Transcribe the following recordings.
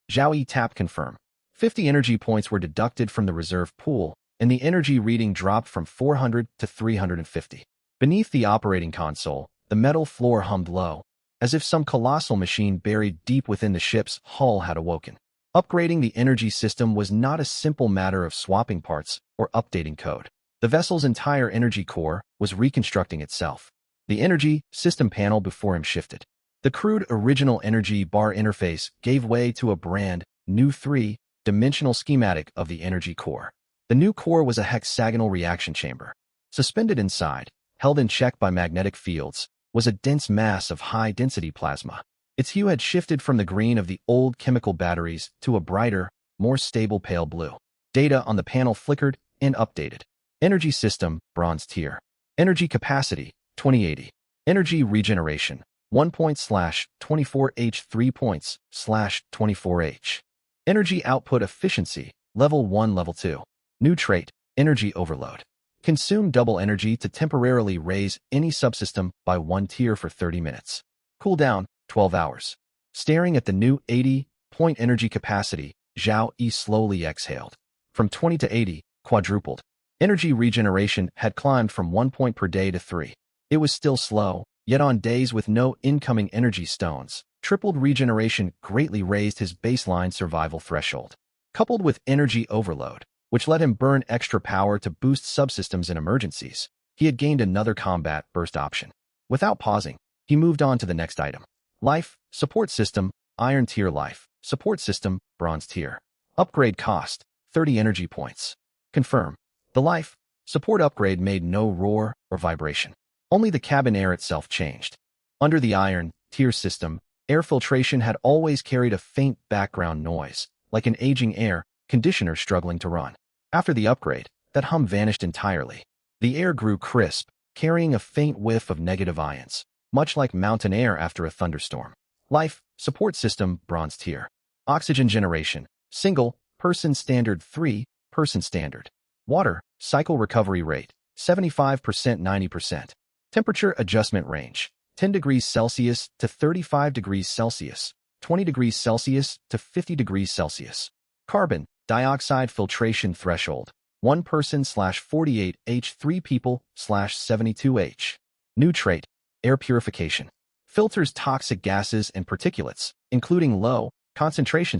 Zhao Yi tapped confirm. 50 energy points were deducted from the reserve pool, and the energy reading dropped from 400 to 350. Beneath the operating console, the metal floor hummed low, as if some colossal machine buried deep within the ship's hull had awoken. Upgrading the energy system was not a simple matter of swapping parts or updating code. The vessel's entire energy core was reconstructing itself. The energy system panel before him shifted. The crude original energy bar interface gave way to a brand new three-dimensional schematic of the energy core. The new core was a hexagonal reaction chamber. Suspended inside, held in check by magnetic fields, was a dense mass of high-density plasma. Its hue had shifted from the green of the old chemical batteries to a brighter, more stable pale blue. Data on the panel flickered and updated. Energy system, bronze tier. Energy capacity, 2080. Energy regeneration, 1./24H 3./24H. Energy output efficiency, level 1 level 2. New trait, energy overload. Consume double energy to temporarily raise any subsystem by 1 tier for 30 minutes. Cooldown, 12 hours. Staring at the new 80-point energy capacity, Zhao Yi slowly exhaled. From 20 to 80, quadrupled. Energy regeneration had climbed from 1 point per day to 3. It was still slow, yet on days with no incoming energy stones, tripled regeneration greatly raised his baseline survival threshold. Coupled with energy overload, which let him burn extra power to boost subsystems in emergencies, he had gained another combat burst option. Without pausing, he moved on to the next item. Life, support system, iron tier life, support system, bronze tier. Upgrade cost, 30 energy points. Confirm. The life, support upgrade made no roar or vibration. Only the cabin air itself changed. Under the iron tier system, air filtration had always carried a faint background noise, like an aging air conditioner struggling to run. After the upgrade, that hum vanished entirely. The air grew crisp, carrying a faint whiff of negative ions, much like mountain air after a thunderstorm. Life, support system, bronze tier. Oxygen generation, single, person standard 3-person standard. Water, cycle recovery rate, 75% 90%. Temperature adjustment range, 10 degrees Celsius to 35 degrees Celsius, 20 degrees Celsius to 50 degrees Celsius. Carbon dioxide filtration threshold, 1 person/48H 3 people/72H. New trait, air purification. Filters toxic gases and particulates, including low concentration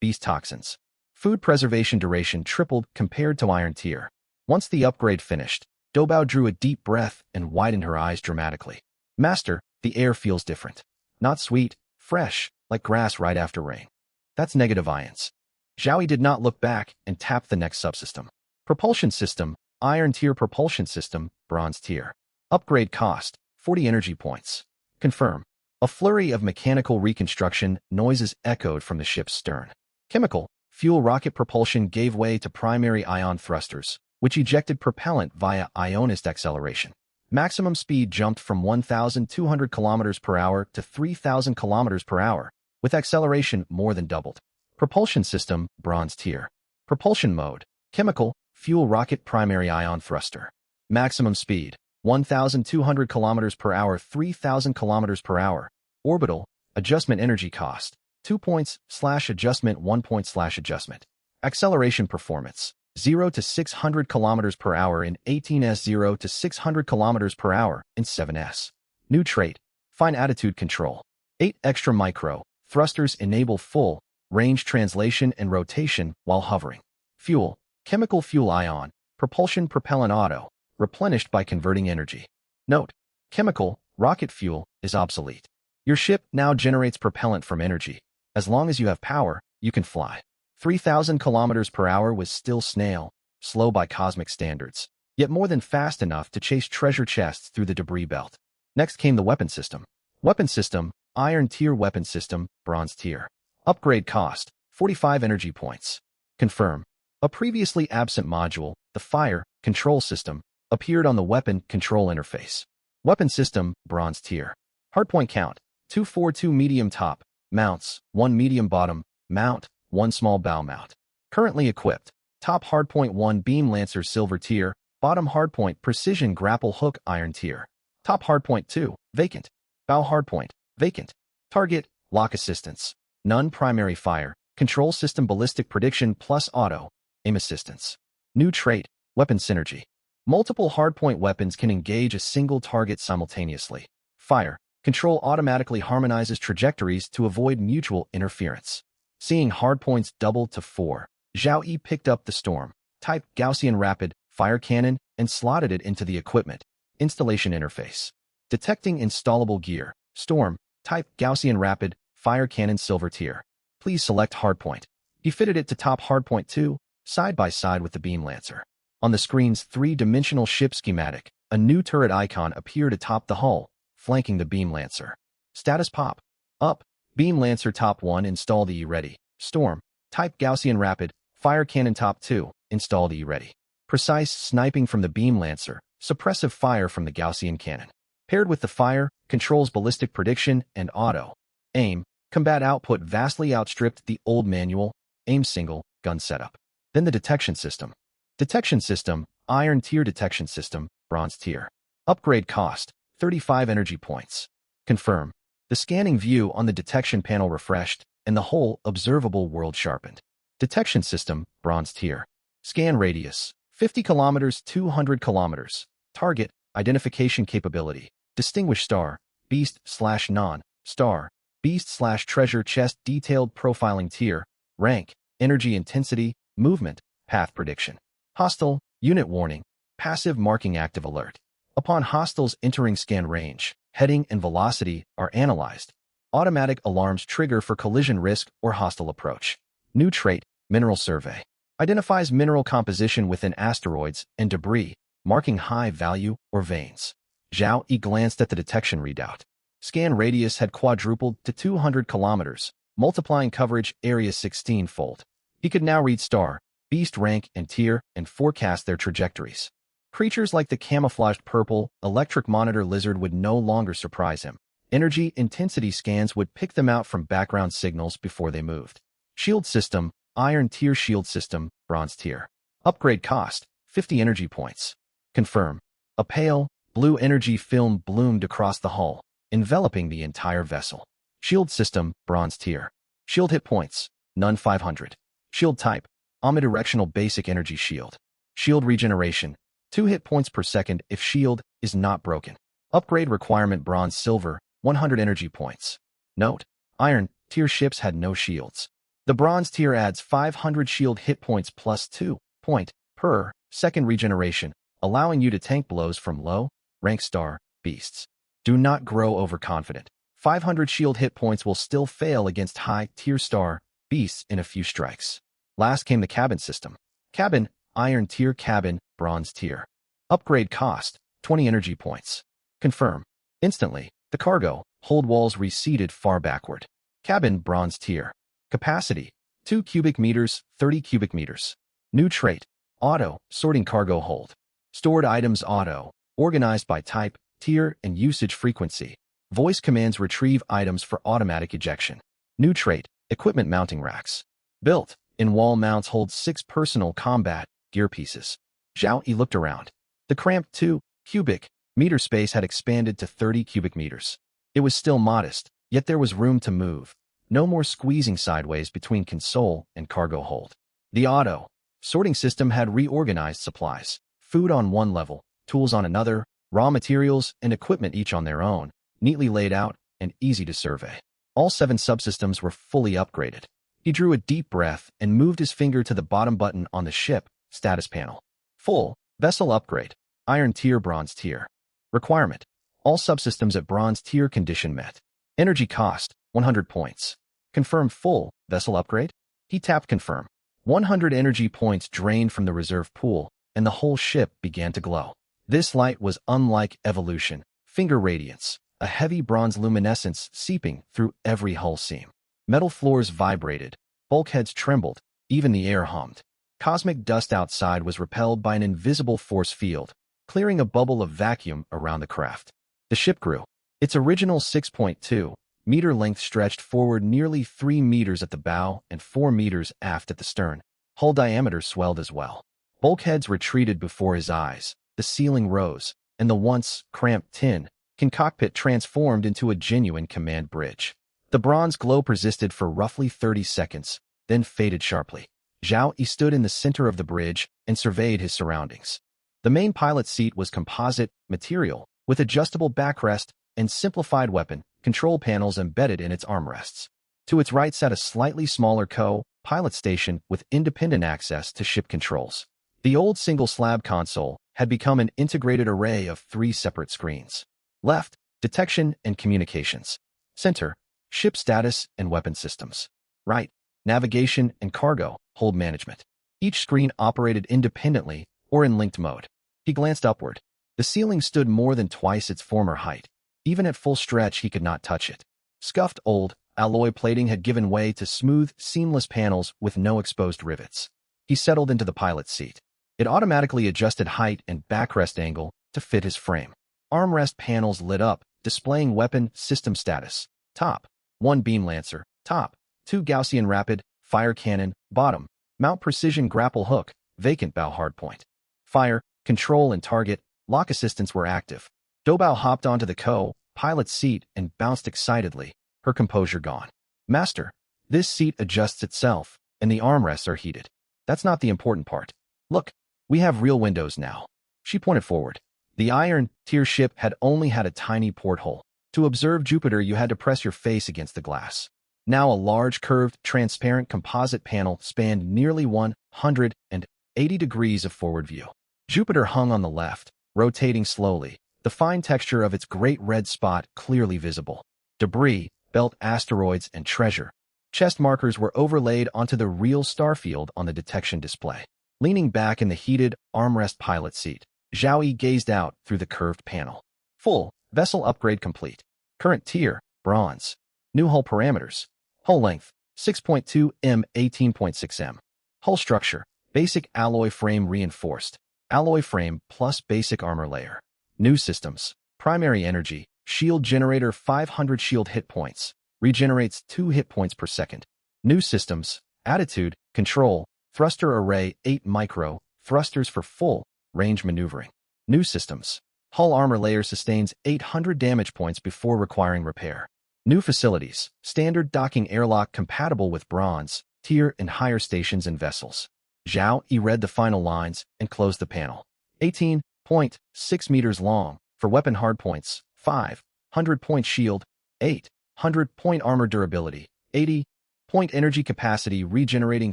beast toxins. Food preservation duration tripled compared to iron tier. Once the upgrade finished, Doubao drew a deep breath and widened her eyes dramatically. Master, the air feels different. Not sweet, fresh, like grass right after rain. That's negative ions. Zhao Yi did not look back and tapped the next subsystem. Propulsion system, iron tier propulsion system, bronze tier. Upgrade cost, 40 energy points. Confirm. A flurry of mechanical reconstruction noises echoed from the ship's stern. Chemical, fuel rocket propulsion gave way to primary ion thrusters, which ejected propellant via ionist acceleration. Maximum speed jumped from 1,200 km per hour to 3,000 km per hour, with acceleration more than doubled. Propulsion system, bronze tier. Propulsion mode, chemical, fuel rocket primary ion thruster. Maximum speed, 1,200 km per hour 3,000 km per hour. Orbital, adjustment energy cost, 2 points/adjustment 1 point/adjustment. Acceleration performance, 0 to 600 km per hour in 18S, 0 to 600 km per hour in 7S. New trait, fine attitude control. 8 extra micro thrusters enable full range translation and rotation while hovering. Fuel, chemical fuel ion, propulsion propellant auto, replenished by converting energy. Note, chemical, rocket fuel, is obsolete. Your ship now generates propellant from energy. As long as you have power, you can fly. 3,000 km per hour was still slow by cosmic standards, yet more than fast enough to chase treasure chests through the debris belt. Next came the weapon system. Weapon system, iron tier weapon system, bronze tier. Upgrade cost, 45 energy points. Confirm. A previously absent module, the fire control system, appeared on the weapon control interface. Weapon system, bronze tier. Hardpoint count, 242 medium top, mounts, 1 medium bottom, mount, 1 small bow mount. Currently equipped. Top hardpoint 1 beam lancer silver tier, bottom hardpoint precision grapple hook iron tier. Top hardpoint 2, vacant. Bow hardpoint, vacant. Target, lock assistance. None primary fire, Control System Ballistic Prediction plus Auto, Aim Assistance. New trait, Weapon Synergy. Multiple hardpoint weapons can engage a single target simultaneously. Fire. Control automatically harmonizes trajectories to avoid mutual interference. Seeing hardpoints double to 4, Zhao Yi picked up the Storm, Type Gaussian Rapid, Fire Cannon, and slotted it into the equipment. Installation interface. Detecting installable gear. Storm, Type Gaussian Rapid, Fire Cannon Silver Tier. Please select Hardpoint. He fitted it to top Hardpoint 2, side by side with the Beam Lancer. On the screen's three-dimensional ship schematic, a new turret icon appeared atop the hull, flanking the Beam Lancer. Status pop. Up. Beam Lancer top 1 install the E-Ready. Storm. Type Gaussian Rapid. Fire Cannon top 2 install the E-Ready. Precise sniping from the Beam Lancer. Suppressive fire from the Gaussian Cannon. Paired with the fire, controls ballistic prediction and auto. Aim. Combat output vastly outstripped the old manual, aim single, gun setup. Then the detection system. Detection system, Iron Tier Detection System, Bronze Tier. Upgrade cost, 35 energy points. Confirm. The scanning view on the detection panel refreshed, and the whole observable world sharpened. Detection system, Bronze Tier. Scan radius, 50 kilometers, 200 kilometers. Target, identification capability. Distinguish star, beast/non, star, beast/treasure chest detailed profiling tier. Rank, energy intensity, movement, path prediction. Hostile, unit warning, passive marking active alert. Upon hostiles entering scan range, heading and velocity are analyzed. Automatic alarms trigger for collision risk or hostile approach. New trait, Mineral Survey. Identifies mineral composition within asteroids and debris, marking high value or veins. Zhao Yi glanced at the detection readout. Scan radius had quadrupled to 200 kilometers, multiplying coverage area 16-fold. He could now read star, beast rank and tier and forecast their trajectories. Creatures like the camouflaged purple, electric monitor lizard would no longer surprise him. Energy intensity scans would pick them out from background signals before they moved. Shield system, Iron Tier Shield System, Bronze Tier. Upgrade cost, 50 energy points. Confirm. A pale, blue energy film bloomed across the hull, enveloping the entire vessel. Shield system, Bronze Tier. Shield hit points, none 500. Shield type, omnidirectional basic energy shield. Shield regeneration, 2 hit points per second if shield is not broken. Upgrade requirement Bronze Silver, 100 energy points. Note, Iron Tier ships had no shields. The Bronze Tier adds 500 shield hit points plus 2 point per second regeneration, allowing you to tank blows from low rank star beasts. Do not grow overconfident. 500 shield hit points will still fail against high tier star beasts in a few strikes. Last came the cabin system. Cabin, Iron Tier Cabin, Bronze Tier. Upgrade cost, 20 energy points. Confirm. Instantly, the cargo hold walls receded far backward. Cabin, Bronze Tier. Capacity, 2 cubic meters, 30 cubic meters. New trait, Auto, Sorting Cargo Hold. Stored items auto, organized by type, tier, and usage frequency. Voice commands retrieve items for automatic ejection. New trait, Equipment Mounting Racks. Built, in-wall mounts hold 6 personal combat gear pieces. Zhao Yi looked around. The cramped 2 cubic meter space had expanded to 30 cubic meters. It was still modest, yet there was room to move. No more squeezing sideways between console and cargo hold. The auto sorting system had reorganized supplies. Food on one level, tools on another, raw materials and equipment each on their own, neatly laid out and easy to survey. All 7 subsystems were fully upgraded. He drew a deep breath and moved his finger to the bottom button on the ship status panel. Full vessel upgrade, Iron Tier, Bronze Tier. Requirement: all subsystems at Bronze Tier condition met. Energy cost, 100 points. Confirm full vessel upgrade? He tapped confirm. 100 energy points drained from the reserve pool, and the whole ship began to glow. This light was unlike evolution, finger radiance, a heavy bronze luminescence seeping through every hull seam. Metal floors vibrated, bulkheads trembled, even the air hummed. Cosmic dust outside was repelled by an invisible force field, clearing a bubble of vacuum around the craft. The ship grew. Its original 6.2 meter length stretched forward nearly 3 meters at the bow and 4 meters aft at the stern. Hull diameter swelled as well. Bulkheads retreated before his eyes, the ceiling rose, and the once cramped tin cockpit transformed into a genuine command bridge. The bronze glow persisted for roughly 30 seconds, then faded sharply. Zhao Yi stood in the center of the bridge and surveyed his surroundings. The main pilot seat was composite material with adjustable backrest and simplified weapon control panels embedded in its armrests. To its right sat a slightly smaller co-pilot station with independent access to ship controls. The old single-slab console had become an integrated array of 3 separate screens. Left, detection and communications. Center, ship status and weapon systems. Right, navigation and cargo hold management. Each screen operated independently or in linked mode. He glanced upward. The ceiling stood more than twice its former height. Even at full stretch, he could not touch it. Scuffed old alloy plating had given way to smooth, seamless panels with no exposed rivets. He settled into the pilot's seat. It automatically adjusted height and backrest angle to fit his frame. Armrest panels lit up, displaying weapon system status. Top, 1 beam lancer. Top, 2 Gaussian rapid fire cannon. Bottom, mount precision grapple hook, vacant bow hardpoint. Fire, control and target, lock assistance were active. Doubao hopped onto the co-pilot's seat and bounced excitedly, her composure gone. Master, this seat adjusts itself, and the armrests are heated. That's not the important part. Look, we have real windows now. She pointed forward. The Iron Tier ship had only had a tiny porthole. To observe Jupiter, you had to press your face against the glass. Now a large, curved, transparent composite panel spanned nearly 180 degrees of forward view. Jupiter hung on the left, rotating slowly, the fine texture of its great red spot clearly visible. Debris, belt asteroids, and treasure chest markers were overlaid onto the real star field on the detection display. Leaning back in the heated armrest pilot seat, Zhao Yi gazed out through the curved panel. Full vessel upgrade complete. Current tier, bronze. New hull parameters. Hull length, 6.2 m, 18.6 m. Hull structure, basic alloy frame reinforced. Alloy frame plus basic armor layer. New systems. Primary energy. Shield generator 500 shield hit points. Regenerates 2 hit points per second. New systems. Attitude. Control. Thruster array 8 micro. Thrusters for full range maneuvering. New systems. Hull armor layer sustains 800 damage points before requiring repair. New facilities. Standard docking airlock compatible with bronze, tier and higher stations and vessels. Zhao Yi read the final lines and closed the panel. 18.6 meters long for weapon hardpoints, 500-point shield, 800-point armor durability, 80-point energy capacity regenerating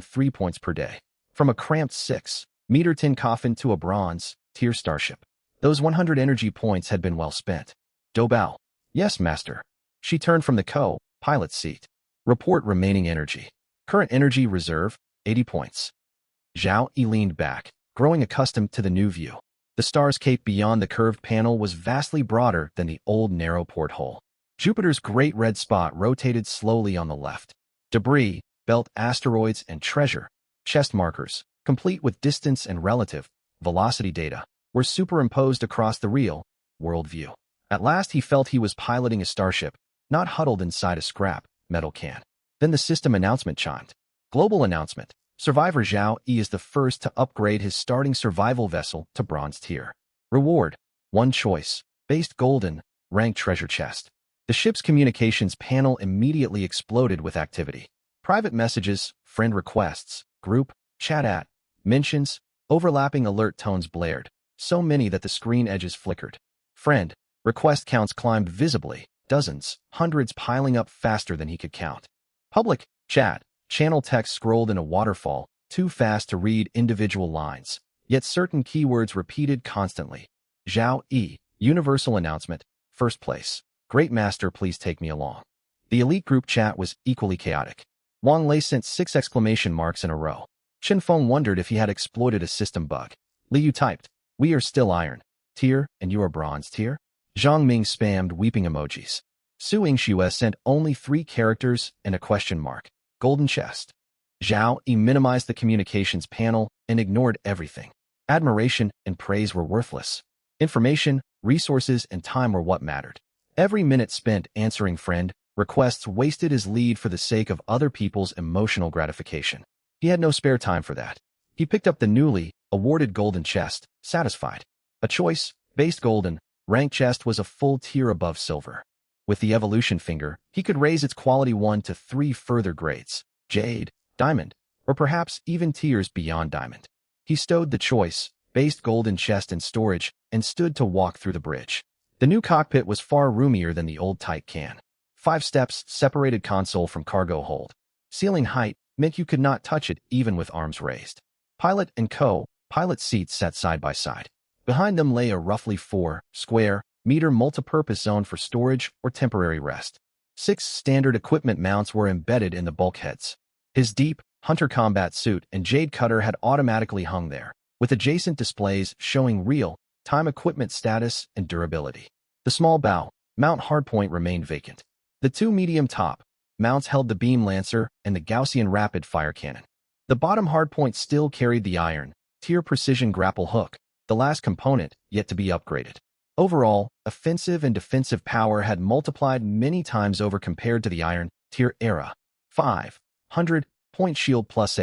3 points per day. From a cramped 6-meter tin coffin to a bronze tier starship. Those 100 energy points had been well spent. Doubao. Yes, master. She turned from the co-pilot's seat. Report remaining energy. Current energy reserve, 80 points. Zhao Yi leaned back, growing accustomed to the new view. The star's cape beyond the curved panel was vastly broader than the old narrow porthole. Jupiter's great red spot rotated slowly on the left. Debris, belt asteroids, and treasure chest markers, complete with distance and relative velocity data, were superimposed across the real world view. At last he felt he was piloting a starship, not huddled inside a scrap metal can. Then the system announcement chimed. Global announcement. Survivor Zhao Yi is the first to upgrade his starting survival vessel to bronze tier. Reward. 1 choice. Based golden, rank treasure chest. The ship's communications panel immediately exploded with activity. Private messages, friend requests, group, chat at, mentions, overlapping alert tones blared, so many that the screen edges flickered. Friend, request counts climbed visibly, dozens, hundreds piling up faster than he could count. Public, chat, channel text scrolled in a waterfall, too fast to read individual lines, yet certain keywords repeated constantly. Zhao Yi, universal announcement, first place. Great master, please take me along. The elite group chat was equally chaotic. Wang Lei sent 6 exclamation marks in a row. Chen Feng wondered if he had exploited a system bug. Li Yu typed, "We are still iron tier and you are bronze tier?" Zhang Ming spammed weeping emojis. Su Yingxue sent only 3 characters and a question mark. Golden chest. Zhao Yi minimized the communications panel and ignored everything. Admiration and praise were worthless. Information, resources, and time were what mattered. Every minute spent answering friend requests wasted his lead for the sake of other people's emotional gratification. He had no spare time for that. He picked up the newly awarded golden chest, satisfied. A choice-based golden rank chest was a full tier above silver. With the evolution finger, he could raise its quality 1 to 3 further grades. Jade, diamond, or perhaps even tiers beyond diamond. He stowed the choice, based golden chest in storage, and stood to walk through the bridge. The new cockpit was far roomier than the old Type can. 5 steps separated console from cargo hold. Ceiling height meant you could not touch it even with arms raised. Pilot and co-pilot seats sat side by side. Behind them lay a roughly 4 square meter multipurpose zone for storage or temporary rest. 6 standard equipment mounts were embedded in the bulkheads. His deep hunter combat suit and jade cutter had automatically hung there, with adjacent displays showing real-time equipment status and durability. The small bow mount hardpoint remained vacant. The 2 medium top mounts held the beam lancer and the Gaussian rapid fire cannon. The bottom hardpoint still carried the iron tier precision grapple hook, the last component yet to be upgraded. Overall, offensive and defensive power had multiplied many times over compared to the iron tier era. 500-point shield plus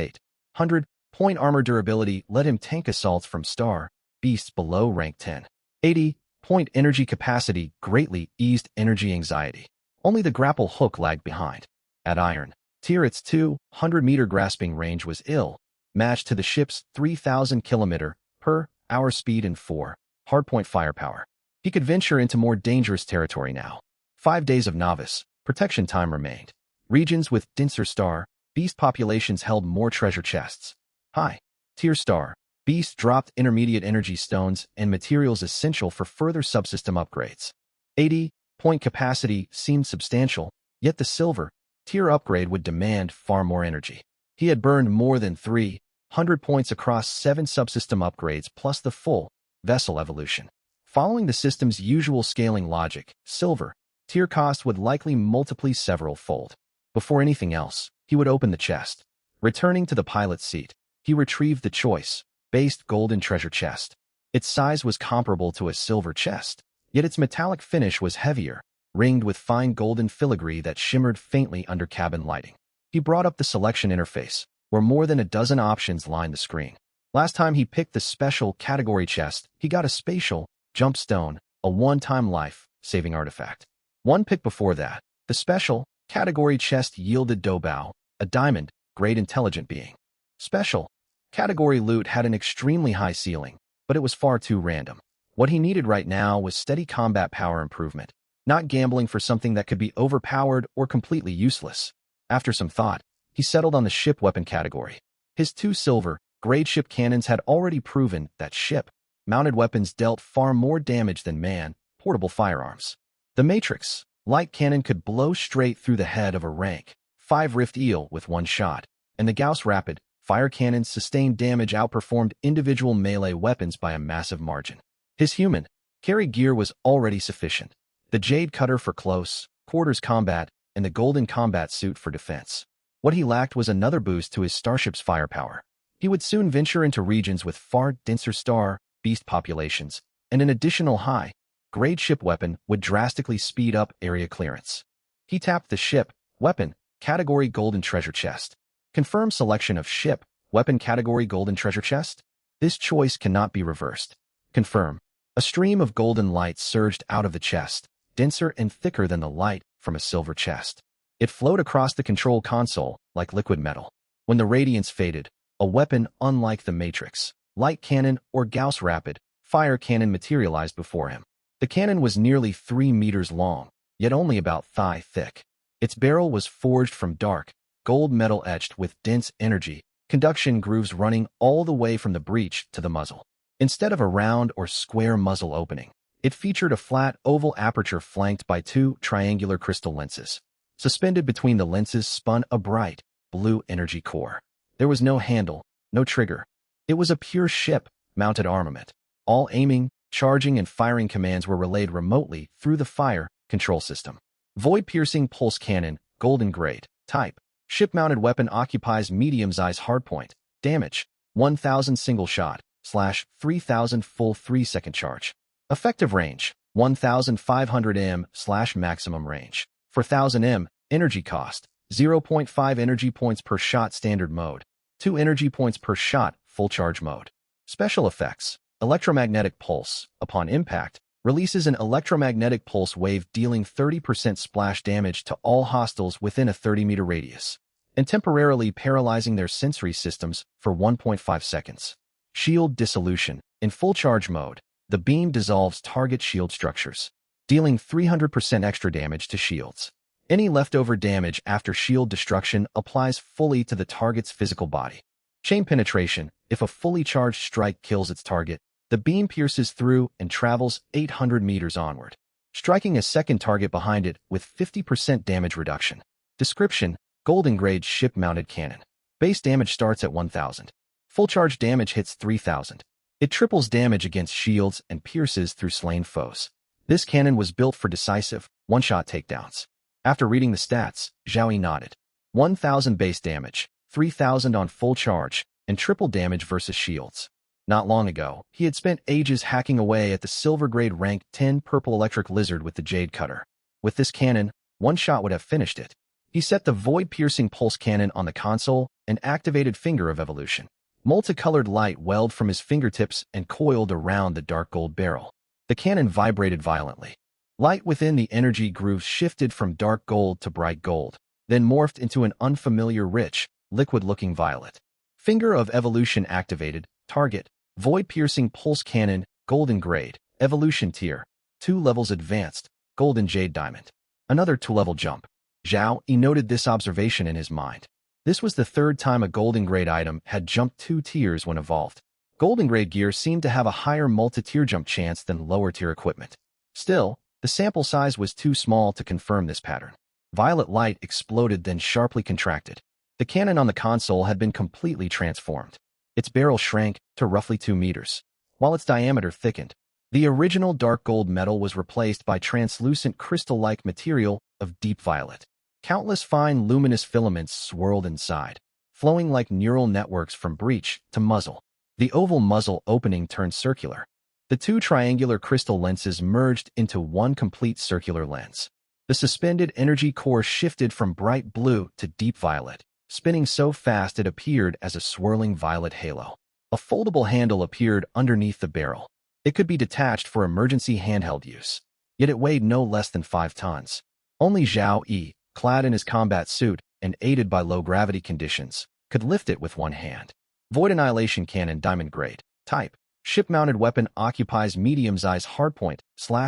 800-point armor durability let him tank assaults from star beasts below rank 10. 80-point energy capacity greatly eased energy anxiety. Only the grapple hook lagged behind. At iron tier, its 200-meter grasping range was ill matched to the ship's 3,000 km/h speed and 4 hardpoint firepower. He could venture into more dangerous territory now. 5 days of novice protection time remained. Regions with denser star beast populations held more treasure chests. High tier star beast dropped intermediate energy stones and materials essential for further subsystem upgrades. 80-point capacity seemed substantial, yet the silver tier upgrade would demand far more energy. He had burned more than 300 points across 7 subsystem upgrades plus the full vessel evolution. Following the system's usual scaling logic, silver tier cost would likely multiply several-fold. Before anything else, he would open the chest. Returning to the pilot's seat, he retrieved the choice-based golden treasure chest. Its size was comparable to a silver chest, yet its metallic finish was heavier, ringed with fine golden filigree that shimmered faintly under cabin lighting. He brought up the selection interface, where more than a dozen options lined the screen. Last time he picked the special category chest, he got a spatial jump stone, a one-time life-saving artifact. One pick before that, the special category chest yielded Dobao, a diamond-grade intelligent being. Special category loot had an extremely high ceiling, but it was far too random. What he needed right now was steady combat power improvement, not gambling for something that could be overpowered or completely useless. After some thought, he settled on the ship weapon category. His 2 silver-grade ship cannons had already proven that ship-mounted weapons dealt far more damage than man-portable firearms. The Matrix light cannon could blow straight through the head of a rank 5 Rift Eel with one shot, and the Gauss rapid fire cannon's sustained damage outperformed individual melee weapons by a massive margin. His human carry gear was already sufficient. The jade cutter for close quarters combat and the golden combat suit for defense. What he lacked was another boost to his starship's firepower. He would soon venture into regions with far denser star beast populations, and an additional high-grade ship weapon would drastically speed up area clearance. He tapped the ship weapon category golden treasure chest. Confirm selection of ship weapon category golden treasure chest. This choice cannot be reversed. Confirm. A stream of golden light surged out of the chest, denser and thicker than the light from a silver chest. It flowed across the control console like liquid metal. When the radiance faded, a weapon unlike the Matrix light cannon or Gauss rapid fire cannon materialized before him. The cannon was nearly 3 meters long, yet only about thigh thick. Its barrel was forged from dark gold metal etched with dense energy conduction grooves running all the way from the breech to the muzzle. Instead of a round or square muzzle opening, it featured a flat oval aperture flanked by 2 triangular crystal lenses. Suspended between the lenses spun a bright blue energy core. There was no handle, no trigger. It was a pure ship-mounted armament. All aiming, charging, and firing commands were relayed remotely through the fire control system. Void-piercing pulse cannon, golden grade, type. Ship-mounted weapon occupies medium-size hardpoint. Damage, 1,000 single shot, /3,000 full 3-second charge. Effective range, 1,500 m/maximum range. For 1,000 m, energy cost, 0.5 energy points per shot standard mode, 2 energy points per shot full charge mode. Special effects, electromagnetic pulse, upon impact, releases an electromagnetic pulse wave dealing 30% splash damage to all hostiles within a 30-meter radius. and temporarily paralyzing their sensory systems for 1.5 seconds. Shield dissolution. In full charge mode, the beam dissolves target shield structures, dealing 300% extra damage to shields. Any leftover damage after shield destruction applies fully to the target's physical body. Chain penetration. If a fully charged strike kills its target, the beam pierces through and travels 800 meters onward, striking a second target behind it with 50% damage reduction. Description: Golden Grade ship-mounted cannon. Base damage starts at 1,000. Full charge damage hits 3,000. It triples damage against shields and pierces through slain foes. This cannon was built for decisive, one-shot takedowns. After reading the stats, Zhao Yi nodded. 1,000 base damage, 3,000 on full charge, and triple damage versus shields. Not long ago, he had spent ages hacking away at the silver-grade rank 10 purple electric lizard with the Jade Cutter. With this cannon, one shot would have finished it. He set the void-piercing pulse cannon on the console and activated Finger of Evolution. Multicolored light welled from his fingertips and coiled around the dark gold barrel. The cannon vibrated violently. Light within the energy grooves shifted from dark gold to bright gold, then morphed into an unfamiliar rich, liquid-looking violet. Finger of Evolution activated. Target: Void-piercing pulse cannon, golden grade, evolution tier, 2 levels advanced, golden jade diamond. Another 2-level jump. Zhao Yi noted this observation in his mind. This was the third time a golden grade item had jumped 2 tiers when evolved. Golden grade gear seemed to have a higher multi-tier jump chance than lower tier equipment. Still, the sample size was too small to confirm this pattern. Violet light exploded, then sharply contracted. The cannon on the console had been completely transformed. Its barrel shrank to roughly 2 meters, while its diameter thickened. The original dark gold metal was replaced by translucent crystal-like material of deep violet. Countless fine luminous filaments swirled inside, flowing like neural networks from breech to muzzle. The oval muzzle opening turned circular. The 2 triangular crystal lenses merged into one complete circular lens. The suspended energy core shifted from bright blue to deep violet, spinning so fast it appeared as a swirling violet halo. A foldable handle appeared underneath the barrel. It could be detached for emergency handheld use, yet it weighed no less than 5 tons. Only Zhao Yi, clad in his combat suit and aided by low-gravity conditions, could lift it with one hand. Void Annihilation Cannon Diamond Grade. Type: Ship-mounted weapon, occupies medium-size hardpoint,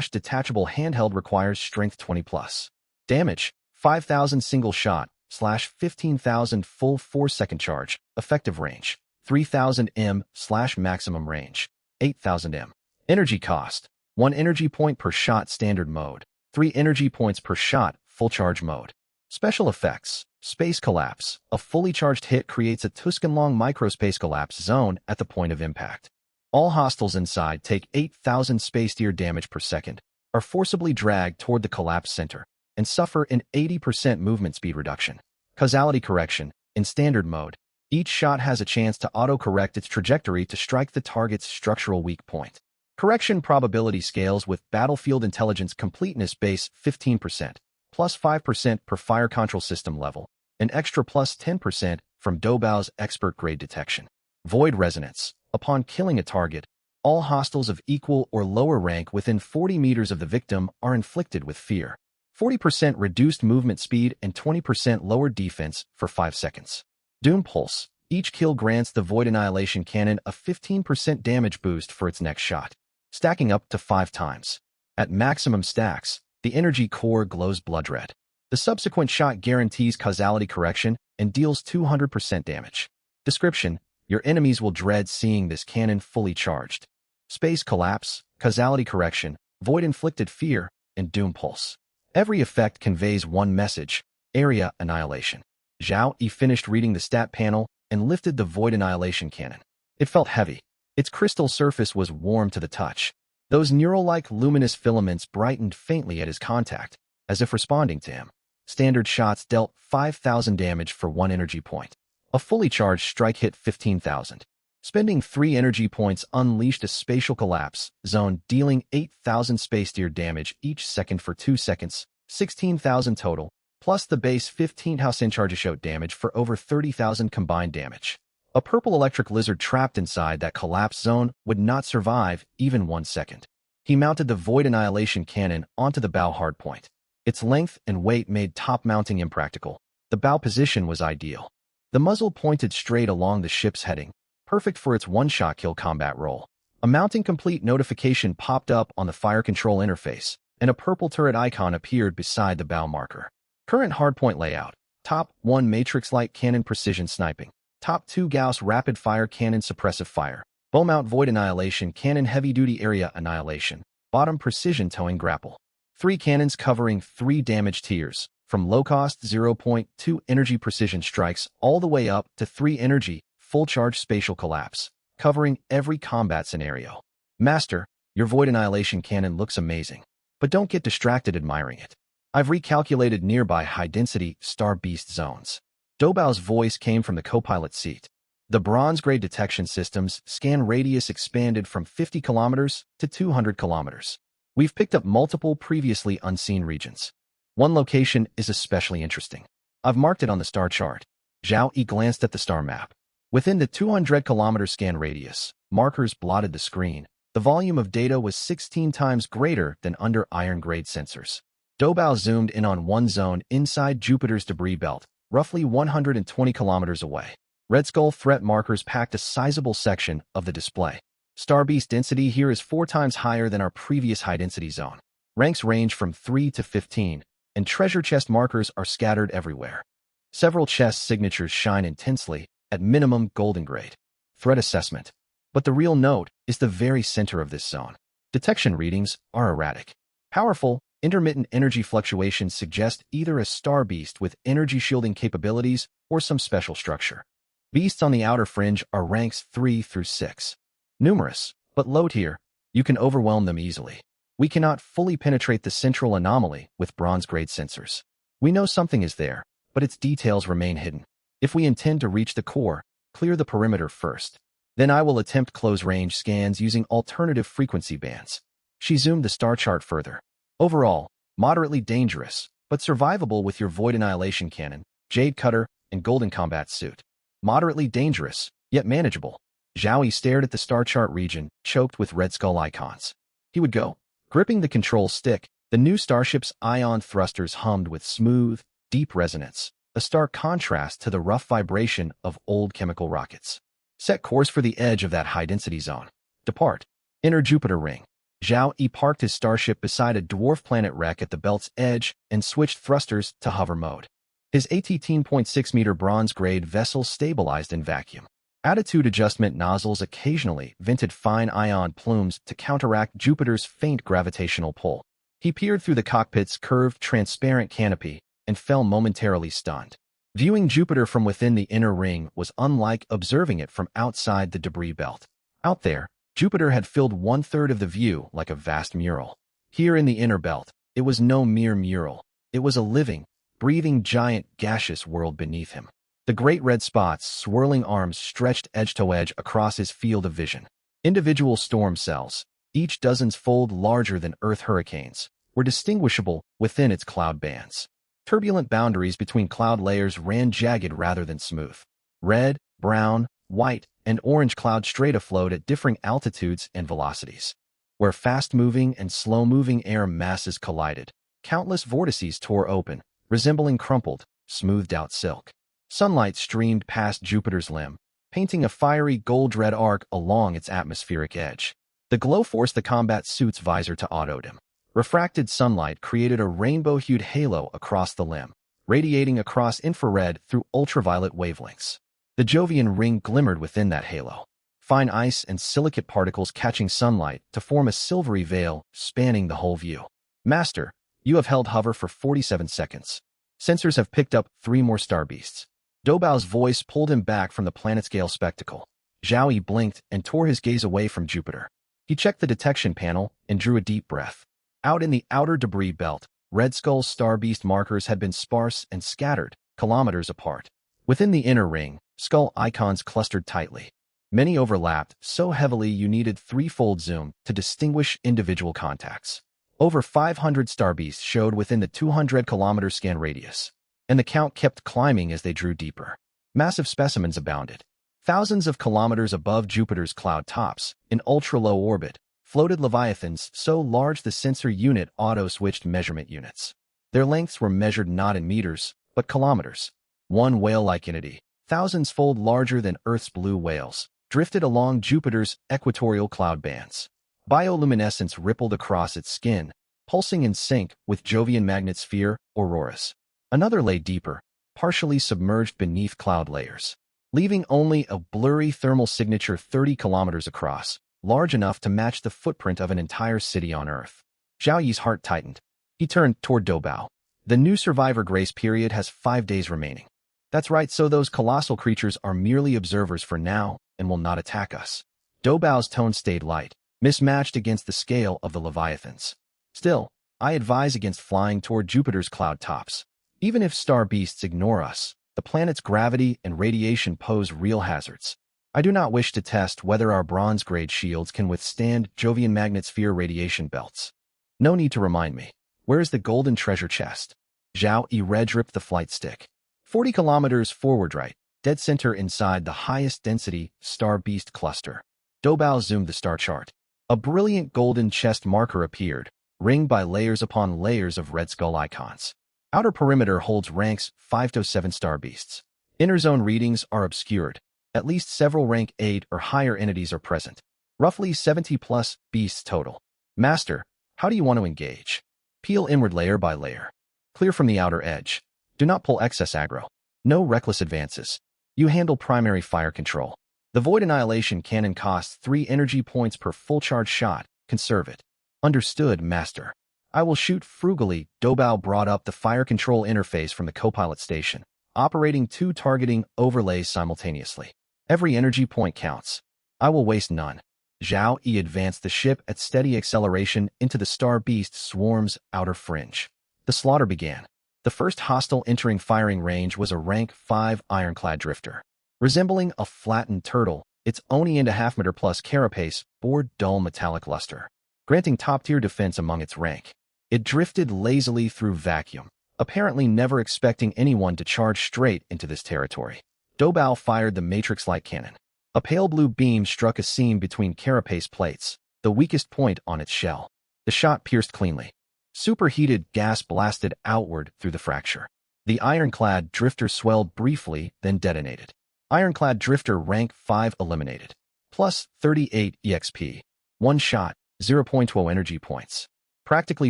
/ detachable handheld, requires strength 20+. Damage: 5,000 single shot, / 15,000 full 4-second charge. Effective range: 3,000 m / maximum range: 8,000 m. Energy cost: 1 energy point per shot standard mode, 3 energy points per shot full charge mode. Special effects: Space Collapse. A fully charged hit creates a Tuscan-long microspace collapse zone at the point of impact. All hostiles inside take 8,000 space tier damage per second, are forcibly dragged toward the collapse center, and suffer an 80% movement speed reduction. Causality correction. In standard mode, each shot has a chance to auto-correct its trajectory to strike the target's structural weak point. Correction probability scales with Battlefield Intelligence Completeness base 15%, plus 5% per fire control system level, and extra plus 10% from Doubao's expert grade detection. Void Resonance. Upon killing a target, all hostiles of equal or lower rank within 40 meters of the victim are inflicted with fear. 40% reduced movement speed and 20% lower defense for 5 seconds. Doom Pulse. Each kill grants the Void Annihilation Cannon a 15% damage boost for its next shot, stacking up to 5 times. At maximum stacks, the energy core glows blood red. The subsequent shot guarantees causality correction and deals 200% damage. Description: Your enemies will dread seeing this cannon fully charged. Space Collapse, Causality Correction, Void Inflicted Fear, and Doom Pulse. Every effect conveys one message: Area Annihilation. Zhao Yi finished reading the stat panel and lifted the Void Annihilation Cannon. It felt heavy. Its crystal surface was warm to the touch. Those neural-like luminous filaments brightened faintly at his contact, as if responding to him. Standard shots dealt 5,000 damage for 1 energy point. A fully charged strike hit 15,000. Spending 3 energy points unleashed a spatial collapse zone, dealing 8,000 space tier damage each second for 2 seconds, 16,000 total, plus the base 15 house in charge shot damage for over 30,000 combined damage. A purple electric lizard trapped inside that collapse zone would not survive even 1 second. He mounted the Void Annihilation Cannon onto the bow hardpoint. Its length and weight made top mounting impractical. The bow position was ideal. The muzzle pointed straight along the ship's heading, perfect for its one-shot kill combat role. A mounting complete notification popped up on the fire control interface, and a purple turret icon appeared beside the bow marker. Current hardpoint layout. Top 1 Matrix Light Cannon Precision Sniping. Top 2 Gauss Rapid Fire Cannon Suppressive Fire. Bow Mount Void Annihilation Cannon Heavy Duty Area Annihilation. Bottom Precision Towing Grapple. 3 cannons covering 3 damage tiers, from low-cost 0.2 energy precision strikes all the way up to 3 energy, full-charge spatial collapse, covering every combat scenario. Master, your Void Annihilation cannon looks amazing, but don't get distracted admiring it. I've recalculated nearby high-density Star Beast zones. Dobao's voice came from the co-pilot seat. The bronze-grade detection system's scan radius expanded from 50 kilometers to 200 kilometers. We've picked up multiple previously unseen regions. One location is especially interesting. I've marked it on the star chart. Zhao Yi glanced at the star map. Within the 200-kilometer scan radius, markers blotted the screen. The volume of data was 16 times greater than under iron-grade sensors. Dobao zoomed in on one zone inside Jupiter's debris belt, roughly 120 kilometers away. Red Skull threat markers packed a sizable section of the display. Star Beast density here is 4 times higher than our previous high-density zone. Ranks range from 3 to 15, and treasure chest markers are scattered everywhere. Several chest signatures shine intensely, at minimum golden grade. Threat assessment. But the real note is the very center of this zone. Detection readings are erratic. Powerful, intermittent energy fluctuations suggest either a star beast with energy shielding capabilities or some special structure. Beasts on the outer fringe are ranks 3 through 6. Numerous, but low tier. You can overwhelm them easily. We cannot fully penetrate the central anomaly with bronze-grade sensors. We know something is there, but its details remain hidden. If we intend to reach the core, clear the perimeter first. Then I will attempt close-range scans using alternative frequency bands. She zoomed the star chart further. Overall, moderately dangerous, but survivable with your Void Annihilation Cannon, Jade Cutter, and Golden Combat Suit. Moderately dangerous, yet manageable. Zhao Yi stared at the star chart region, choked with Red Skull icons. He would go. Gripping the control stick, the new starship's ion thrusters hummed with smooth, deep resonance, a stark contrast to the rough vibration of old chemical rockets. Set course for the edge of that high-density zone. Depart. Enter Jupiter Ring. Zhao Yi parked his starship beside a dwarf planet wreck at the belt's edge and switched thrusters to hover mode. His 18.6-meter bronze-grade vessel stabilized in vacuum. Attitude adjustment nozzles occasionally vented fine ion plumes to counteract Jupiter's faint gravitational pull. He peered through the cockpit's curved, transparent canopy and fell momentarily stunned. Viewing Jupiter from within the inner ring was unlike observing it from outside the debris belt. Out there, Jupiter had filled 1/3 of the view like a vast mural. Here in the inner belt, it was no mere mural. It was a living, breathing giant gaseous world beneath him. The great red spots, swirling arms stretched edge-to-edge across his field of vision. Individual storm cells, each dozens-fold larger than Earth hurricanes, were distinguishable within its cloud bands. Turbulent boundaries between cloud layers ran jagged rather than smooth. Red, brown, white, and orange cloud strata flowed at differing altitudes and velocities. Where fast-moving and slow-moving air masses collided, countless vortices tore open, resembling crumpled, smoothed-out silk. Sunlight streamed past Jupiter's limb, painting a fiery gold-red arc along its atmospheric edge. The glow forced the combat suit's visor to auto-dim. Refracted sunlight created a rainbow-hued halo across the limb, radiating across infrared through ultraviolet wavelengths. The Jovian ring glimmered within that halo, fine ice and silicate particles catching sunlight to form a silvery veil spanning the whole view. Master, you have held hover for 47 seconds. Sensors have picked up 3 more star beasts. Dobao's voice pulled him back from the planet-scale spectacle. Zhao Yi blinked and tore his gaze away from Jupiter. He checked the detection panel and drew a deep breath. Out in the outer debris belt, Red Skull's star beast markers had been sparse and scattered, kilometers apart. Within the inner ring, skull icons clustered tightly. Many overlapped so heavily you needed 3-fold zoom to distinguish individual contacts. Over 500 star beasts showed within the 200-kilometer scan radius, and the count kept climbing as they drew deeper. Massive specimens abounded. Thousands of kilometers above Jupiter's cloud tops, in ultra-low orbit, floated leviathans so large the sensor unit auto-switched measurement units. Their lengths were measured not in meters, but kilometers. One whale-like entity, thousands-fold larger than Earth's blue whales, drifted along Jupiter's equatorial cloud bands. Bioluminescence rippled across its skin, pulsing in sync with Jovian magnetosphere auroras. Another lay deeper, partially submerged beneath cloud layers, leaving only a blurry thermal signature 30 kilometers across, large enough to match the footprint of an entire city on Earth. Zhao Yi's heart tightened. He turned toward Doubao. The new survivor grace period has 5 days remaining. That's right, so those colossal creatures are merely observers for now and will not attack us. Doubao's tone stayed light, mismatched against the scale of the Leviathans. Still, I advise against flying toward Jupiter's cloud tops. Even if star beasts ignore us, the planet's gravity and radiation pose real hazards. I do not wish to test whether our bronze-grade shields can withstand Jovian magnetosphere radiation belts. No need to remind me. Where is the golden treasure chest? Zhao Yi red-ripped the flight stick. 40 kilometers forward right, dead center inside the highest density star beast cluster. Doubao zoomed the star chart. A brilliant golden chest marker appeared, ringed by layers upon layers of red skull icons. Outer perimeter holds ranks 5 to 7 star beasts. Inner zone readings are obscured. At least several rank 8 or higher entities are present. Roughly 70+ beasts total. Master, how do you want to engage? Peel inward layer by layer. Clear from the outer edge. Do not pull excess aggro. No reckless advances. You handle primary fire control. The Void Annihilation Cannon costs 3 energy points per full charge shot. Conserve it. Understood, Master. I will shoot frugally. Doubao brought up the fire control interface from the co-pilot station, operating 2 targeting overlays simultaneously. Every energy point counts. I will waste none. Zhao Yi advanced the ship at steady acceleration into the Star Beast swarm's outer fringe. The slaughter began. The first hostile entering firing range was a rank 5 ironclad drifter. Resembling a flattened turtle, its Oni and a half-meter plus carapace bore dull metallic luster, granting top-tier defense among its rank. It drifted lazily through vacuum, apparently never expecting anyone to charge straight into this territory. Doubao fired the Matrix-like cannon. A pale blue beam struck a seam between carapace plates, the weakest point on its shell. The shot pierced cleanly. Superheated gas blasted outward through the fracture. The ironclad drifter swelled briefly, then detonated. Ironclad drifter rank 5 eliminated. Plus 38 EXP. One shot, 0.12 energy points. Practically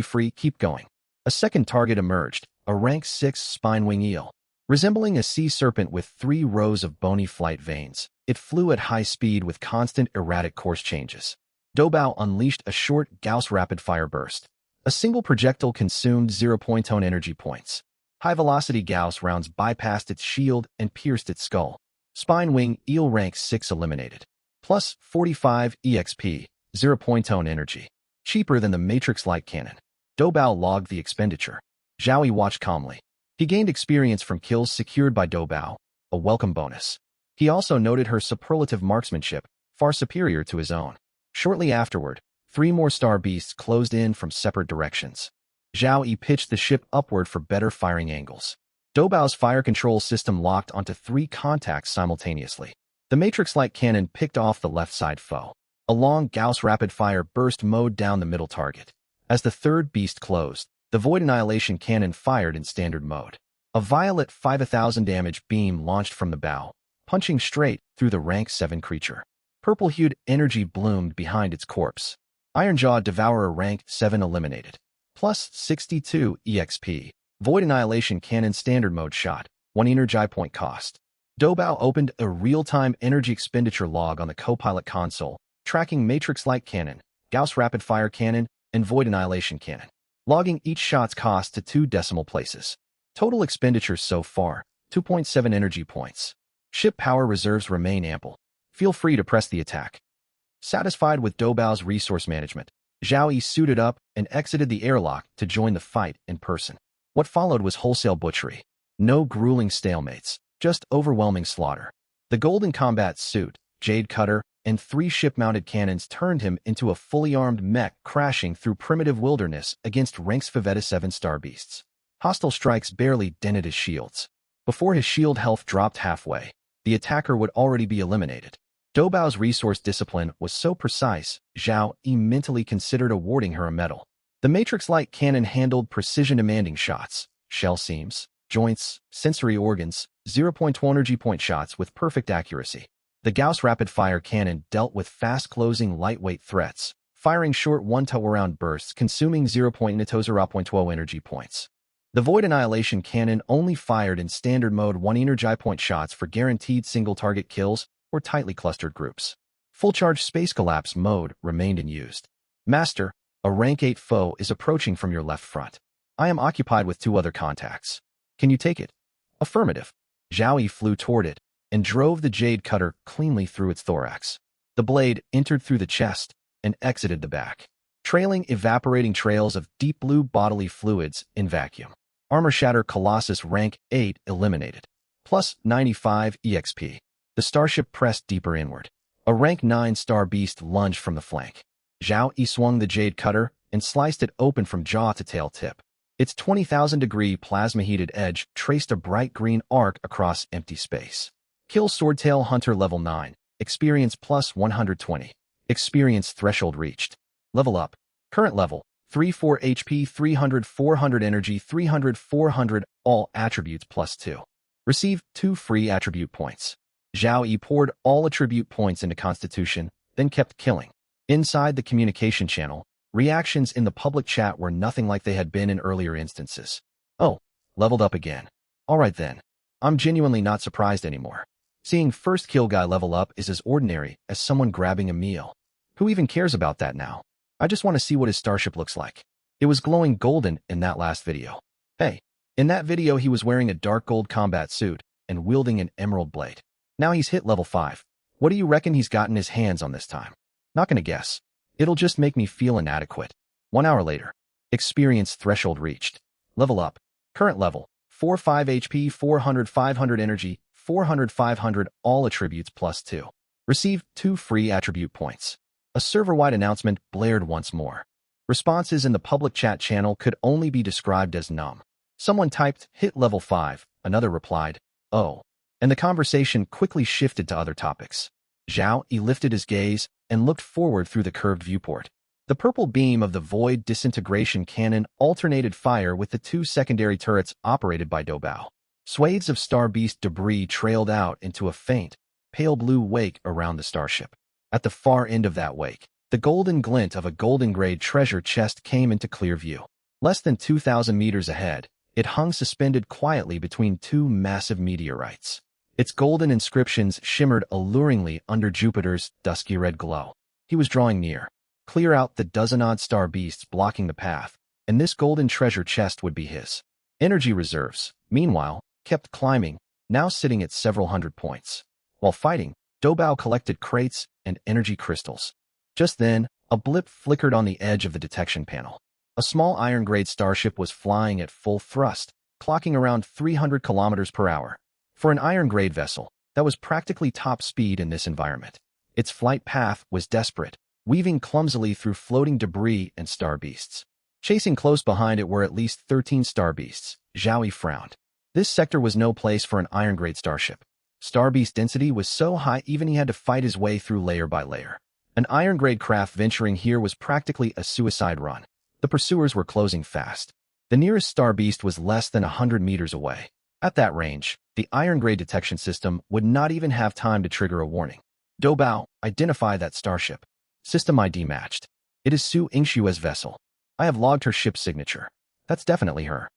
free, keep going. A second target emerged, a rank 6 spine-wing eel. Resembling a sea serpent with 3 rows of bony flight veins, it flew at high speed with constant erratic course changes. Doubao unleashed a short Gauss rapid-fire burst. A single projectile consumed 0.0 energy points. High-velocity Gauss rounds bypassed its shield and pierced its skull. Spine-wing eel rank 6 eliminated. Plus 45 EXP, 0.0 energy. Cheaper than the Matrix-like cannon. Doubao logged the expenditure. Zhao Yi watched calmly. He gained experience from kills secured by Doubao, a welcome bonus. He also noted her superlative marksmanship, far superior to his own. Shortly afterward, 3 more star beasts closed in from separate directions. Zhao Yi pitched the ship upward for better firing angles. Doubao's fire control system locked onto 3 contacts simultaneously. The Matrix-like cannon picked off the left side foe. A long Gauss rapid-fire burst mowed down the middle target. As the third beast closed, the Void Annihilation Cannon fired in standard mode. A violet 5,000 damage beam launched from the bow, punching straight through the rank 7 creature. Purple-hued energy bloomed behind its corpse. Ironjaw Devourer rank 7 eliminated. Plus 62 EXP. Void Annihilation Cannon standard mode shot. 1 energy point cost. Doubao opened a real-time energy expenditure log on the co-pilot console, tracking Matrix-like cannon, Gauss rapid-fire cannon, and Void Annihilation Cannon, logging each shot's cost to 2 decimal places. Total expenditures so far, 2.7 energy points. Ship power reserves remain ample. Feel free to press the attack. Satisfied with Doubao's resource management, Zhao Yi suited up and exited the airlock to join the fight in person. What followed was wholesale butchery. No grueling stalemates, just overwhelming slaughter. The golden combat suit, Jade Cutter, and 3 ship-mounted cannons turned him into a fully armed mech crashing through primitive wilderness against ranks Favetta 7 star beasts. Hostile strikes barely dented his shields. Before his shield health dropped halfway, the attacker would already be eliminated. Doubao's resource discipline was so precise, Zhao Yi mentally considered awarding her a medal. The Matrix-like cannon handled precision-demanding shots, shell seams, joints, sensory organs, 0.2 energy point shots with perfect accuracy. The Gauss rapid-fire cannon dealt with fast-closing, lightweight threats, firing short one-to-round bursts consuming 0.0.0 energy points. The Void Annihilation Cannon only fired in standard mode 1 energy point shots for guaranteed single-target kills or tightly clustered groups. Full-charge Space Collapse mode remained in use. Master, a rank 8 foe is approaching from your left front. I am occupied with 2 other contacts. Can you take it? Affirmative. Zhao Yi flew toward it and drove the Jade Cutter cleanly through its thorax. The blade entered through the chest and exited the back, trailing evaporating trails of deep blue bodily fluids in vacuum. Armor Shatter Colossus rank 8 eliminated. Plus 95 EXP. The starship pressed deeper inward. A rank 9 Star Beast lunged from the flank. Zhao Yi swung the Jade Cutter and sliced it open from jaw to tail tip. Its 20,000-degree plasma-heated edge traced a bright green arc across empty space. Kill Swordtail Hunter level 9. Experience plus 120. Experience threshold reached. Level up. Current level. 3-4 HP, 300-400 energy, 300-400, all attributes plus 2. Receive 2 free attribute points. Zhao Yi poured all attribute points into Constitution, then kept killing. Inside the communication channel, reactions in the public chat were nothing like they had been in earlier instances. Oh, leveled up again. Alright then. I'm genuinely not surprised anymore. Seeing first kill guy level up is as ordinary as someone grabbing a meal. Who even cares about that now? I just want to see what his starship looks like. It was glowing golden in that last video. Hey, in that video he was wearing a dark gold combat suit and wielding an emerald blade. Now he's hit level 5. What do you reckon he's gotten his hands on this time? Not gonna guess. It'll just make me feel inadequate. 1 hour later. Experience threshold reached. Level up. Current level. 4-5 HP, 400-500 energy, 400-500, all attributes plus 2. Receive 2 free attribute points. A server-wide announcement blared once more. Responses in the public chat channel could only be described as numb. Someone typed, hit level 5, another replied, oh. And the conversation quickly shifted to other topics. Zhao Yi lifted his gaze and looked forward through the curved viewport. The purple beam of the Void Disintegration Cannon alternated fire with the 2 secondary turrets operated by Doubao. Swathes of Star Beast debris trailed out into a faint, pale blue wake around the starship. At the far end of that wake, the golden glint of a golden-grade treasure chest came into clear view. Less than 2,000 meters ahead, it hung suspended quietly between 2 massive meteorites. Its golden inscriptions shimmered alluringly under Jupiter's dusky red glow. He was drawing near. Clear out the dozen-odd star beasts blocking the path, and this golden treasure chest would be his. Energy reserves, meanwhile, kept climbing, now sitting at several hundred points. While fighting, Doubao collected crates and energy crystals. Just then, a blip flickered on the edge of the detection panel. A small iron-grade starship was flying at full thrust, clocking around 300 kilometers per hour. For an iron-grade vessel, that was practically top speed in this environment. Its flight path was desperate, weaving clumsily through floating debris and star beasts. Chasing close behind it were at least 13 star beasts. Zhao Yi frowned. This sector was no place for an iron-grade starship. Star beast density was so high even he had to fight his way through layer by layer. An iron-grade craft venturing here was practically a suicide run. The pursuers were closing fast. The nearest star beast was less than 100 meters away. At that range, the iron-grade detection system would not even have time to trigger a warning. Doubao, identify that starship. System ID matched. It is Su Yingshue's vessel. I have logged her ship signature. That's definitely her.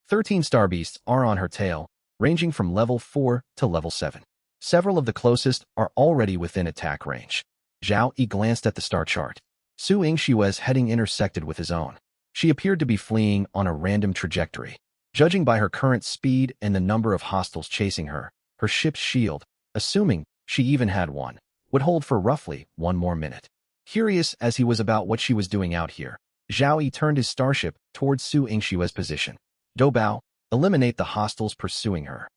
13 star beasts are on her tail, ranging from level 4 to level 7. Several of the closest are already within attack range. Zhao Yi glanced at the star chart. Su Yingshue's heading intersected with his own. She appeared to be fleeing on a random trajectory. Judging by her current speed and the number of hostiles chasing her, her ship's shield, assuming she even had one, would hold for roughly 1 more minute. Curious as he was about what she was doing out here, Zhao Yi turned his starship towards Su Yingshue's position. Doubao, eliminate the hostiles pursuing her.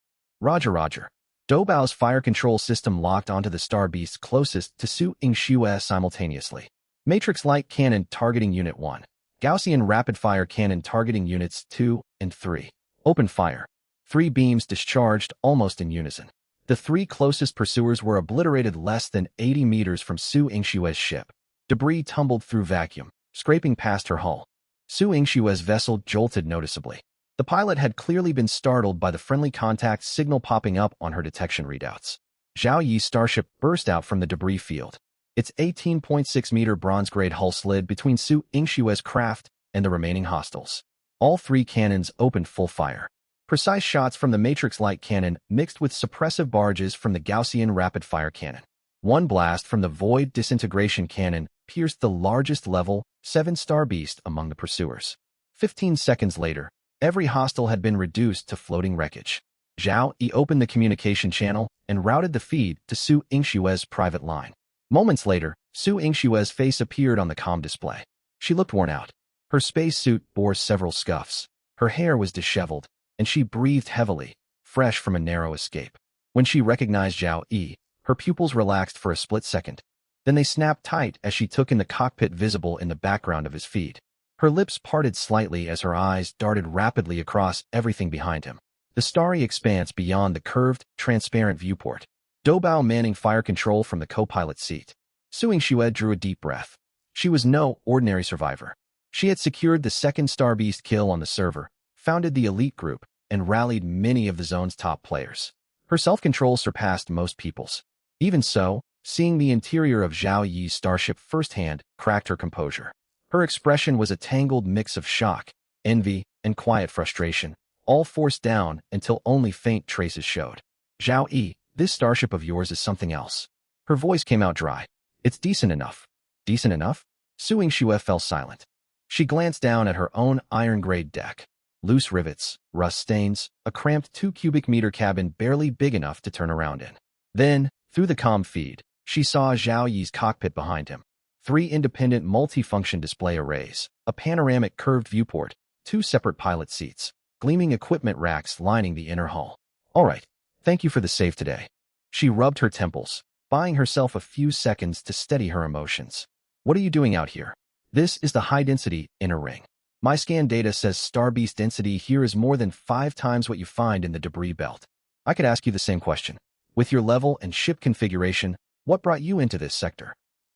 Roger, roger. Doubao's fire control system locked onto the star beasts closest to Su Yingxue simultaneously. Matrix Light Cannon targeting Unit 1. Gaussian rapid-fire cannon targeting Units 2 and 3. Open fire. 3 beams discharged almost in unison. The 3 closest pursuers were obliterated less than 80 meters from Su Yingshue's ship. Debris tumbled through vacuum, scraping past her hull. Su Yingshue's vessel jolted noticeably. The pilot had clearly been startled by the friendly contact signal popping up on her detection readouts. Zhao Yi's starship burst out from the debris field. Its 18.6-meter bronze-grade hull slid between Su Yingshue's craft and the remaining hostiles. All three cannons opened full fire. Precise shots from the Matrix Light Cannon mixed with suppressive barges from the Gaussian Rapid-Fire Cannon. One blast from the Void Disintegration Cannon pierced the largest level 7 Star Beast among the pursuers. 15 seconds later, every hostile had been reduced to floating wreckage. Zhao Yi opened the communication channel and routed the feed to Su Yingshue's private line. Moments later, Su Yingshue's face appeared on the comm display. She looked worn out. Her spacesuit bore several scuffs. Her hair was disheveled, and she breathed heavily, fresh from a narrow escape. When she recognized Zhao Yi, her pupils relaxed for a split second. Then they snapped tight as she took in the cockpit visible in the background of his feed. Her lips parted slightly as her eyes darted rapidly across everything behind him. The starry expanse beyond the curved, transparent viewport. Doubao manning fire control from the co-pilot seat. Su Yingxue drew a deep breath. She was no ordinary survivor. She had secured the second Star Beast kill on the server, founded the elite group, and rallied many of the zone's top players. Her self-control surpassed most people's. Even so, seeing the interior of Zhao Yi's starship firsthand cracked her composure. Her expression was a tangled mix of shock, envy, and quiet frustration, all forced down until only faint traces showed. Zhao Yi, this starship of yours is something else. Her voice came out dry. It's decent enough. Decent enough? Su Yingxue fell silent. She glanced down at her own iron-grade deck. Loose rivets, rust stains, a cramped 2-cubic-meter cabin barely big enough to turn around in. Then, through the comm feed, she saw Zhao Yi's cockpit behind him. 3 independent multi-function display arrays, a panoramic curved viewport, 2 separate pilot seats, gleaming equipment racks lining the inner hull. All right. Thank you for the save today. She rubbed her temples, buying herself a few seconds to steady her emotions. What are you doing out here? This is the high-density inner ring. My scan data says Star Beast density here is more than 5 times what you find in the debris belt. I could ask you the same question. With your level and ship configuration, what brought you into this sector?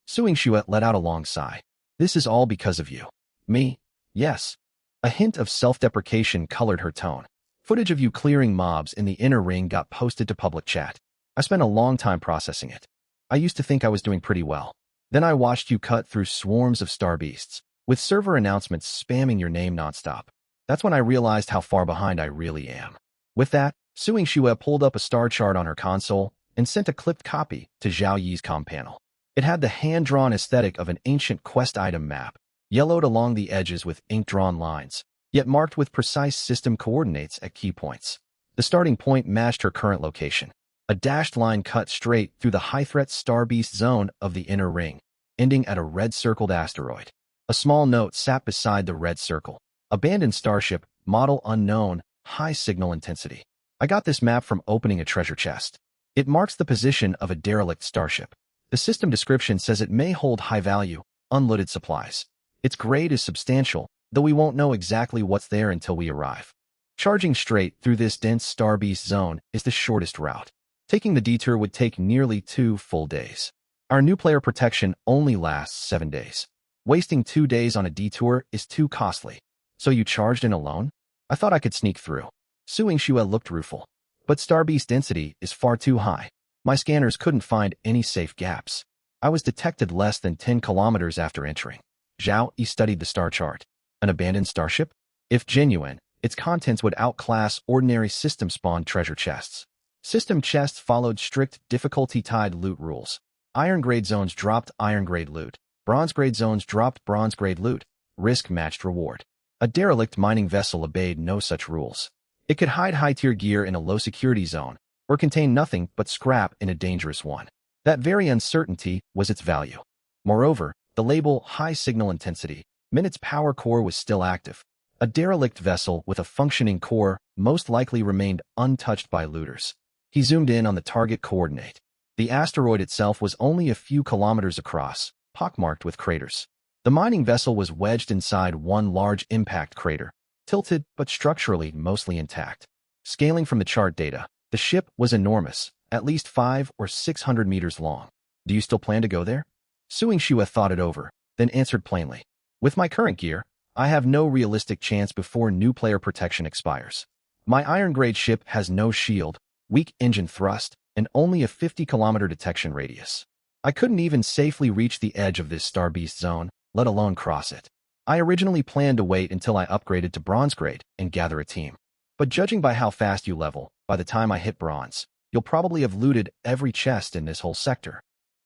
Su Yingxue let out a long sigh. This is all because of you. Me? Yes. A hint of self-deprecation colored her tone. Footage of you clearing mobs in the inner ring got posted to public chat. I spent a long time processing it. I used to think I was doing pretty well. Then I watched you cut through swarms of Star Beasts, with server announcements spamming your name nonstop. That's when I realized how far behind I really am. With that, Su Yingxue pulled up a star chart on her console and sent a clipped copy to Zhao Yi's comm panel. It had the hand-drawn aesthetic of an ancient quest item map, yellowed along the edges with ink-drawn lines, yet marked with precise system coordinates at key points. The starting point matched her current location. A dashed line cut straight through the high-threat Star Beast zone of the inner ring, ending at a red-circled asteroid. A small note sat beside the red circle. Abandoned starship, model unknown, high signal intensity. I got this map from opening a treasure chest. It marks the position of a derelict starship. The system description says it may hold high-value, unloaded supplies. Its grade is substantial, though we won't know exactly what's there until we arrive. Charging straight through this dense Star Beast zone is the shortest route. Taking the detour would take nearly 2 full days. Our new player protection only lasts 7 days. Wasting 2 days on a detour is too costly. So you charged in alone? I thought I could sneak through. Su Yingxue looked rueful. But Star Beast density is far too high. My scanners couldn't find any safe gaps. I was detected less than 10 kilometers after entering. Zhao Yi studied the star chart. An abandoned starship? If genuine, its contents would outclass ordinary system-spawned treasure chests. System chests followed strict difficulty-tied loot rules. Iron-grade zones dropped iron-grade loot. Bronze-grade zones dropped bronze-grade loot. Risk matched reward. A derelict mining vessel obeyed no such rules. It could hide high-tier gear in a low-security zone, or contain nothing but scrap in a dangerous one. That very uncertainty was its value. Moreover, the label high signal intensity meant its power core was still active. A derelict vessel with a functioning core most likely remained untouched by looters. He zoomed in on the target coordinate. The asteroid itself was only a few kilometers across, pockmarked with craters. The mining vessel was wedged inside one large impact crater, tilted but structurally mostly intact. Scaling from the chart data, the ship was enormous, at least 500 or 600 meters long. Do you still plan to go there? Su Yingxue thought it over, then answered plainly. With my current gear, I have no realistic chance before new player protection expires. My iron-grade ship has no shield, weak engine thrust, and only a 50-kilometer detection radius. I couldn't even safely reach the edge of this Star Beast zone, let alone cross it. I originally planned to wait until I upgraded to bronze grade and gather a team. But judging by how fast you level, by the time I hit bronze, you'll probably have looted every chest in this whole sector.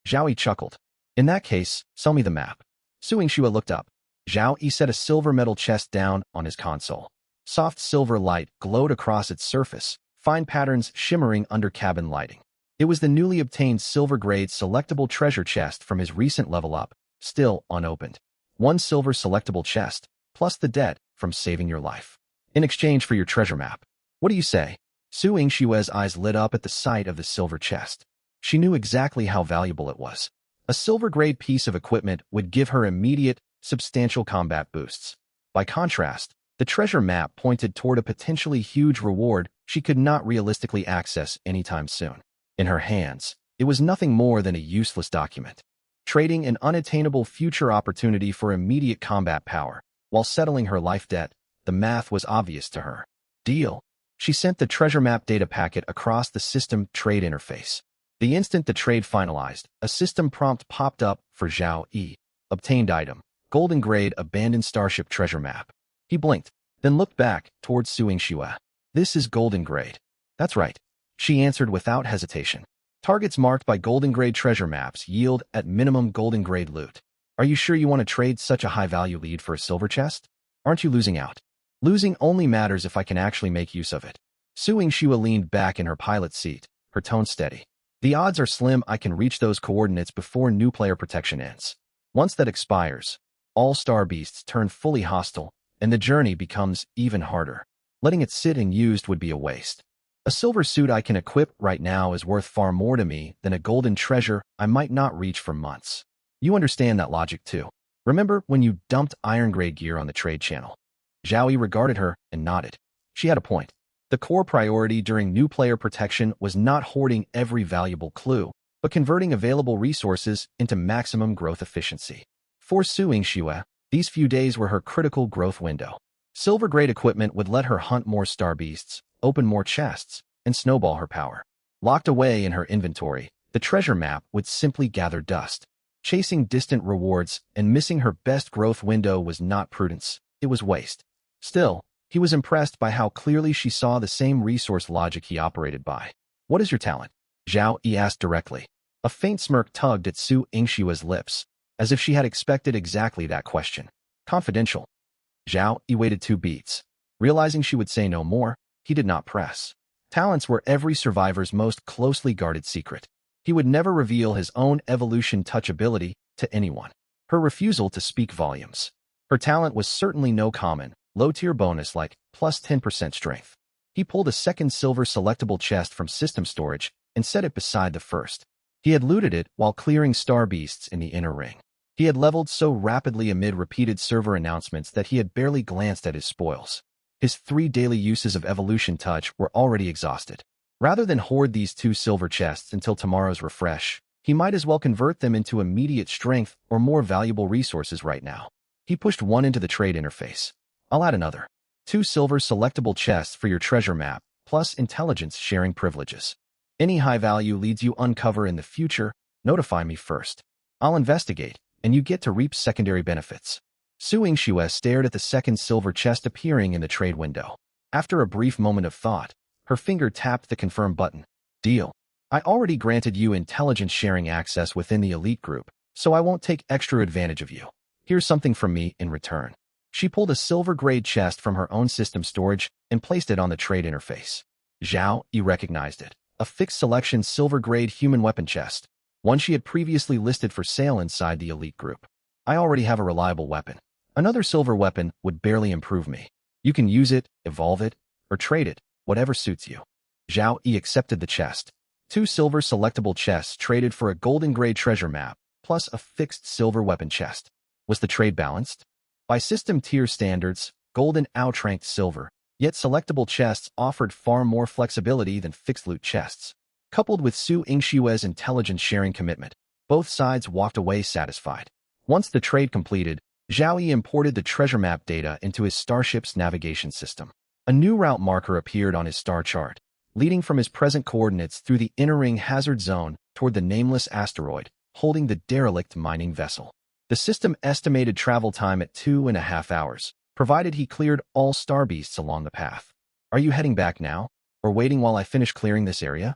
Zhao Yi chuckled. In that case, sell me the map. Su Yingxue looked up. Zhao Yi set a silver metal chest down on his console. Soft silver light glowed across its surface, fine patterns shimmering under cabin lighting. It was the newly obtained silver-grade selectable treasure chest from his recent level up, still unopened. 1 silver selectable chest, plus the debt from saving your life. In exchange for your treasure map. What do you say? Su Yingxue's eyes lit up at the sight of the silver chest. She knew exactly how valuable it was. A silver-grade piece of equipment would give her immediate, substantial combat boosts. By contrast, the treasure map pointed toward a potentially huge reward she could not realistically access anytime soon. In her hands, it was nothing more than a useless document, trading an unattainable future opportunity for immediate combat power. While settling her life debt, the math was obvious to her. Deal. She sent the treasure map data packet across the system trade interface. The instant the trade finalized, a system prompt popped up for Zhao Yi. Obtained item. Golden grade abandoned starship treasure map. He blinked, then looked back towards Su Yingxue. This is golden grade. That's right. She answered without hesitation. Targets marked by golden grade treasure maps yield at minimum golden grade loot. Are you sure you want to trade such a high value lead for a silver chest? Aren't you losing out? Losing only matters if I can actually make use of it. Su Yingxue leaned back in her pilot's seat, her tone steady. The odds are slim I can reach those coordinates before new player protection ends. Once that expires, all Star Beasts turn fully hostile, and the journey becomes even harder. Letting it sit unused would be a waste. A silver suit I can equip right now is worth far more to me than a golden treasure I might not reach for months. You understand that logic too. Remember when you dumped iron-grade gear on the trade channel? Zhao Yi regarded her and nodded. She had a point. The core priority during new player protection was not hoarding every valuable clue, but converting available resources into maximum growth efficiency. For Su Yingxue, these few days were her critical growth window. Silver-grade equipment would let her hunt more star beasts, open more chests, and snowball her power. Locked away in her inventory, the treasure map would simply gather dust. Chasing distant rewards and missing her best growth window was not prudence, it was waste. Still, he was impressed by how clearly she saw the same resource logic he operated by. What is your talent? Zhao Yi asked directly. A faint smirk tugged at Su Yingxue's lips, as if she had expected exactly that question. Confidential. Zhao Yi waited 2 beats. Realizing she would say no more, he did not press. Talents were every survivor's most closely guarded secret. He would never reveal his own evolution touch ability to anyone. Her refusal to speak volumes. Her talent was certainly no common, low-tier bonus like plus 10% strength. He pulled a second silver selectable chest from system storage and set it beside the first. He had looted it while clearing star beasts in the inner ring. He had leveled so rapidly amid repeated server announcements that he had barely glanced at his spoils. His 3 daily uses of evolution touch were already exhausted. Rather than hoard these 2 silver chests until tomorrow's refresh, he might as well convert them into immediate strength or more valuable resources right now. He pushed one into the trade interface. I'll add another. 2 silver selectable chests for your treasure map, plus intelligence sharing privileges. Any high value leads you uncover in the future, notify me first. I'll investigate, and you get to reap secondary benefits. Su Yingxue stared at the second silver chest appearing in the trade window. After a brief moment of thought, her finger tapped the confirm button. Deal. I already granted you intelligence sharing access within the elite group, so I won't take extra advantage of you. Here's something from me in return. She pulled a silver-grade chest from her own system storage and placed it on the trade interface. Zhao Yi recognized it. A fixed selection silver-grade human weapon chest, one she had previously listed for sale inside the elite group. I already have a reliable weapon. Another silver weapon would barely improve me. You can use it, evolve it, or trade it, whatever suits you. Zhao Yi accepted the chest. 2 silver selectable chests traded for a golden grade treasure map, plus a fixed silver weapon chest. Was the trade balanced? By system tier standards, golden outranked silver, yet selectable chests offered far more flexibility than fixed loot chests. Coupled with Su Yingxue's intelligence sharing commitment, both sides walked away satisfied. Once the trade completed, Zhao Yi imported the treasure map data into his starship's navigation system. A new route marker appeared on his star chart, leading from his present coordinates through the inner ring hazard zone toward the nameless asteroid, holding the derelict mining vessel. The system estimated travel time at 2.5 hours, provided he cleared all star beasts along the path. Are you heading back now, or waiting while I finish clearing this area?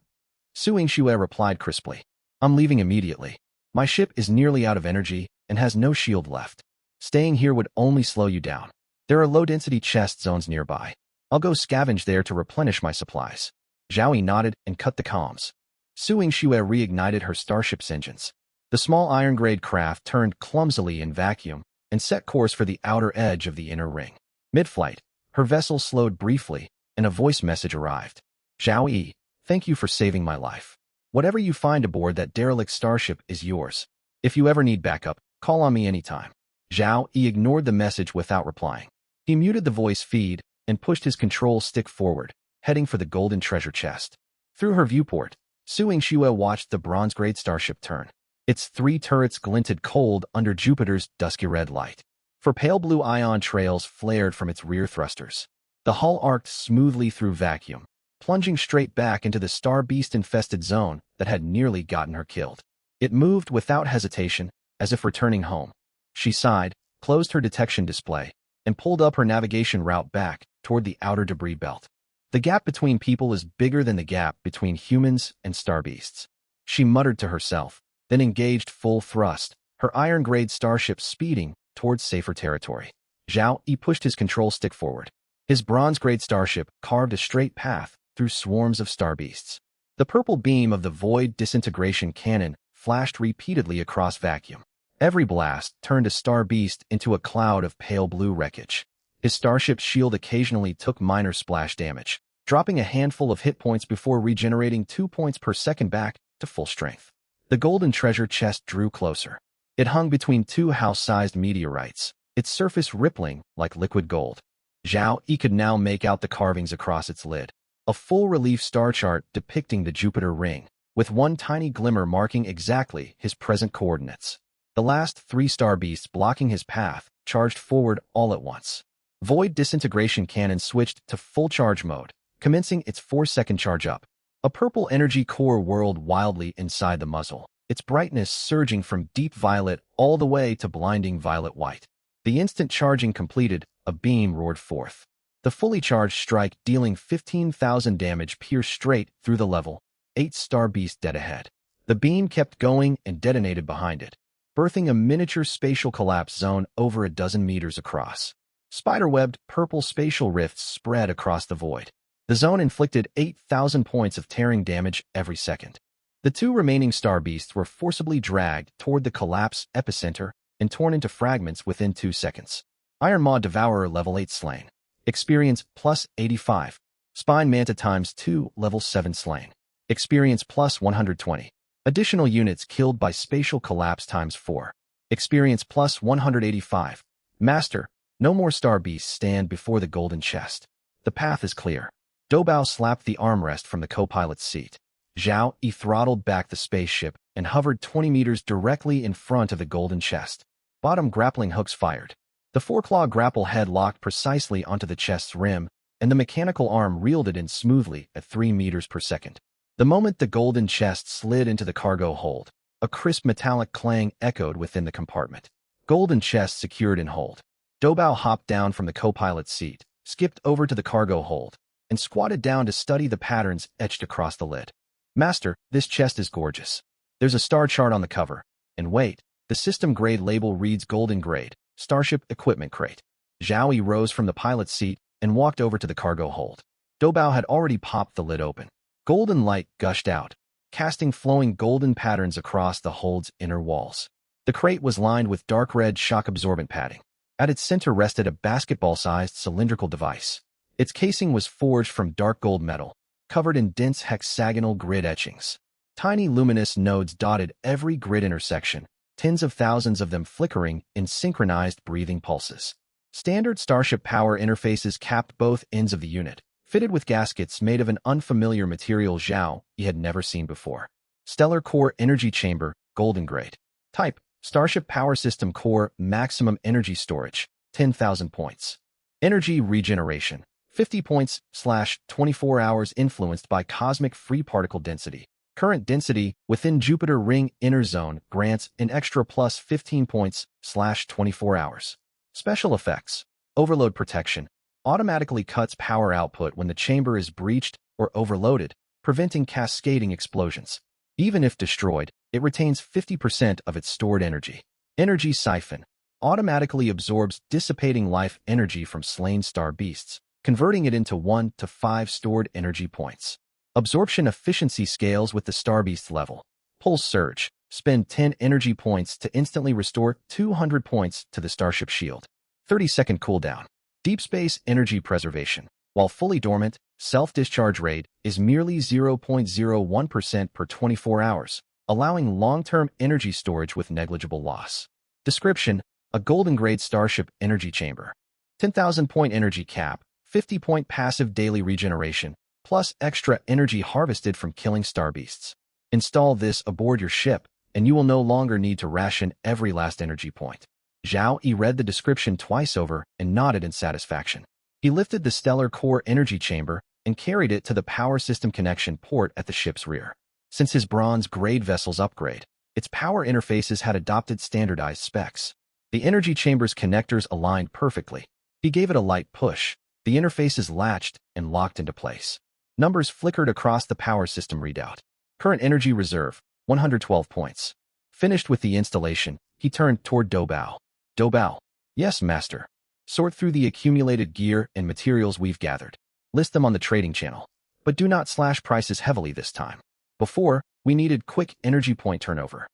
Su Yingxue replied crisply. I'm leaving immediately. My ship is nearly out of energy and has no shield left. Staying here would only slow you down. There are low-density chest zones nearby. I'll go scavenge there to replenish my supplies. Zhao Yi nodded and cut the comms. Su Yingxue reignited her starship's engines. The small iron-grade craft turned clumsily in vacuum and set course for the outer edge of the inner ring. Mid-flight, her vessel slowed briefly, and a voice message arrived. Zhao Yi, thank you for saving my life. Whatever you find aboard that derelict starship is yours. If you ever need backup, call on me anytime. Zhao Yi ignored the message without replying. He muted the voice feed and pushed his control stick forward, heading for the golden treasure chest. Through her viewport, Su Yingxue watched the bronze-grade starship turn. Its 3 turrets glinted cold under Jupiter's dusky red light. For pale blue ion trails flared from its rear thrusters. The hull arced smoothly through vacuum, plunging straight back into the star beast-infested zone that had nearly gotten her killed. It moved without hesitation, as if returning home. She sighed, closed her detection display, and pulled up her navigation route back toward the outer debris belt. The gap between people is bigger than the gap between humans and star beasts. She muttered to herself, then engaged full thrust, her iron-grade starship speeding towards safer territory. Zhao Yi pushed his control stick forward. His bronze-grade starship carved a straight path through swarms of star beasts. The purple beam of the void disintegration cannon flashed repeatedly across vacuum. Every blast turned a star beast into a cloud of pale blue wreckage. His starship's shield occasionally took minor splash damage, dropping a handful of hit points before regenerating 2 points per second back to full strength. The golden treasure chest drew closer. It hung between 2 house-sized meteorites, its surface rippling like liquid gold. Zhao Yi could now make out the carvings across its lid. A full-relief star chart depicting the Jupiter ring, with one tiny glimmer marking exactly his present coordinates. The last 3 star beasts blocking his path charged forward all at once. Void disintegration cannon switched to full charge mode, commencing its 4-second charge up. A purple energy core whirled wildly inside the muzzle, its brightness surging from deep violet all the way to blinding violet white. The instant charging completed, a beam roared forth. The fully charged strike dealing 15,000 damage pierced straight through the level, 8 star beast dead ahead. The beam kept going and detonated behind it, birthing a miniature spatial collapse zone over a dozen meters across. Spider-webbed purple spatial rifts spread across the void. The zone inflicted 8,000 points of tearing damage every second. The 2 remaining star beasts were forcibly dragged toward the collapse epicenter and torn into fragments within 2 seconds. Iron Maw Devourer level 8 slain. Experience plus 85. Spine Manta times 2 level 7 slain. Experience plus 120. Additional units killed by spatial collapse times 4. Experience plus 185. Master, no more star beasts stand before the golden chest. The path is clear. Doubao slapped the armrest from the co-pilot's seat. Zhao Yi throttled back the spaceship and hovered 20 meters directly in front of the golden chest. Bottom grappling hooks fired. The 4-claw grapple head locked precisely onto the chest's rim, and the mechanical arm reeled it in smoothly at 3 meters per second. The moment the golden chest slid into the cargo hold, a crisp metallic clang echoed within the compartment. Golden chest secured in hold. Doubao hopped down from the co-pilot's seat, skipped over to the cargo hold, and squatted down to study the patterns etched across the lid. Master, this chest is gorgeous. There's a star chart on the cover. And wait, the system grade label reads Golden Grade, Starship Equipment Crate. Zhao Yi rose from the pilot's seat and walked over to the cargo hold. Doubao had already popped the lid open. Golden light gushed out, casting flowing golden patterns across the hold's inner walls. The crate was lined with dark red shock-absorbent padding. At its center rested a basketball-sized cylindrical device. Its casing was forged from dark gold metal, covered in dense hexagonal grid etchings. Tiny luminous nodes dotted every grid intersection, tens of thousands of them flickering in synchronized breathing pulses. Standard Starship power interfaces capped both ends of the unit, fitted with gaskets made of an unfamiliar material Zhao Yi had never seen before. Stellar Core Energy Chamber, Golden Grade. Type, Starship Power System Core Maximum Energy Storage, 10,000 points. Energy Regeneration, 50 points / 24 hours influenced by cosmic free particle density. Current density within Jupiter ring inner zone grants an extra plus 15 points / 24 hours. Special effects. Overload protection. Automatically cuts power output when the chamber is breached or overloaded, preventing cascading explosions. Even if destroyed, it retains 50% of its stored energy. Energy Siphon. Automatically absorbs dissipating life energy from slain star beasts, converting it into 1 to 5 stored energy points. Absorption efficiency scales with the star beast level. Pulse Surge. Spend 10 energy points to instantly restore 200 points to the Starship shield. 30-second cooldown. Deep Space Energy Preservation. While fully dormant, self-discharge rate is merely 0.01% per 24 hours, allowing long-term energy storage with negligible loss. Description: a golden-grade Starship energy chamber. 10,000-point energy cap, 50-point passive daily regeneration, plus extra energy harvested from killing star beasts. Install this aboard your ship, and you will no longer need to ration every last energy point. Zhao Yi read the description twice over and nodded in satisfaction. He lifted the stellar core energy chamber and carried it to the power system connection port at the ship's rear. Since his bronze-grade vessel's upgrade, its power interfaces had adopted standardized specs. The energy chamber's connectors aligned perfectly. He gave it a light push. The interfaces latched and locked into place. Numbers flickered across the power system readout. Current energy reserve, 112 points. Finished with the installation, he turned toward Doubao. Doubao. Yes, master. Sort through the accumulated gear and materials we've gathered. List them on the trading channel. But do not slash prices heavily this time. Before, we needed quick energy point turnover.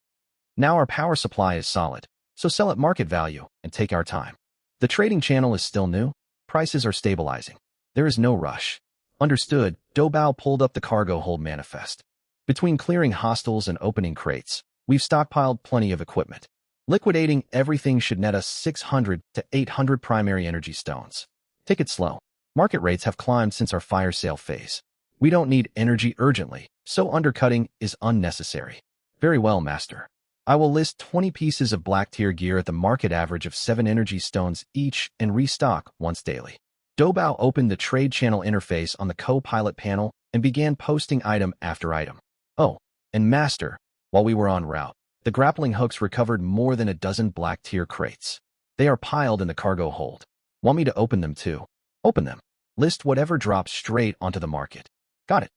Now our power supply is solid, so sell at market value and take our time. The trading channel is still new. Prices are stabilizing. There is no rush. Understood. Doubao pulled up the cargo hold manifest. Between clearing hostiles and opening crates, we've stockpiled plenty of equipment. Liquidating everything should net us 600 to 800 primary energy stones. Take it slow. Market rates have climbed since our fire sale phase. We don't need energy urgently, so undercutting is unnecessary. Very well, master. I will list 20 pieces of black tier gear at the market average of 7 energy stones each and restock once daily. Doubao opened the trade channel interface on the co-pilot panel and began posting item after item. Oh, and master, while we were en route, the grappling hooks recovered more than a dozen black tier crates. They are piled in the cargo hold. Want me to open them too? Open them. List whatever drops straight onto the market. Got it.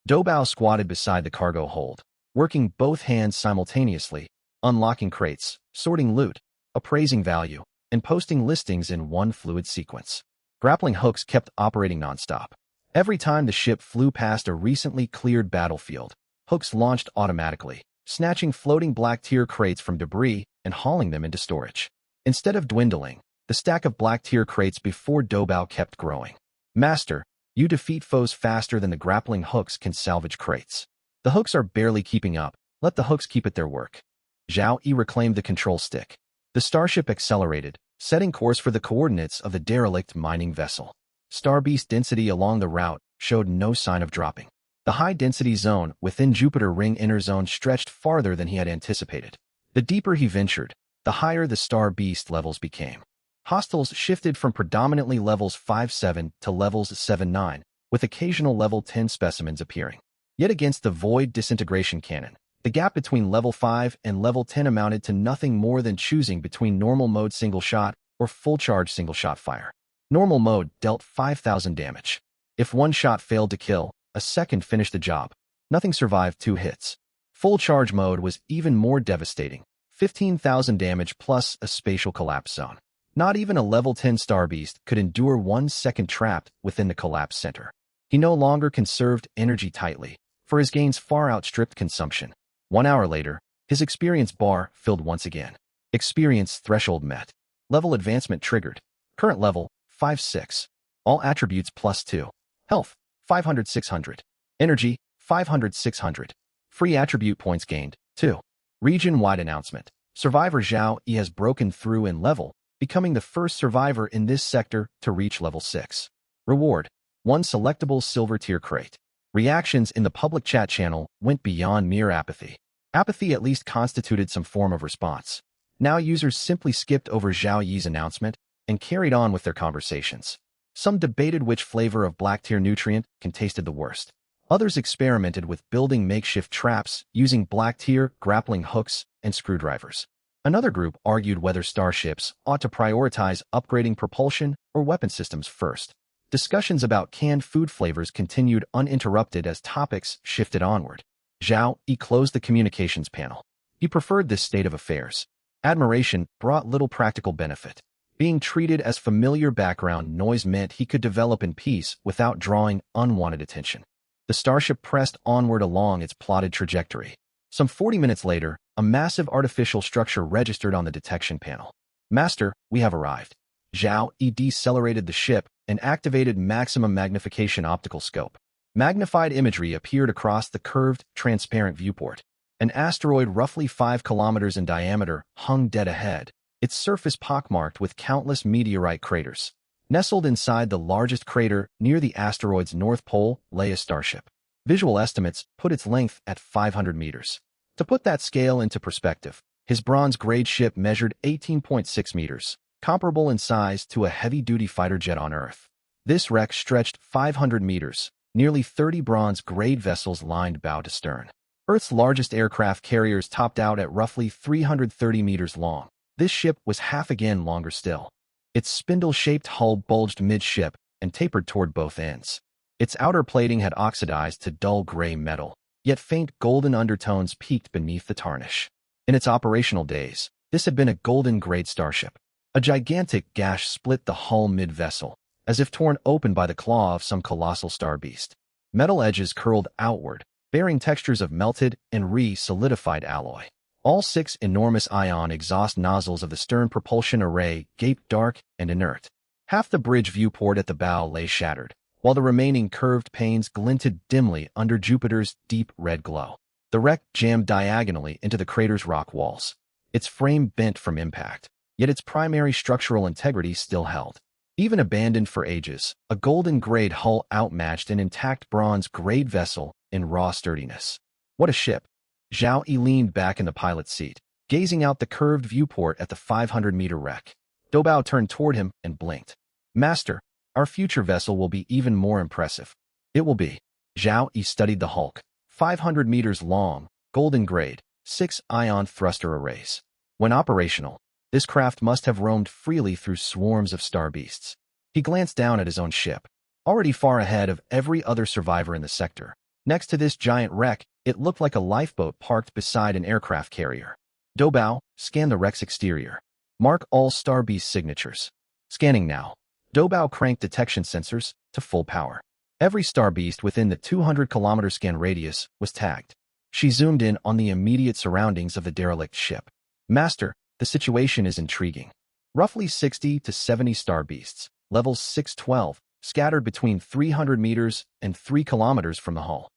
Doubao squatted beside the cargo hold, working both hands simultaneously, unlocking crates, sorting loot, appraising value, and posting listings in one fluid sequence. Grappling hooks kept operating nonstop. Every time the ship flew past a recently cleared battlefield, hooks launched automatically, snatching floating black tier crates from debris and hauling them into storage. Instead of dwindling, the stack of black tier crates before Doubao kept growing. Master, you defeat foes faster than the grappling hooks can salvage crates. The hooks are barely keeping up. Let the hooks keep at their work. Zhao Yi reclaimed the control stick. The starship accelerated, setting course for the coordinates of the derelict mining vessel. Star beast density along the route showed no sign of dropping. The high-density zone within Jupiter ring inner zone stretched farther than he had anticipated. The deeper he ventured, the higher the star beast levels became. Hostiles shifted from predominantly levels 5-7 to levels 7-9, with occasional level 10 specimens appearing. Yet against the void disintegration cannon, the gap between level 5 and level 10 amounted to nothing more than choosing between normal mode single shot or full charge single shot fire. Normal mode dealt 5,000 damage. If one shot failed to kill, a second finished the job. Nothing survived 2 hits. Full charge mode was even more devastating. 15,000 damage plus a spatial collapse zone. Not even a level 10 star beast could endure 1 second trapped within the collapse center. He no longer conserved energy tightly, for his gains far outstripped consumption. 1 hour later, his experience bar filled once again. Experience threshold met. Level advancement triggered. Current level, 5-6. All attributes +2. Health, 500-600. Energy, 500-600. Free attribute points gained, 2. Region-wide announcement. Survivor Zhao Yi has broken through in level, becoming the first survivor in this sector to reach level 6. Reward. 1 selectable silver tier crate. Reactions in the public chat channel went beyond mere apathy. Apathy at least constituted some form of response. Now users simply skipped over Zhao Yi's announcement and carried on with their conversations. Some debated which flavor of black tier nutrient can tasted the worst. Others experimented with building makeshift traps using black tier grappling hooks and screwdrivers. Another group argued whether starships ought to prioritize upgrading propulsion or weapon systems first. Discussions about canned food flavors continued uninterrupted as topics shifted onward. Zhao Yi closed the communications panel. He preferred this state of affairs. Admiration brought little practical benefit. Being treated as familiar background noise meant he could develop in peace without drawing unwanted attention. The starship pressed onward along its plotted trajectory. Some 40 minutes later, a massive artificial structure registered on the detection panel. Master, we have arrived. Zhao Yi decelerated the ship and activated maximum magnification optical scope. Magnified imagery appeared across the curved, transparent viewport. An asteroid roughly 5 kilometers in diameter hung dead ahead, its surface pockmarked with countless meteorite craters. Nestled inside the largest crater near the asteroid's north pole lay a starship. Visual estimates put its length at 500 meters. To put that scale into perspective, his bronze-grade ship measured 18.6 meters, comparable in size to a heavy-duty fighter jet on Earth. This wreck stretched 500 meters, nearly 30 bronze-grade vessels lined bow to stern. Earth's largest aircraft carriers topped out at roughly 330 meters long. This ship was half again longer still. Its spindle-shaped hull bulged midship and tapered toward both ends. Its outer plating had oxidized to dull gray metal, yet faint golden undertones peeked beneath the tarnish. In its operational days, this had been a golden-grade starship. A gigantic gash split the hull mid-vessel, as if torn open by the claw of some colossal star beast. Metal edges curled outward, bearing textures of melted and re-solidified alloy. All 6 enormous ion exhaust nozzles of the stern propulsion array gaped dark and inert. Half the bridge viewport at the bow lay shattered, while the remaining curved panes glinted dimly under Jupiter's deep red glow. The wreck jammed diagonally into the crater's rock walls. Its frame bent from impact, yet its primary structural integrity still held. Even abandoned for ages, a golden-grade hull outmatched an intact bronze-grade vessel in raw sturdiness. What a ship! Zhao Yi leaned back in the pilot's seat, gazing out the curved viewport at the 500-meter wreck. Doubao turned toward him and blinked. Master, our future vessel will be even more impressive. It will be. Zhao Yi studied the hulk. 500 meters long, golden-grade, 6 ion thruster arrays. When operational, this craft must have roamed freely through swarms of star beasts. He glanced down at his own ship, already far ahead of every other survivor in the sector. Next to this giant wreck, it looked like a lifeboat parked beside an aircraft carrier. Doubao, scan the wreck's exterior. Mark all star beast signatures. Scanning now. Doubao cranked detection sensors to full power. Every star beast within the 200-kilometer scan radius was tagged. She zoomed in on the immediate surroundings of the derelict ship. Master, the situation is intriguing. Roughly 60 to 70 star beasts, levels 6-12, scattered between 300 meters and 3 kilometers from the hull.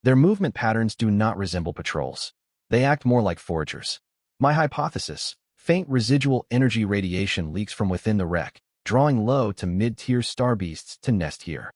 Their movement patterns do not resemble patrols. They act more like foragers. My hypothesis: faint residual energy radiation leaks from within the wreck, drawing low to mid-tier star beasts to nest here.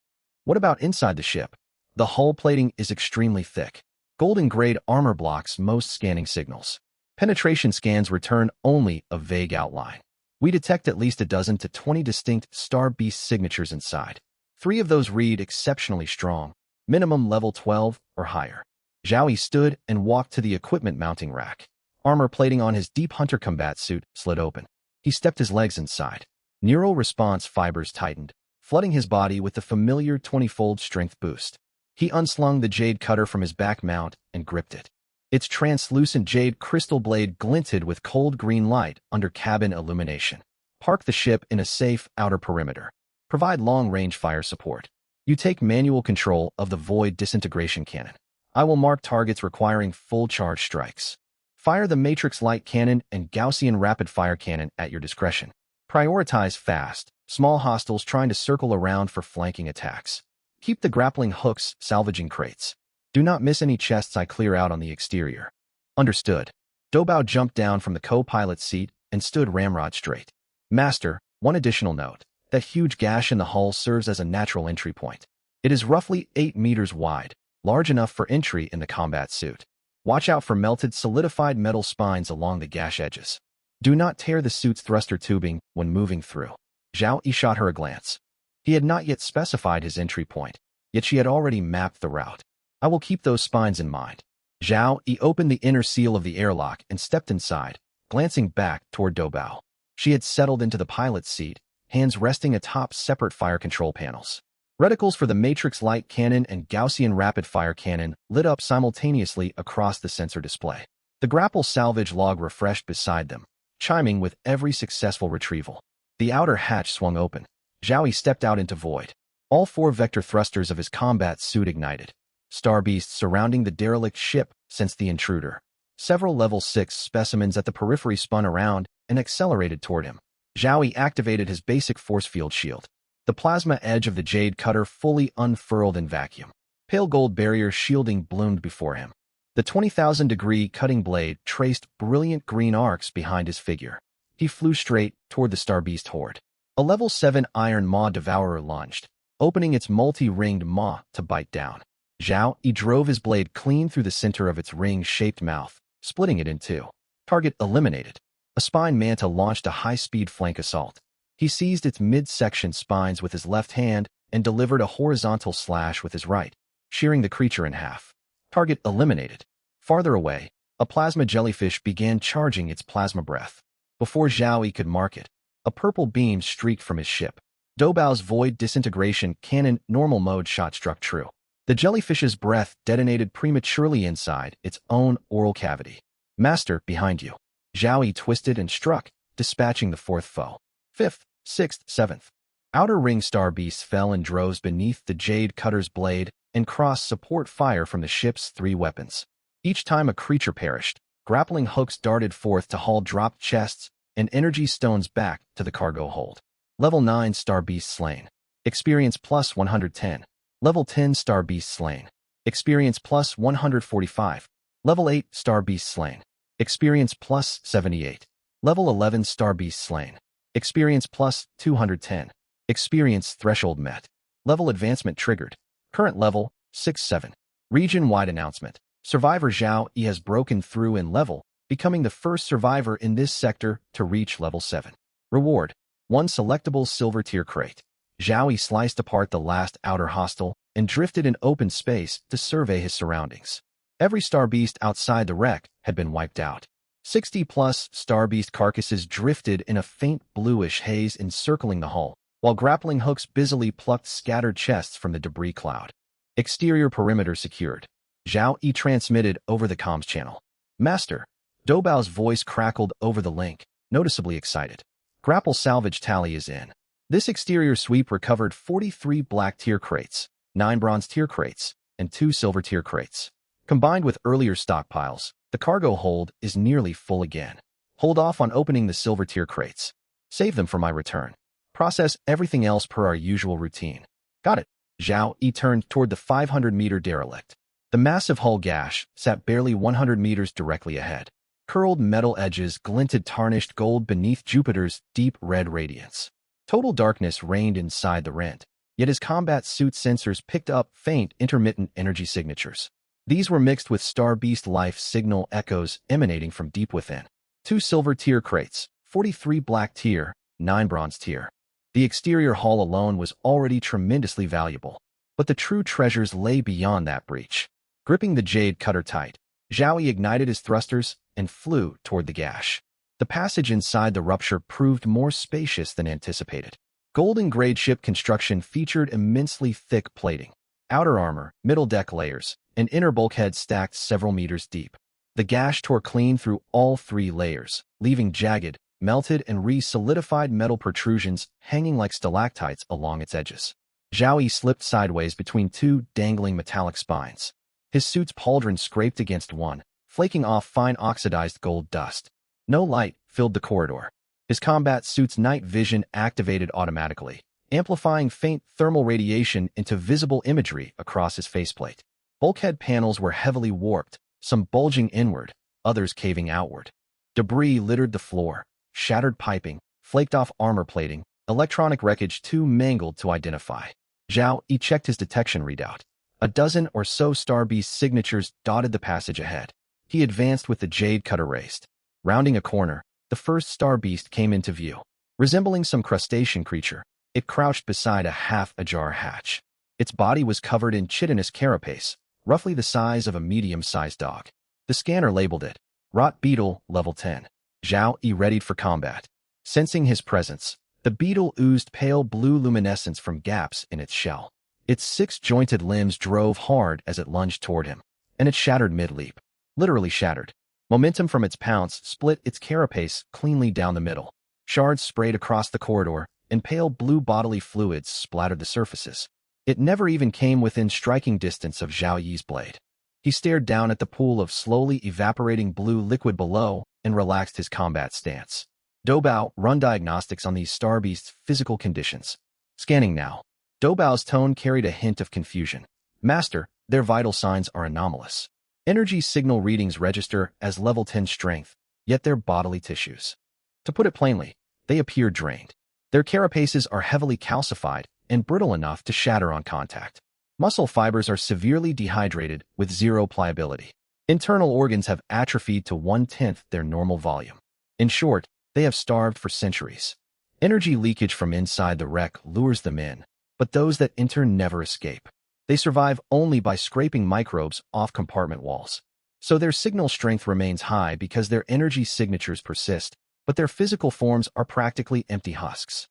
What about inside the ship? The hull plating is extremely thick. Golden-grade armor blocks most scanning signals. Penetration scans return only a vague outline. We detect at least a dozen to 20 distinct star beast signatures inside. 3 of those read exceptionally strong, minimum level 12 or higher. Zhao Yi stood and walked to the equipment mounting rack. Armor plating on his deep hunter combat suit slid open. He stepped his legs inside. Neural response fibers tightened, flooding his body with the familiar 20-fold strength boost. He unslung the jade cutter from his back mount and gripped it. Its translucent jade crystal blade glinted with cold green light under cabin illumination. Park the ship in a safe outer perimeter. Provide long-range fire support. You take manual control of the Void disintegration cannon. I will mark targets requiring full charge strikes. Fire the Matrix Light Cannon and Gaussian Rapid Fire Cannon at your discretion. Prioritize fast, small hostiles trying to circle around for flanking attacks. Keep the grappling hooks salvaging crates. Do not miss any chests I clear out on the exterior. Understood. Doubao jumped down from the co-pilot's seat and stood ramrod straight. Master, one additional note. That huge gash in the hull serves as a natural entry point. It is roughly 8 meters wide, large enough for entry in the combat suit. Watch out for melted, solidified metal spines along the gash edges. Do not tear the suit's thruster tubing when moving through. Zhao Yi shot her a glance. He had not yet specified his entry point, yet she had already mapped the route. I will keep those spines in mind. Zhao Yi opened the inner seal of the airlock and stepped inside, glancing back toward Doubao. She had settled into the pilot's seat, hands resting atop separate fire control panels. Reticles for the Matrix Light Cannon and Gaussian Rapid-Fire Cannon lit up simultaneously across the sensor display. The grapple salvage log refreshed beside them, chiming with every successful retrieval. The outer hatch swung open. Zhao Yi stepped out into void. All 4 vector thrusters of his combat suit ignited. Star beasts surrounding the derelict ship sensed the intruder. Several level 6 specimens at the periphery spun around and accelerated toward him. Zhao Yi activated his basic force field shield. The plasma edge of the Jade Cutter fully unfurled in vacuum. Pale gold barrier shielding bloomed before him. The 20,000-degree cutting blade traced brilliant green arcs behind his figure. He flew straight toward the Star Beast horde. A level 7 Iron Maw Devourer lunged, opening its multi-ringed maw to bite down. Zhao Yi drove his blade clean through the center of its ring-shaped mouth, splitting it in two. Target eliminated. A spine manta launched a high-speed flank assault. He seized its midsection spines with his left hand and delivered a horizontal slash with his right, shearing the creature in half. Target eliminated. Farther away, a plasma jellyfish began charging its plasma breath. Before Zhao Yi could mark it, a purple beam streaked from his ship. Doubao's Void Disintegration Cannon normal mode shot struck true. The jellyfish's breath detonated prematurely inside its own oral cavity. Master, behind you. Zhao Yi twisted and struck, dispatching the 4th foe. 5th, 6th, 7th. Outer ring star beasts fell in droves beneath the Jade Cutter's blade and crossed support fire from the ship's 3 weapons. Each time a creature perished, grappling hooks darted forth to haul dropped chests and energy stones back to the cargo hold. Level 9 Star Beast slain. Experience plus 110. Level 10 Star Beast slain. Experience plus 145. Level 8 Star Beast slain. Experience plus 78. Level 11 Star Beast slain. Experience plus 210. Experience threshold met. Level advancement triggered. Current level 6-7. Region-wide announcement. Survivor Zhao Yi has broken through in level, becoming the first survivor in this sector to reach level 7. Reward: 1 selectable silver tier crate. Zhao Yi sliced apart the last outer hostile and drifted in open space to survey his surroundings. Every star beast outside the wreck had been wiped out. 60-plus star beast carcasses drifted in a faint bluish haze encircling the hull, while grappling hooks busily plucked scattered chests from the debris cloud. Exterior perimeter secured. Zhao Yi transmitted over the comms channel. Master. Doubao's voice crackled over the link, noticeably excited. Grapple salvage tally is in. This exterior sweep recovered 43 black tier crates, 9 bronze tier crates, and 2 silver tier crates. Combined with earlier stockpiles, the cargo hold is nearly full again. Hold off on opening the silver tier crates. Save them for my return. Process everything else per our usual routine. Got it. Zhao Yi turned toward the 500-meter derelict. The massive hull gash sat barely 100 meters directly ahead. Curled metal edges glinted tarnished gold beneath Jupiter's deep red radiance. Total darkness reigned inside the rent, yet his combat suit sensors picked up faint intermittent energy signatures. These were mixed with Star Beast life signal echoes emanating from deep within. 2 silver tier crates, 43 black tier, 9 bronze tier. The exterior hull alone was already tremendously valuable, but the true treasures lay beyond that breach. Gripping the Jade Cutter tight, Zhao Yi ignited his thrusters and flew toward the gash. The passage inside the rupture proved more spacious than anticipated. Golden-grade ship construction featured immensely thick plating, outer armor, middle deck layers, and inner bulkhead stacked several meters deep. The gash tore clean through all 3 layers, leaving jagged, melted and re-solidified metal protrusions hanging like stalactites along its edges. Zhao Yi slipped sideways between 2 dangling metallic spines. His suit's pauldron scraped against one, flaking off fine oxidized gold dust. No light filled the corridor. His combat suit's night vision activated automatically, amplifying faint thermal radiation into visible imagery across his faceplate. Bulkhead panels were heavily warped, some bulging inward, others caving outward. Debris littered the floor, shattered piping, flaked off armor plating, electronic wreckage too mangled to identify. Zhao Yi checked his detection readout. A dozen or so Star Beast signatures dotted the passage ahead. He advanced with the Jade Cutter raised. Rounding a corner, the first star beast came into view. Resembling some crustacean creature, it crouched beside a half-ajar hatch. Its body was covered in chitinous carapace, roughly the size of a medium-sized dog. The scanner labeled it, Rot Beetle, Level 10. Zhao Yi readied for combat. Sensing his presence, the beetle oozed pale blue luminescence from gaps in its shell. Its six-jointed limbs drove hard as it lunged toward him, and it shattered mid-leap. Literally shattered. Momentum from its pounce split its carapace cleanly down the middle. Shards sprayed across the corridor, and pale blue bodily fluids splattered the surfaces. It never even came within striking distance of Zhao Yi's blade. He stared down at the pool of slowly evaporating blue liquid below and relaxed his combat stance. Doubao, run diagnostics on these star beasts' physical conditions. Scanning now. Doubao's tone carried a hint of confusion. Master, their vital signs are anomalous. Energy signal readings register as level 10 strength, yet their bodily tissues. To put it plainly, they appear drained. Their carapaces are heavily calcified and brittle enough to shatter on contact. Muscle fibers are severely dehydrated with zero pliability. Internal organs have atrophied to 1/10 their normal volume. In short, they have starved for centuries. Energy leakage from inside the wreck lures them in, but those that enter never escape. They survive only by scraping microbes off compartment walls. So their signal strength remains high because their energy signatures persist, but their physical forms are practically empty husks.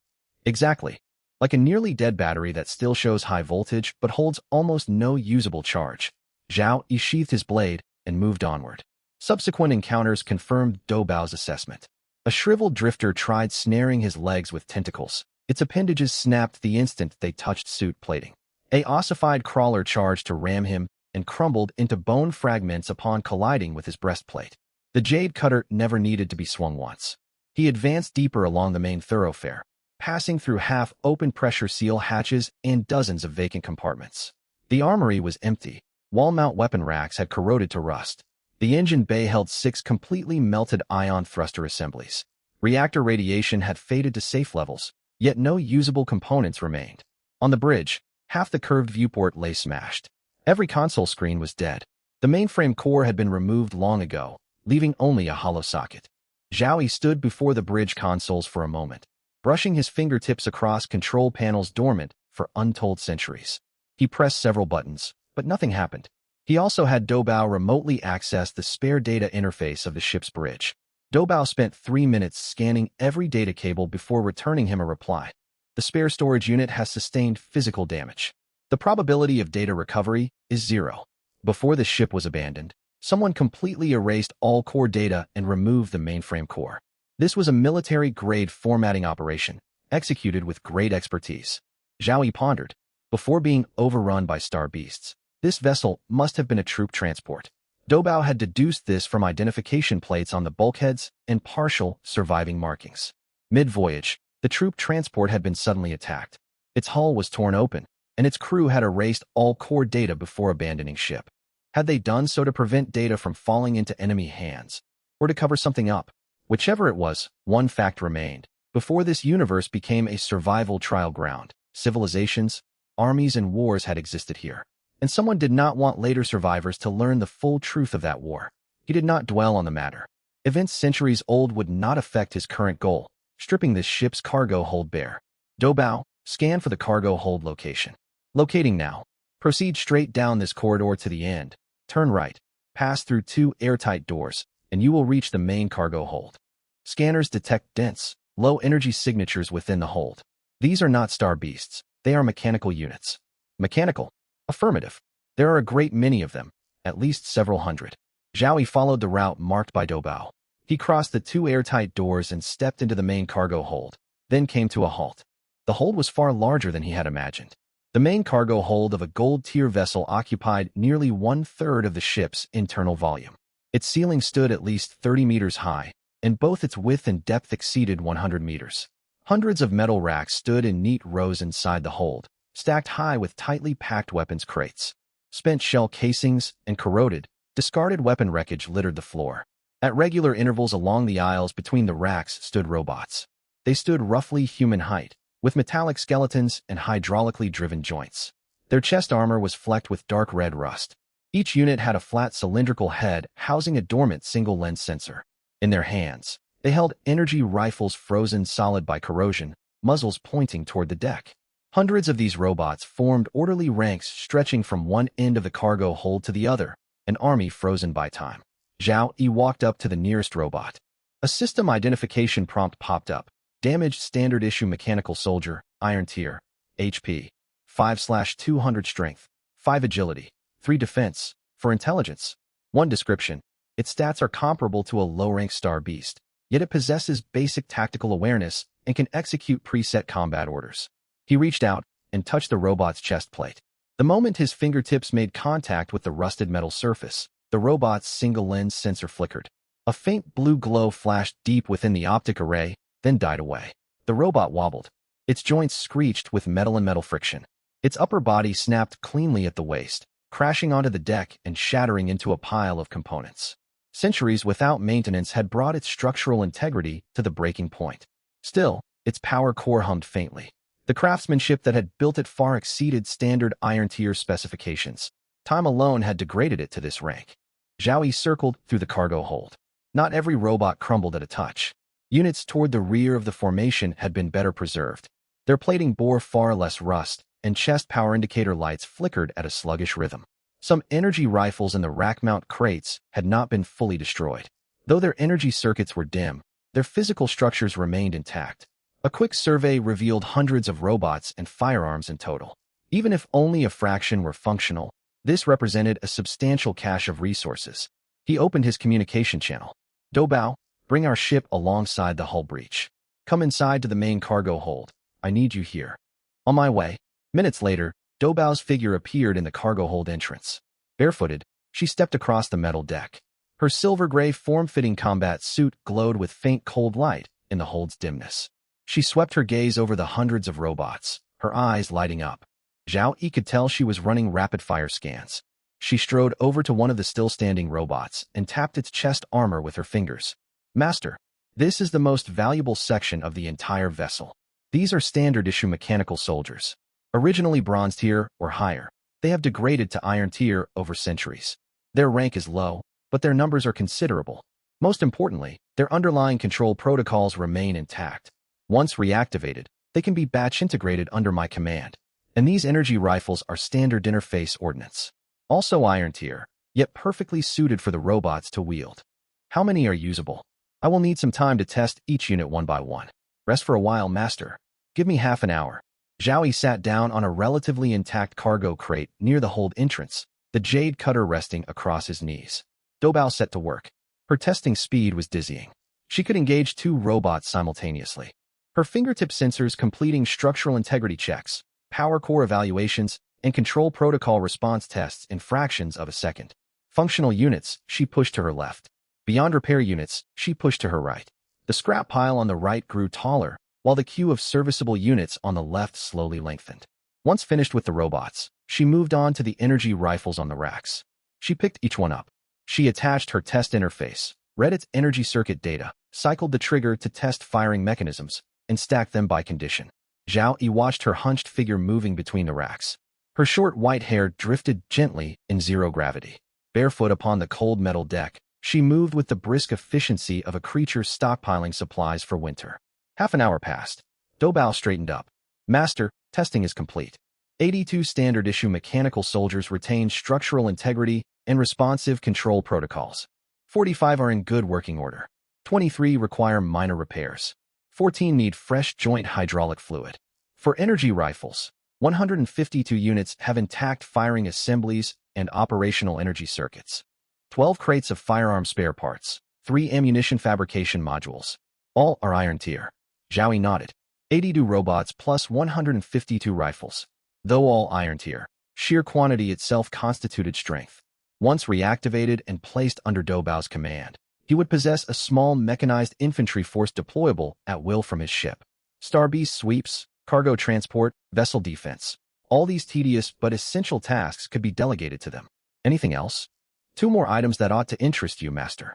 Exactly. Like a nearly dead battery that still shows high voltage but holds almost no usable charge. Zhao Yi sheathed his blade and moved onward. Subsequent encounters confirmed Doubao's assessment. A shriveled drifter tried snaring his legs with tentacles. Its appendages snapped the instant they touched suit plating. A ossified crawler charged to ram him and crumbled into bone fragments upon colliding with his breastplate. The Jade Cutter never needed to be swung once. He advanced deeper along the main thoroughfare, passing through half-open pressure seal hatches and dozens of vacant compartments. The armory was empty. Wall-mount weapon racks had corroded to rust. The engine bay held 6 completely melted ion thruster assemblies. Reactor radiation had faded to safe levels, yet no usable components remained. On the bridge, half the curved viewport lay smashed. Every console screen was dead. The mainframe core had been removed long ago, leaving only a hollow socket. Zhao Yi stood before the bridge consoles for a moment, brushing his fingertips across control panels dormant for untold centuries. He pressed several buttons, but nothing happened. He also had Doubao remotely access the spare data interface of the ship's bridge. Doubao spent 3 minutes scanning every data cable before returning him a reply. The spare storage unit has sustained physical damage. The probability of data recovery is 0. Before the ship was abandoned, someone completely erased all core data and removed the mainframe core. This was a military-grade formatting operation, executed with great expertise. Zhao Yi pondered. Before being overrun by star beasts, this vessel must have been a troop transport. Doubao had deduced this from identification plates on the bulkheads and partial surviving markings. Mid-voyage, the troop transport had been suddenly attacked. Its hull was torn open, and its crew had erased all core data before abandoning ship. Had they done so to prevent data from falling into enemy hands, or to cover something up? Whichever it was, one fact remained. Before this universe became a survival trial ground, civilizations, armies, and wars had existed here. And someone did not want later survivors to learn the full truth of that war. He did not dwell on the matter. Events centuries old would not affect his current goal, stripping this ship's cargo hold bare. Doubao, scan for the cargo hold location. Locating now. Proceed straight down this corridor to the end. Turn right. Pass through 2 airtight doors, and you will reach the main cargo hold. Scanners detect dense, low-energy signatures within the hold. These are not star beasts. They are mechanical units. Mechanical? Affirmative. There are a great many of them, at least several hundred. Zhao Yi followed the route marked by Doubao. He crossed the 2 airtight doors and stepped into the main cargo hold, then came to a halt. The hold was far larger than he had imagined. The main cargo hold of a gold-tier vessel occupied nearly 1/3 of the ship's internal volume. Its ceiling stood at least 30 meters high, and both its width and depth exceeded 100 meters. Hundreds of metal racks stood in neat rows inside the hold, stacked high with tightly packed weapons crates. Spent shell casings and corroded, discarded weapon wreckage littered the floor. At regular intervals along the aisles between the racks stood robots. They stood roughly human height, with metallic skeletons and hydraulically driven joints. Their chest armor was flecked with dark red rust. Each unit had a flat cylindrical head housing a dormant single-lens sensor. In their hands, They held energy rifles frozen solid by corrosion, muzzles pointing toward the deck. Hundreds of these robots formed orderly ranks stretching from one end of the cargo hold to the other, an army frozen by time. Zhao Yi walked up to the nearest robot. A system identification prompt popped up. Damaged standard issue mechanical soldier, Iron Tier, HP, 5/200 strength, 5 agility, 3 defense, for intelligence. 1 description. Its stats are comparable to a low-rank star beast, yet it possesses basic tactical awareness and can execute preset combat orders. He reached out and touched the robot's chest plate. The moment his fingertips made contact with the rusted metal surface, the robot's single-lens sensor flickered. A faint blue glow flashed deep within the optic array, then died away. The robot wobbled. Its joints screeched with metal and metal friction. Its upper body snapped cleanly at the waist, crashing onto the deck and shattering into a pile of components. Centuries without maintenance had brought its structural integrity to the breaking point. Still, its power core hummed faintly. The craftsmanship that had built it far exceeded standard Iron Tier specifications. Time alone had degraded it to this rank. Zhao Yi circled through the cargo hold. Not every robot crumbled at a touch. Units toward the rear of the formation had been better preserved. Their plating bore far less rust, and chest power indicator lights flickered at a sluggish rhythm. Some energy rifles in the rack-mount crates had not been fully destroyed. Though their energy circuits were dim, their physical structures remained intact. A quick survey revealed hundreds of robots and firearms in total. Even if only a fraction were functional, this represented a substantial cache of resources. He opened his communication channel. Doubao, bring our ship alongside the hull breach. Come inside to the main cargo hold. I need you here. On my way. Minutes later, Doubao's figure appeared in the cargo hold entrance. Barefooted, she stepped across the metal deck. Her silver-gray form-fitting combat suit glowed with faint cold light in the hold's dimness. She swept her gaze over the hundreds of robots, her eyes lighting up. Zhao Yi could tell she was running rapid-fire scans. She strode over to one of the still-standing robots and tapped its chest armor with her fingers. Master, this is the most valuable section of the entire vessel. These are standard-issue mechanical soldiers. Originally Bronze Tier or higher, they have degraded to Iron Tier over centuries. Their rank is low, but their numbers are considerable. Most importantly, their underlying control protocols remain intact. Once reactivated, they can be batch integrated under my command. And these energy rifles are standard interface ordnance. Also Iron Tier, yet perfectly suited for the robots to wield. How many are usable? I will need some time to test each unit one by one. Rest for a while, Master. Give me half an hour. Zhao Yi sat down on a relatively intact cargo crate near the hold entrance, the jade cutter resting across his knees. Doubao set to work. Her testing speed was dizzying. She could engage 2 robots simultaneously. Her fingertip sensors completing structural integrity checks, power core evaluations, and control protocol response tests in fractions of a second. Functional units, she pushed to her left. Beyond repair units, she pushed to her right. The scrap pile on the right grew taller, while the queue of serviceable units on the left slowly lengthened. Once finished with the robots, she moved on to the energy rifles on the racks. She picked each one up. She attached her test interface, read its energy circuit data, cycled the trigger to test firing mechanisms, and stacked them by condition. Zhao Yi watched her hunched figure moving between the racks. Her short white hair drifted gently in zero gravity. Barefoot upon the cold metal deck, she moved with the brisk efficiency of a creature stockpiling supplies for winter. Half an hour passed. Doubao straightened up. Master, testing is complete. 82 standard-issue mechanical soldiers retain structural integrity and responsive control protocols. 45 are in good working order. 23 require minor repairs. 14 need fresh joint hydraulic fluid. For energy rifles, 152 units have intact firing assemblies and operational energy circuits. 12 crates of firearm spare parts. 3 ammunition fabrication modules. All are Iron Tier. Zhao Yi nodded. 82 robots plus 152 rifles. Though all Iron Tier, sheer quantity itself constituted strength. Once reactivated and placed under Doubao's command, he would possess a small mechanized infantry force deployable at will from his ship. Star Beast sweeps, cargo transport, vessel defense. All these tedious but essential tasks could be delegated to them. Anything else? 2 more items that ought to interest you, Master.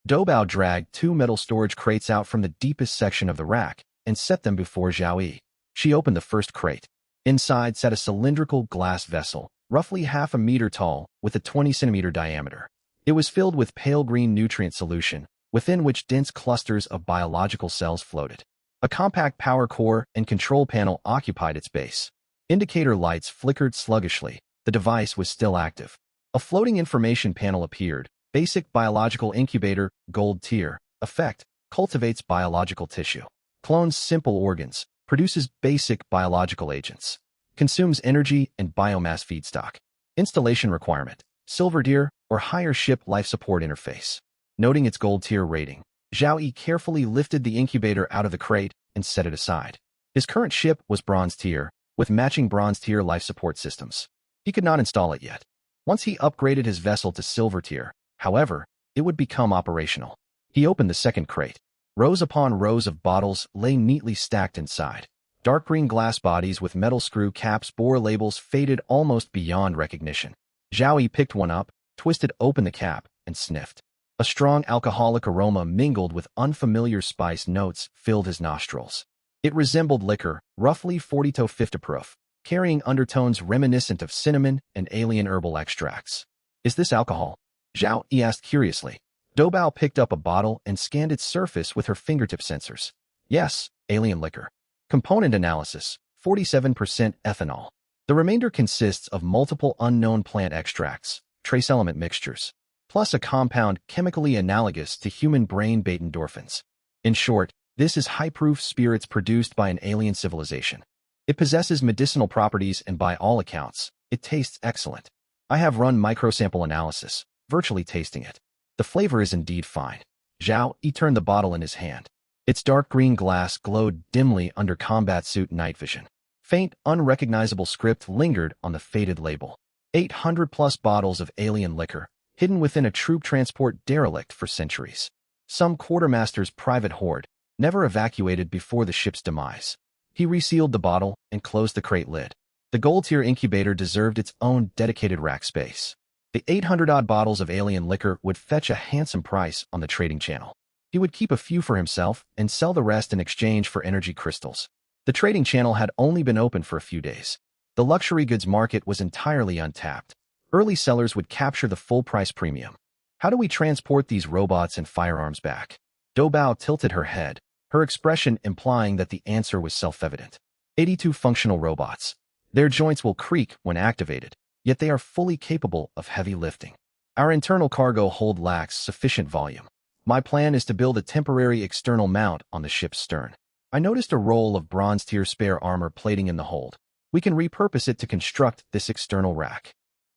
Doubao dragged 2 metal storage crates out from the deepest section of the rack and set them before Zhao Yi. She opened the first crate. Inside sat a cylindrical glass vessel, roughly half a meter tall, with a 20-centimeter diameter. It was filled with pale green nutrient solution, within which dense clusters of biological cells floated. A compact power core and control panel occupied its base. Indicator lights flickered sluggishly. The device was still active. A floating information panel appeared. Basic biological incubator, gold tier. Effect, cultivates biological tissue. Clones simple organs. Produces basic biological agents. Consumes energy and biomass feedstock. Installation requirement, silver tier or higher ship life support interface. Noting its gold tier rating, Zhao Yi carefully lifted the incubator out of the crate and set it aside. His current ship was bronze tier, with matching bronze tier life support systems. He could not install it yet. Once he upgraded his vessel to silver tier, however, it would become operational. He opened the second crate. Rows upon rows of bottles lay neatly stacked inside. Dark green glass bodies with metal screw caps bore labels faded almost beyond recognition. Zhao Yi picked one up, twisted open the cap, and sniffed. A strong alcoholic aroma mingled with unfamiliar spice notes filled his nostrils. It resembled liquor, roughly 40 to 50 proof, carrying undertones reminiscent of cinnamon and alien herbal extracts. Is this alcohol? Zhao Yi asked curiously. Doubao picked up a bottle and scanned its surface with her fingertip sensors. Yes, alien liquor. Component analysis, 47% ethanol. The remainder consists of multiple unknown plant extracts, trace element mixtures, plus a compound chemically analogous to human brain-bait endorphins. In short, this is high-proof spirits produced by an alien civilization. It possesses medicinal properties and by all accounts, it tastes excellent. I have run microsample analysis, virtually tasting it. The flavor is indeed fine. Zhao Yi turned the bottle in his hand. Its dark green glass glowed dimly under combat suit night vision. Faint, unrecognizable script lingered on the faded label. 800-plus bottles of alien liquor, hidden within a troop transport derelict for centuries. Some quartermaster's private hoard, never evacuated before the ship's demise. He resealed the bottle and closed the crate lid. The gold-tier incubator deserved its own dedicated rack space. The 800-odd bottles of alien liquor would fetch a handsome price on the trading channel. He would keep a few for himself and sell the rest in exchange for energy crystals. The trading channel had only been open for a few days. The luxury goods market was entirely untapped. Early sellers would capture the full price premium. How do we transport these robots and firearms back? Doubao tilted her head, her expression implying that the answer was self-evident. 82 functional robots. Their joints will creak when activated, yet they are fully capable of heavy lifting. Our internal cargo hold lacks sufficient volume. My plan is to build a temporary external mount on the ship's stern. I noticed a roll of bronze-tier spare armor plating in the hold. We can repurpose it to construct this external rack.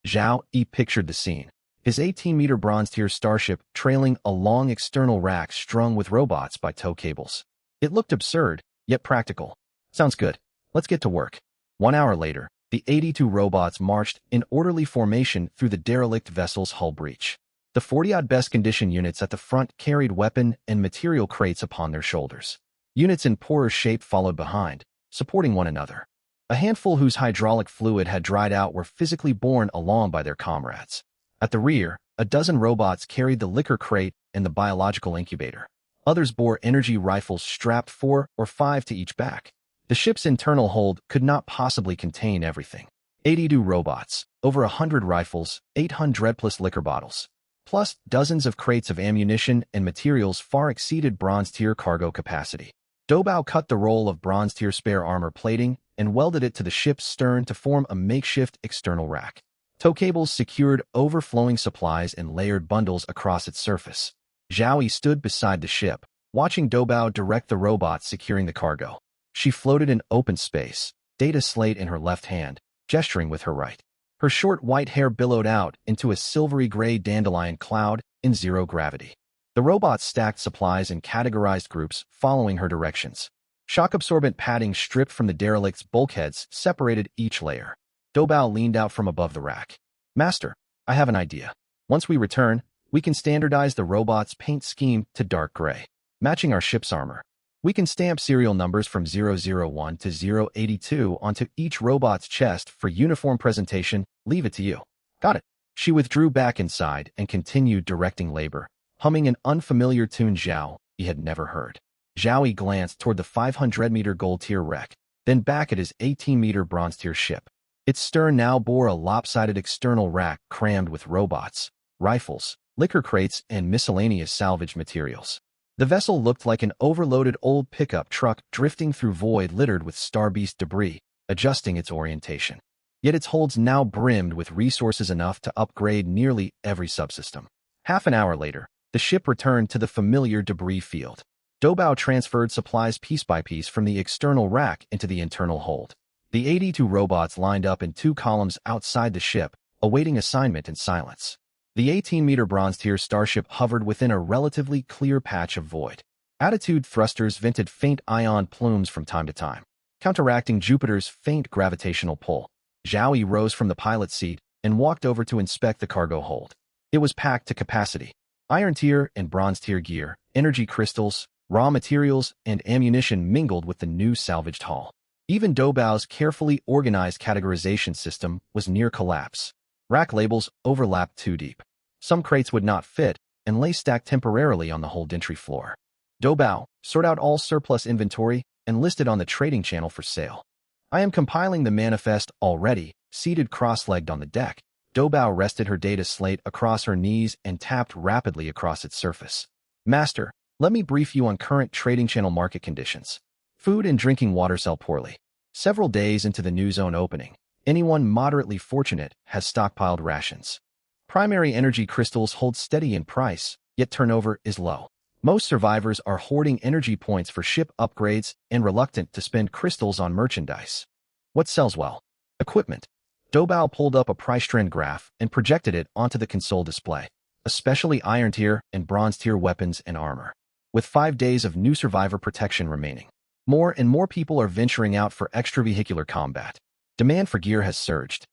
Zhao Yi pictured the scene. His 18-meter bronze-tier starship trailing a long external rack strung with robots by tow cables. It looked absurd, yet practical. Sounds good. Let's get to work. 1 hour later, the 82 robots marched in orderly formation through the derelict vessel's hull breach. The 40-odd best-conditioned units at the front carried weapon and material crates upon their shoulders. Units in poorer shape followed behind, supporting one another. A handful whose hydraulic fluid had dried out were physically borne along by their comrades. At the rear, a dozen robots carried the liquor crate and the biological incubator. Others bore energy rifles strapped 4 or 5 to each back. The ship's internal hold could not possibly contain everything. 82 robots, over 100 rifles, 800-plus liquor bottles, plus dozens of crates of ammunition and materials far exceeded bronze-tier cargo capacity. Doubao cut the roll of bronze-tier spare armor plating and welded it to the ship's stern to form a makeshift external rack. Tow cables secured overflowing supplies and layered bundles across its surface. Zhao Yi stood beside the ship, watching Doubao direct the robots securing the cargo. She floated in open space, data slate in her left hand, gesturing with her right. Her short white hair billowed out into a silvery gray dandelion cloud in zero gravity. The robots stacked supplies in categorized groups following her directions. Shock-absorbent padding stripped from the derelict's bulkheads separated each layer. Doubao leaned out from above the rack. Master, I have an idea. Once we return, we can standardize the robot's paint scheme to dark gray, matching our ship's armor. We can stamp serial numbers from 001 to 082 onto each robot's chest for uniform presentation. Leave it to you. Got it. She withdrew back inside and continued directing labor, humming an unfamiliar tune Zhao Yi had never heard. Zhao Yi glanced toward the 500-meter gold-tier wreck, then back at his 18-meter bronze-tier ship. Its stern now bore a lopsided external rack crammed with robots, rifles, liquor crates, and miscellaneous salvage materials. The vessel looked like an overloaded old pickup truck drifting through void littered with Star Beast debris, adjusting its orientation. Yet its holds now brimmed with resources enough to upgrade nearly every subsystem. Half an hour later, the ship returned to the familiar debris field. Doubao transferred supplies piece by piece from the external rack into the internal hold. The 82 robots lined up in 2 columns outside the ship, awaiting assignment in silence. The 18-meter bronze-tier starship hovered within a relatively clear patch of void. Attitude thrusters vented faint ion plumes from time to time, counteracting Jupiter's faint gravitational pull. Zhao Yi rose from the pilot's seat and walked over to inspect the cargo hold. It was packed to capacity. Iron-tier and bronze-tier gear, energy crystals, raw materials, and ammunition mingled with the new salvaged haul. Even Doubao's carefully organized categorization system was near collapse. Rack labels overlapped too deep. Some crates would not fit and lay stacked temporarily on the hold entry floor. Doubao, sort out all surplus inventory and list it on the trading channel for sale. I am compiling the manifest already. Seated cross-legged on the deck, Doubao rested her data slate across her knees and tapped rapidly across its surface. Master, let me brief you on current trading channel market conditions. Food and drinking water sell poorly. Several days into the new zone opening, anyone moderately fortunate has stockpiled rations. Primary energy crystals hold steady in price, yet turnover is low. Most survivors are hoarding energy points for ship upgrades and reluctant to spend crystals on merchandise. What sells well? Equipment. Doubao pulled up a price trend graph and projected it onto the console display, especially iron-tier and bronze-tier weapons and armor. With 5 days of new survivor protection remaining, more and more people are venturing out for extravehicular combat. Demand for gear has surged.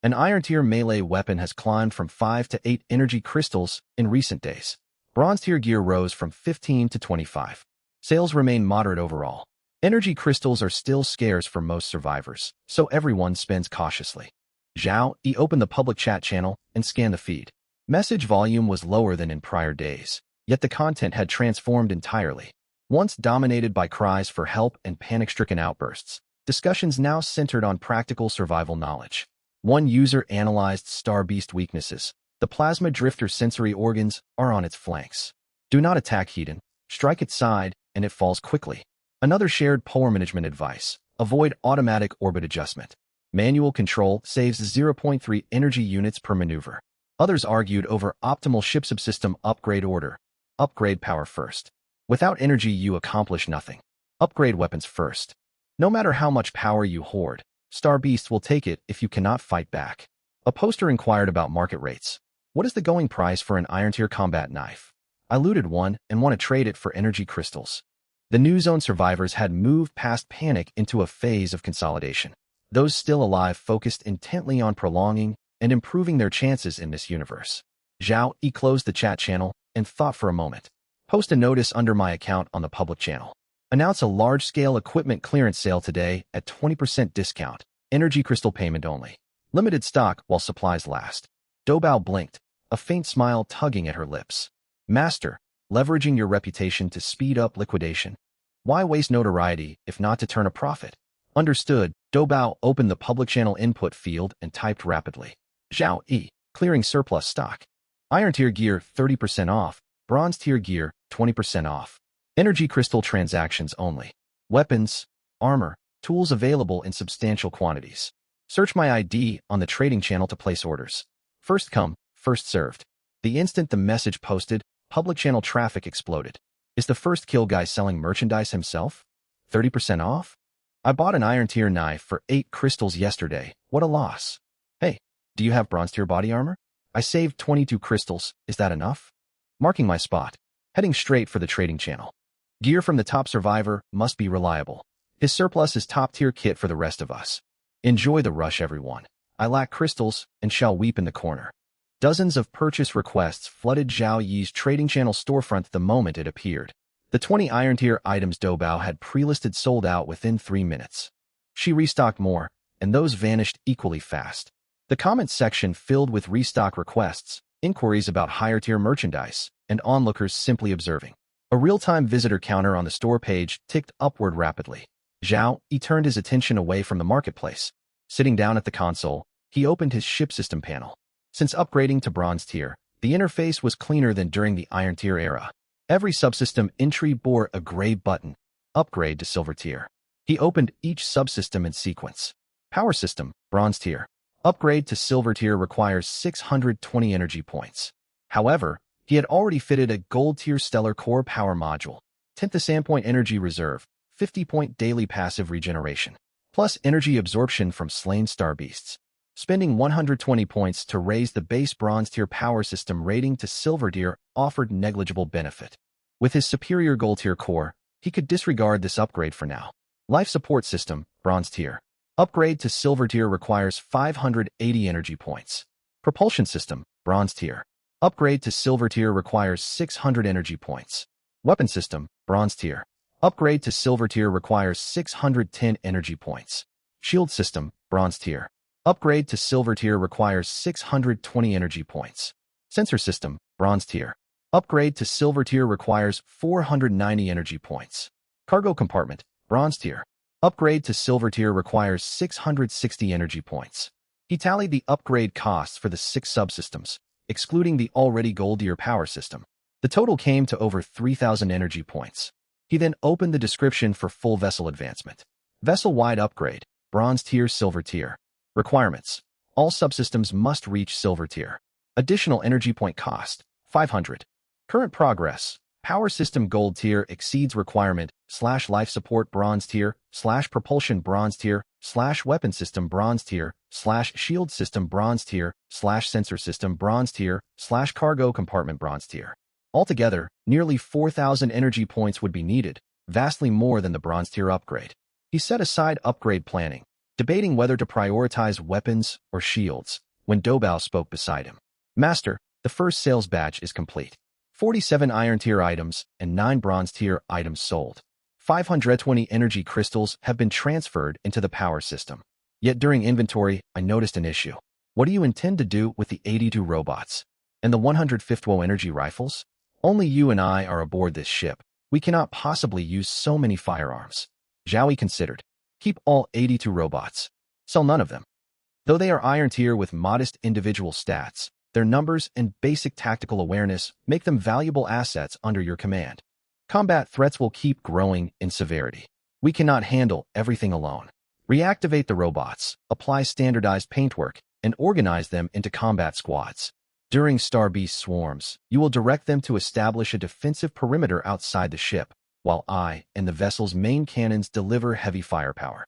An iron-tier melee weapon has climbed from 5 to 8 energy crystals in recent days. Bronze-tier gear rose from 15 to 25. Sales remain moderate overall. Energy crystals are still scarce for most survivors, so everyone spends cautiously. Zhao Yi opened the public chat channel and scanned the feed. Message volume was lower than in prior days, yet the content had transformed entirely. Once dominated by cries for help and panic-stricken outbursts, discussions now centered on practical survival knowledge. One user analyzed Star Beast weaknesses. The plasma drifter sensory organs are on its flanks. Do not attack Hedon. Strike its side, and it falls quickly. Another shared power management advice. Avoid automatic orbit adjustment. Manual control saves 0.3 energy units per maneuver. Others argued over optimal ship subsystem upgrade order. Upgrade power first. Without energy, you accomplish nothing. Upgrade weapons first. No matter how much power you hoard, Star Beast will take it if you cannot fight back. A poster inquired about market rates. What is the going price for an iron-tier combat knife? I looted one and want to trade it for energy crystals. The new zone survivors had moved past panic into a phase of consolidation. Those still alive focused intently on prolonging and improving their chances in this universe. Zhao Yi closed the chat channel and thought for a moment. Post a notice under my account on the public channel. Announce a large-scale equipment clearance sale today at 20% discount. Energy crystal payment only. Limited stock while supplies last. Doubao blinked, a faint smile tugging at her lips. Master, leveraging your reputation to speed up liquidation. Why waste notoriety if not to turn a profit? Understood. Doubao opened the public channel input field and typed rapidly. Zhao Yi, clearing surplus stock. Iron-tier gear 30% off. Bronze-tier gear 20% off. Energy crystal transactions only. Weapons, armor, tools available in substantial quantities. Search my ID on the trading channel to place orders. First come, first served. The instant the message posted, public channel traffic exploded. Is the first kill guy selling merchandise himself? 30% off? I bought an iron-tier knife for 8 crystals yesterday. What a loss. Hey, do you have bronze-tier body armor? I saved 22 crystals. Is that enough? Marking my spot. Heading straight for the trading channel. Gear from the top survivor must be reliable. His surplus is top-tier kit for the rest of us. Enjoy the rush, everyone. I lack crystals and shall weep in the corner. Dozens of purchase requests flooded Zhao Yi's trading channel storefront the moment it appeared. The 20 iron-tier items Doubao had pre-listed sold out within 3 minutes. She restocked more, and those vanished equally fast. The comments section filled with restock requests, inquiries about higher-tier merchandise, and onlookers simply observing. A real-time visitor counter on the store page ticked upward rapidly. Zhao Yi turned his attention away from the marketplace. Sitting down at the console, he opened his ship system panel. Since upgrading to bronze tier, The interface was cleaner than during the Iron Tier era. Every subsystem entry bore a gray button, Upgrade to Silver Tier. He opened each subsystem in sequence. Power System, Bronze Tier. Upgrade to Silver Tier requires 620 energy points. However, he had already fitted a Gold Tier Stellar Core Power Module, 10th Sandpoint Energy Reserve, 50-point daily passive regeneration, plus energy absorption from slain star beasts. Spending 120 points to raise the base Bronze Tier Power System rating to Silver Tier offered negligible benefit. With his superior Gold Tier core, he could disregard this upgrade for now. Life Support System, Bronze Tier. Upgrade to Silver Tier requires 580 energy points. Propulsion System, Bronze Tier. Upgrade to Silver Tier requires 600 energy points. Weapon System, Bronze Tier. Upgrade to Silver Tier requires 610 energy points. Shield System, Bronze Tier. Upgrade to Silver Tier requires 620 energy points. Sensor System, Bronze Tier. Upgrade to Silver Tier requires 490 energy points. Cargo Compartment, Bronze Tier. Upgrade to Silver Tier requires 660 energy points. He tallied the upgrade costs for the 6 subsystems, excluding the already Gold Tier power system. The total came to over 3,000 energy points. He then opened the description for full vessel advancement. Vessel-wide upgrade, Bronze Tier, Silver Tier. Requirements. All subsystems must reach Silver Tier. Additional energy point cost, 500. Current progress. Power System Gold Tier exceeds requirement, /Life Support Bronze Tier, /Propulsion Bronze Tier, /Weapon System Bronze Tier, /Shield System Bronze Tier, /Sensor System Bronze Tier, /Cargo Compartment Bronze Tier. Altogether, nearly 4,000 energy points would be needed, vastly more than the Bronze Tier upgrade. He set aside upgrade planning, debating whether to prioritize weapons or shields, when Dobao spoke beside him. Master, the first sales batch is complete. 47 Iron Tier items and 9 Bronze Tier items sold. 520 energy crystals have been transferred into the power system. Yet during inventory, I noticed an issue. What do you intend to do with the 82 robots? And the 105th WO energy rifles? Only you and I are aboard this ship. We cannot possibly use so many firearms. Zhao Yi considered. Keep all 82 robots. Sell none of them. Though they are Iron Tier with modest individual stats, their numbers and basic tactical awareness make them valuable assets under your command. Combat threats will keep growing in severity. We cannot handle everything alone. Reactivate the robots, apply standardized paintwork, and organize them into combat squads. During Star Beast swarms, you will direct them to establish a defensive perimeter outside the ship, while I and the vessel's main cannons deliver heavy firepower.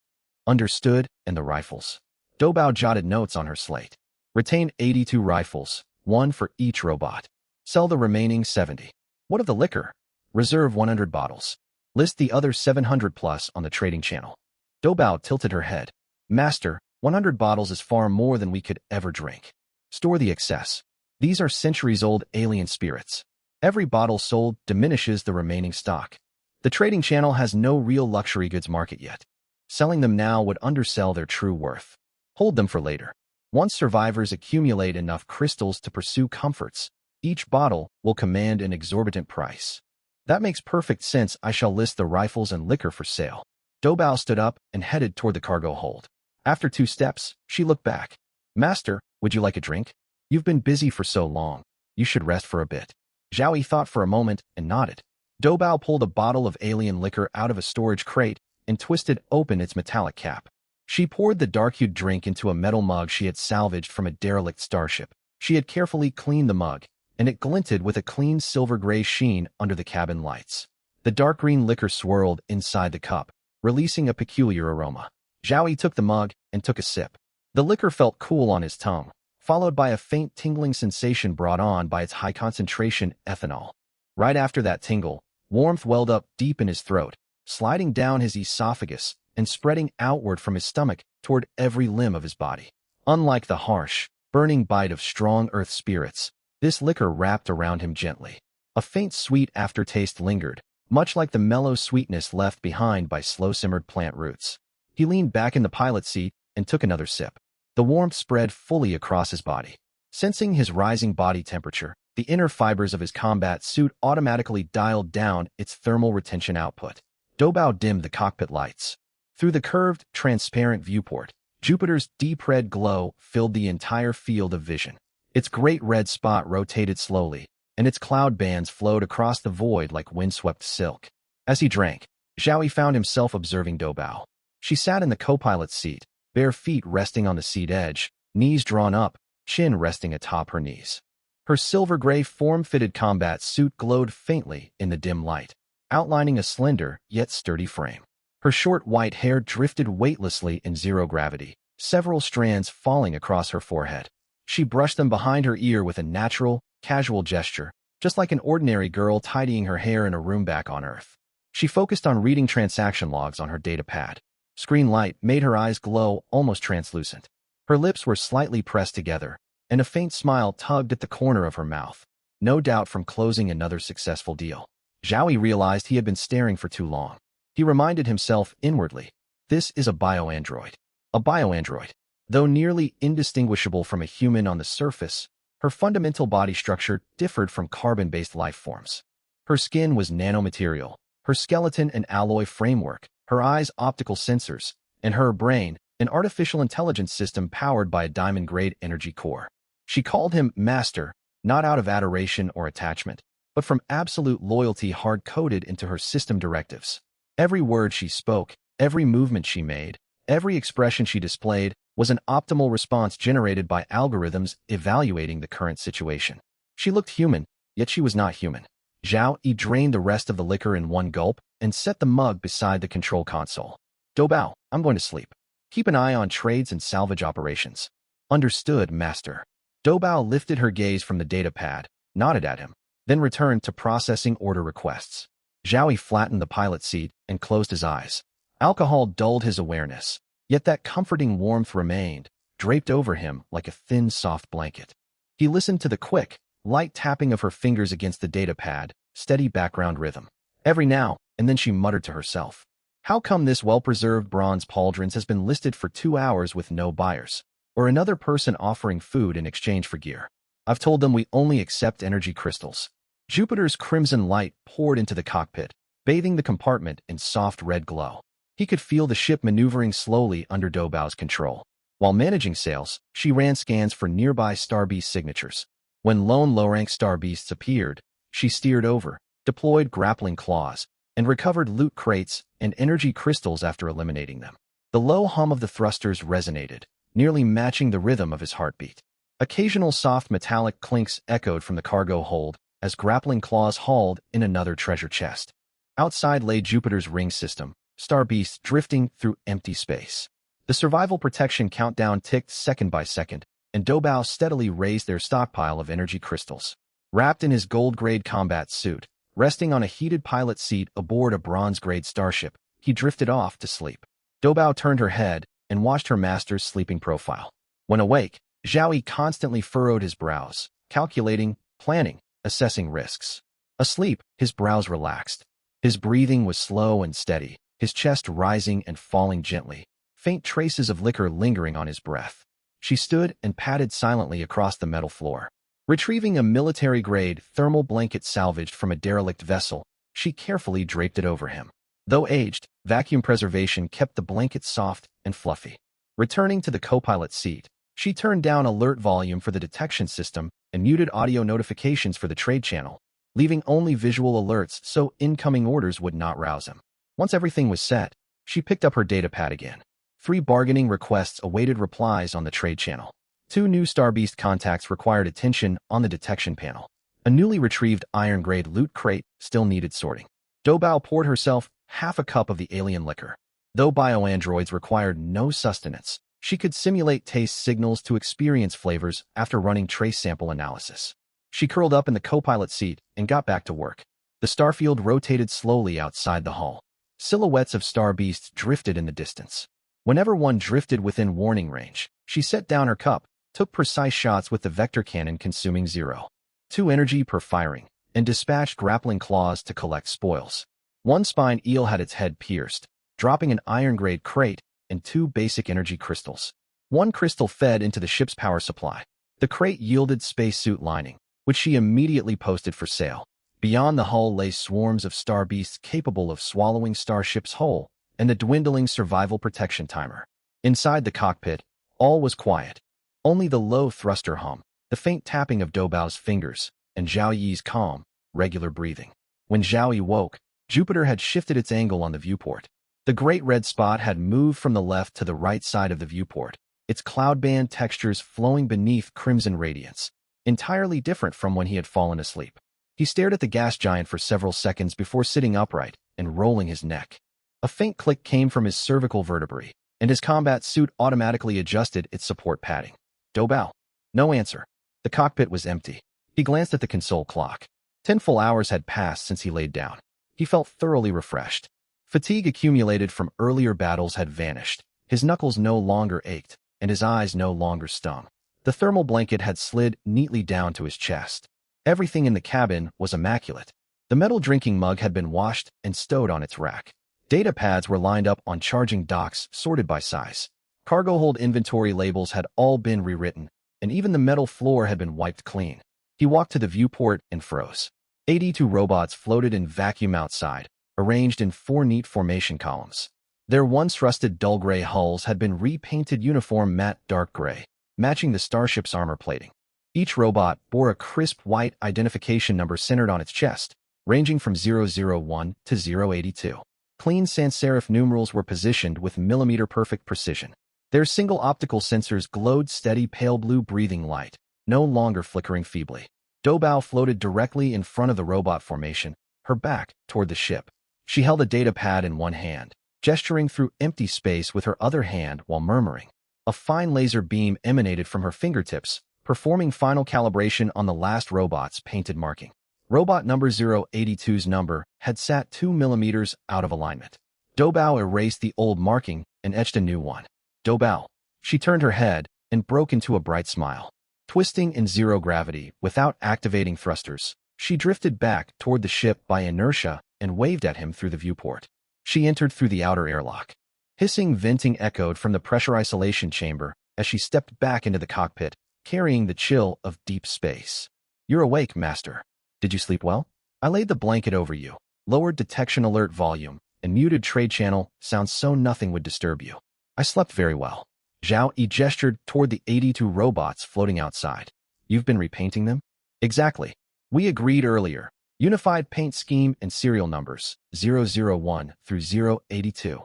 Understood, and the rifles. Dobao jotted notes on her slate. Retain 82 rifles, 1 for each robot. Sell the remaining 70. What of the liquor? Reserve 100 bottles. List the other 700 plus on the trading channel. Dobao tilted her head. Master, 100 bottles is far more than we could ever drink. Store the excess. These are centuries-old alien spirits. Every bottle sold diminishes the remaining stock. The trading channel has no real luxury goods market yet. Selling them now would undersell their true worth. Hold them for later. Once survivors accumulate enough crystals to pursue comforts, each bottle will command an exorbitant price. That makes perfect sense. I shall list the rifles and liquor for sale. Dobao stood up and headed toward the cargo hold. After 2 steps, she looked back. Master, would you like a drink? You've been busy for so long. You should rest for a bit. Zhao Yi thought for a moment and nodded. Dobao pulled a bottle of alien liquor out of a storage crate and twisted open its metallic cap. She poured the dark-hued drink into a metal mug she had salvaged from a derelict starship. She had carefully cleaned the mug, and it glinted with a clean silver-gray sheen under the cabin lights. The dark green liquor swirled inside the cup, releasing a peculiar aroma. Zhao Yi took the mug and took a sip. The liquor felt cool on his tongue, followed by a faint tingling sensation brought on by its high-concentration ethanol. Right after that tingle, warmth welled up deep in his throat, sliding down his esophagus and spreading outward from his stomach toward every limb of his body. Unlike the harsh, burning bite of strong earth spirits, this liquor wrapped around him gently. A faint sweet aftertaste lingered, much like the mellow sweetness left behind by slow-simmered plant roots. He leaned back in the pilot seat and took another sip. The warmth spread fully across his body. Sensing his rising body temperature, the inner fibers of his combat suit automatically dialed down its thermal retention output. Dobao dimmed the cockpit lights. Through the curved, transparent viewport, Jupiter's deep red glow filled the entire field of vision. Its great red spot rotated slowly, and its cloud bands flowed across the void like windswept silk. As he drank, Zhao Yi found himself observing Doubao. She sat in the co-pilot's seat, bare feet resting on the seat edge, knees drawn up, chin resting atop her knees. Her silver-gray form-fitted combat suit glowed faintly in the dim light, outlining a slender yet sturdy frame. Her short white hair drifted weightlessly in zero gravity, several strands falling across her forehead. She brushed them behind her ear with a natural, casual gesture, just like an ordinary girl tidying her hair in a room back on Earth. She focused on reading transaction logs on her datapad. Screen light made her eyes glow almost translucent. Her lips were slightly pressed together, and a faint smile tugged at the corner of her mouth, no doubt from closing another successful deal. Zhao Yi realized he had been staring for too long. He reminded himself inwardly, this is a bioandroid. A bioandroid. Though nearly indistinguishable from a human on the surface, her fundamental body structure differed from carbon-based life forms. Her skin was nanomaterial, her skeleton an alloy framework, her eyes optical sensors, and her brain an artificial intelligence system powered by a diamond-grade energy core. She called him Master, not out of adoration or attachment, but from absolute loyalty hard-coded into her system directives. Every word she spoke, every movement she made, every expression she displayed was an optimal response generated by algorithms evaluating the current situation. She looked human, yet she was not human. Zhao Yi drained the rest of the liquor in one gulp and set the mug beside the control console. Doubao, I'm going to sleep. Keep an eye on trades and salvage operations. Understood, Master. Doubao lifted her gaze from the datapad, nodded at him, then returned to processing order requests. Zhao Yi flattened the pilot seat and closed his eyes. Alcohol dulled his awareness, yet that comforting warmth remained, draped over him like a thin, soft blanket. He listened to the quick, light tapping of her fingers against the datapad, steady background rhythm. Every now and then she muttered to herself, how come this well-preserved bronze pauldrons has been listed for 2 hours with no buyers, or another person offering food in exchange for gear? I've told them we only accept energy crystals. Jupiter's crimson light poured into the cockpit, bathing the compartment in soft red glow. He could feel the ship maneuvering slowly under Doubao's control. While managing sales, she ran scans for nearby Star Beast signatures. When lone low-rank Star Beasts appeared, she steered over, deployed grappling claws, and recovered loot crates and energy crystals after eliminating them. The low hum of the thrusters resonated, nearly matching the rhythm of his heartbeat. Occasional soft metallic clinks echoed from the cargo hold as grappling claws hauled in another treasure chest. Outside lay Jupiter's ring system, Star Beasts drifting through empty space. The survival protection countdown ticked second by second, and Doubao steadily raised their stockpile of energy crystals. Wrapped in his gold-grade combat suit, resting on a heated pilot seat aboard a bronze-grade starship, he drifted off to sleep. Doubao turned her head and watched her master's sleeping profile. When awake, Zhao Yi constantly furrowed his brows, calculating, planning, assessing risks. Asleep, his brows relaxed. His breathing was slow and steady, his chest rising and falling gently, faint traces of liquor lingering on his breath. She stood and padded silently across the metal floor. Retrieving a military-grade thermal blanket salvaged from a derelict vessel, she carefully draped it over him. Though aged, vacuum preservation kept the blanket soft and fluffy. Returning to the co-pilot seat, she turned down alert volume for the detection system and muted audio notifications for the trade channel, leaving only visual alerts so incoming orders would not rouse him. Once everything was set, she picked up her datapad again. 3 bargaining requests awaited replies on the trade channel. 2 new Star Beast contacts required attention on the detection panel. A newly retrieved iron-grade loot crate still needed sorting. Doubao poured herself half a cup of the alien liquor. Though bioandroids required no sustenance, she could simulate taste signals to experience flavors after running trace sample analysis. She curled up in the co-pilot seat and got back to work. The starfield rotated slowly outside the hull. Silhouettes of Star Beasts drifted in the distance. Whenever one drifted within warning range, she set down her cup, took precise shots with the vector cannon consuming 0.2 energy per firing, and dispatched grappling claws to collect spoils. One spine eel had its head pierced, dropping an iron-grade crate and 2 basic energy crystals. 1 crystal fed into the ship's power supply. The crate yielded spacesuit lining, which she immediately posted for sale. Beyond the hull lay swarms of Star Beasts capable of swallowing Starship's hull and the dwindling survival protection timer. Inside the cockpit, all was quiet. Only the low thruster hum, the faint tapping of Doubao's fingers, and Zhao Yi's calm, regular breathing. When Zhao Yi woke, Jupiter had shifted its angle on the viewport. The great red spot had moved from the left to the right side of the viewport, its cloud band textures flowing beneath crimson radiance, entirely different from when he had fallen asleep. He stared at the gas giant for several seconds before sitting upright and rolling his neck. A faint click came from his cervical vertebrae, and his combat suit automatically adjusted its support padding. Doubao. No answer. The cockpit was empty. He glanced at the console clock. 10 full hours had passed since he laid down. He felt thoroughly refreshed. Fatigue accumulated from earlier battles had vanished. His knuckles no longer ached, and his eyes no longer stung. The thermal blanket had slid neatly down to his chest. Everything in the cabin was immaculate. The metal drinking mug had been washed and stowed on its rack. Data pads were lined up on charging docks, sorted by size. Cargo hold inventory labels had all been rewritten, and even the metal floor had been wiped clean. He walked to the viewport and froze. 82 robots floated in vacuum outside, arranged in 4 neat formation columns. Their once rusted dull gray hulls had been repainted uniform matte dark gray, matching the starship's armor plating. Each robot bore a crisp white identification number centered on its chest, ranging from 001 to 082. Clean sans serif numerals were positioned with millimeter-perfect precision. Their single optical sensors glowed steady pale blue breathing light, no longer flickering feebly. Doubao floated directly in front of the robot formation, her back toward the ship. She held a data pad in one hand, gesturing through empty space with her other hand while murmuring. A fine laser beam emanated from her fingertips, performing final calibration on the last robot's painted marking. Robot number 082's number had sat 2 millimeters out of alignment. Doubao erased the old marking and etched a new one. Doubao. She turned her head and broke into a bright smile. Twisting in zero gravity without activating thrusters, she drifted back toward the ship by inertia and waved at him through the viewport. She entered through the outer airlock. Hissing venting echoed from the pressure isolation chamber as she stepped back into the cockpit, carrying the chill of deep space. You're awake, Master. Did you sleep well? I laid the blanket over you, lowered detection alert volume, and muted trade channel sounds so nothing would disturb you. I slept very well. Zhao Yi gestured toward the 82 robots floating outside. You've been repainting them? Exactly. We agreed earlier. Unified paint scheme and serial numbers, 001 through 082.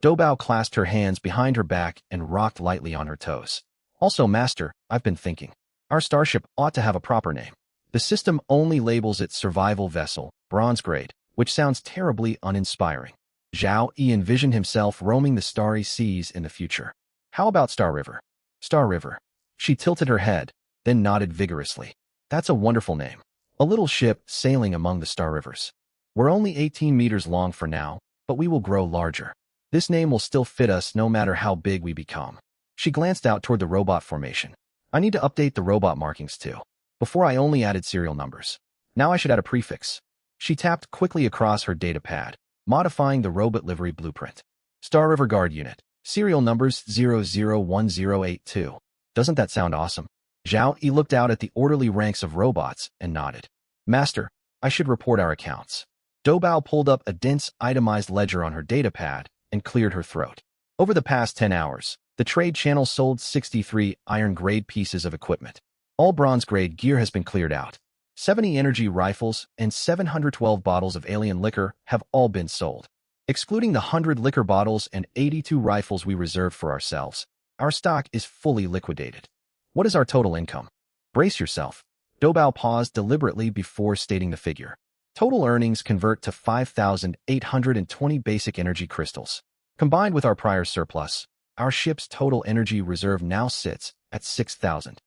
Doubao clasped her hands behind her back and rocked lightly on her toes. Also, Master, I've been thinking. Our starship ought to have a proper name. The system only labels it survival vessel, bronze grade, which sounds terribly uninspiring. Zhao Yi envisioned himself roaming the starry seas in the future. How about Star River? Star River. She tilted her head, then nodded vigorously. That's a wonderful name. A little ship sailing among the star rivers. We're only 18 meters long for now, but we will grow larger. This name will still fit us no matter how big we become. She glanced out toward the robot formation. I need to update the robot markings too. Before I only added serial numbers. Now I should add a prefix. She tapped quickly across her data pad, modifying the robot livery blueprint. Star River Guard Unit. Serial numbers 001082. Doesn't that sound awesome? Zhao Yi looked out at the orderly ranks of robots and nodded. Master, I should report our accounts. Doubao pulled up a dense, itemized ledger on her data pad and cleared her throat. Over the past 10 hours, the trade channel sold 63 iron-grade pieces of equipment. All bronze-grade gear has been cleared out. 70 energy rifles and 712 bottles of alien liquor have all been sold. Excluding the 100 liquor bottles and 82 rifles we reserved for ourselves, our stock is fully liquidated. What is our total income? Brace yourself. Doubao paused deliberately before stating the figure. Total earnings convert to 5,820 basic energy crystals. Combined with our prior surplus, our ship's total energy reserve now sits at 6,000.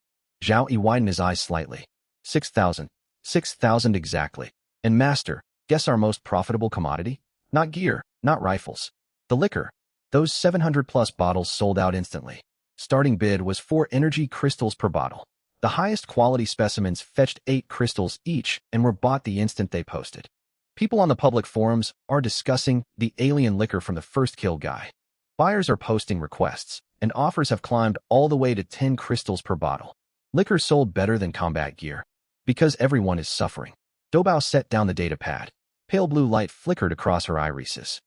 Zhao Yi widened his eyes slightly. 6,000. 6,000 exactly. And Master, guess our most profitable commodity? Not gear, not rifles. The liquor. Those 700-plus bottles sold out instantly. Starting bid was 4 energy crystals per bottle. The highest quality specimens fetched 8 crystals each and were bought the instant they posted. People on the public forums are discussing the alien liquor from the first kill guy. Buyers are posting requests, and offers have climbed all the way to 10 crystals per bottle. Liquor sold better than combat gear. Because everyone is suffering. Doubao set down the data pad. Pale blue light flickered across her irises.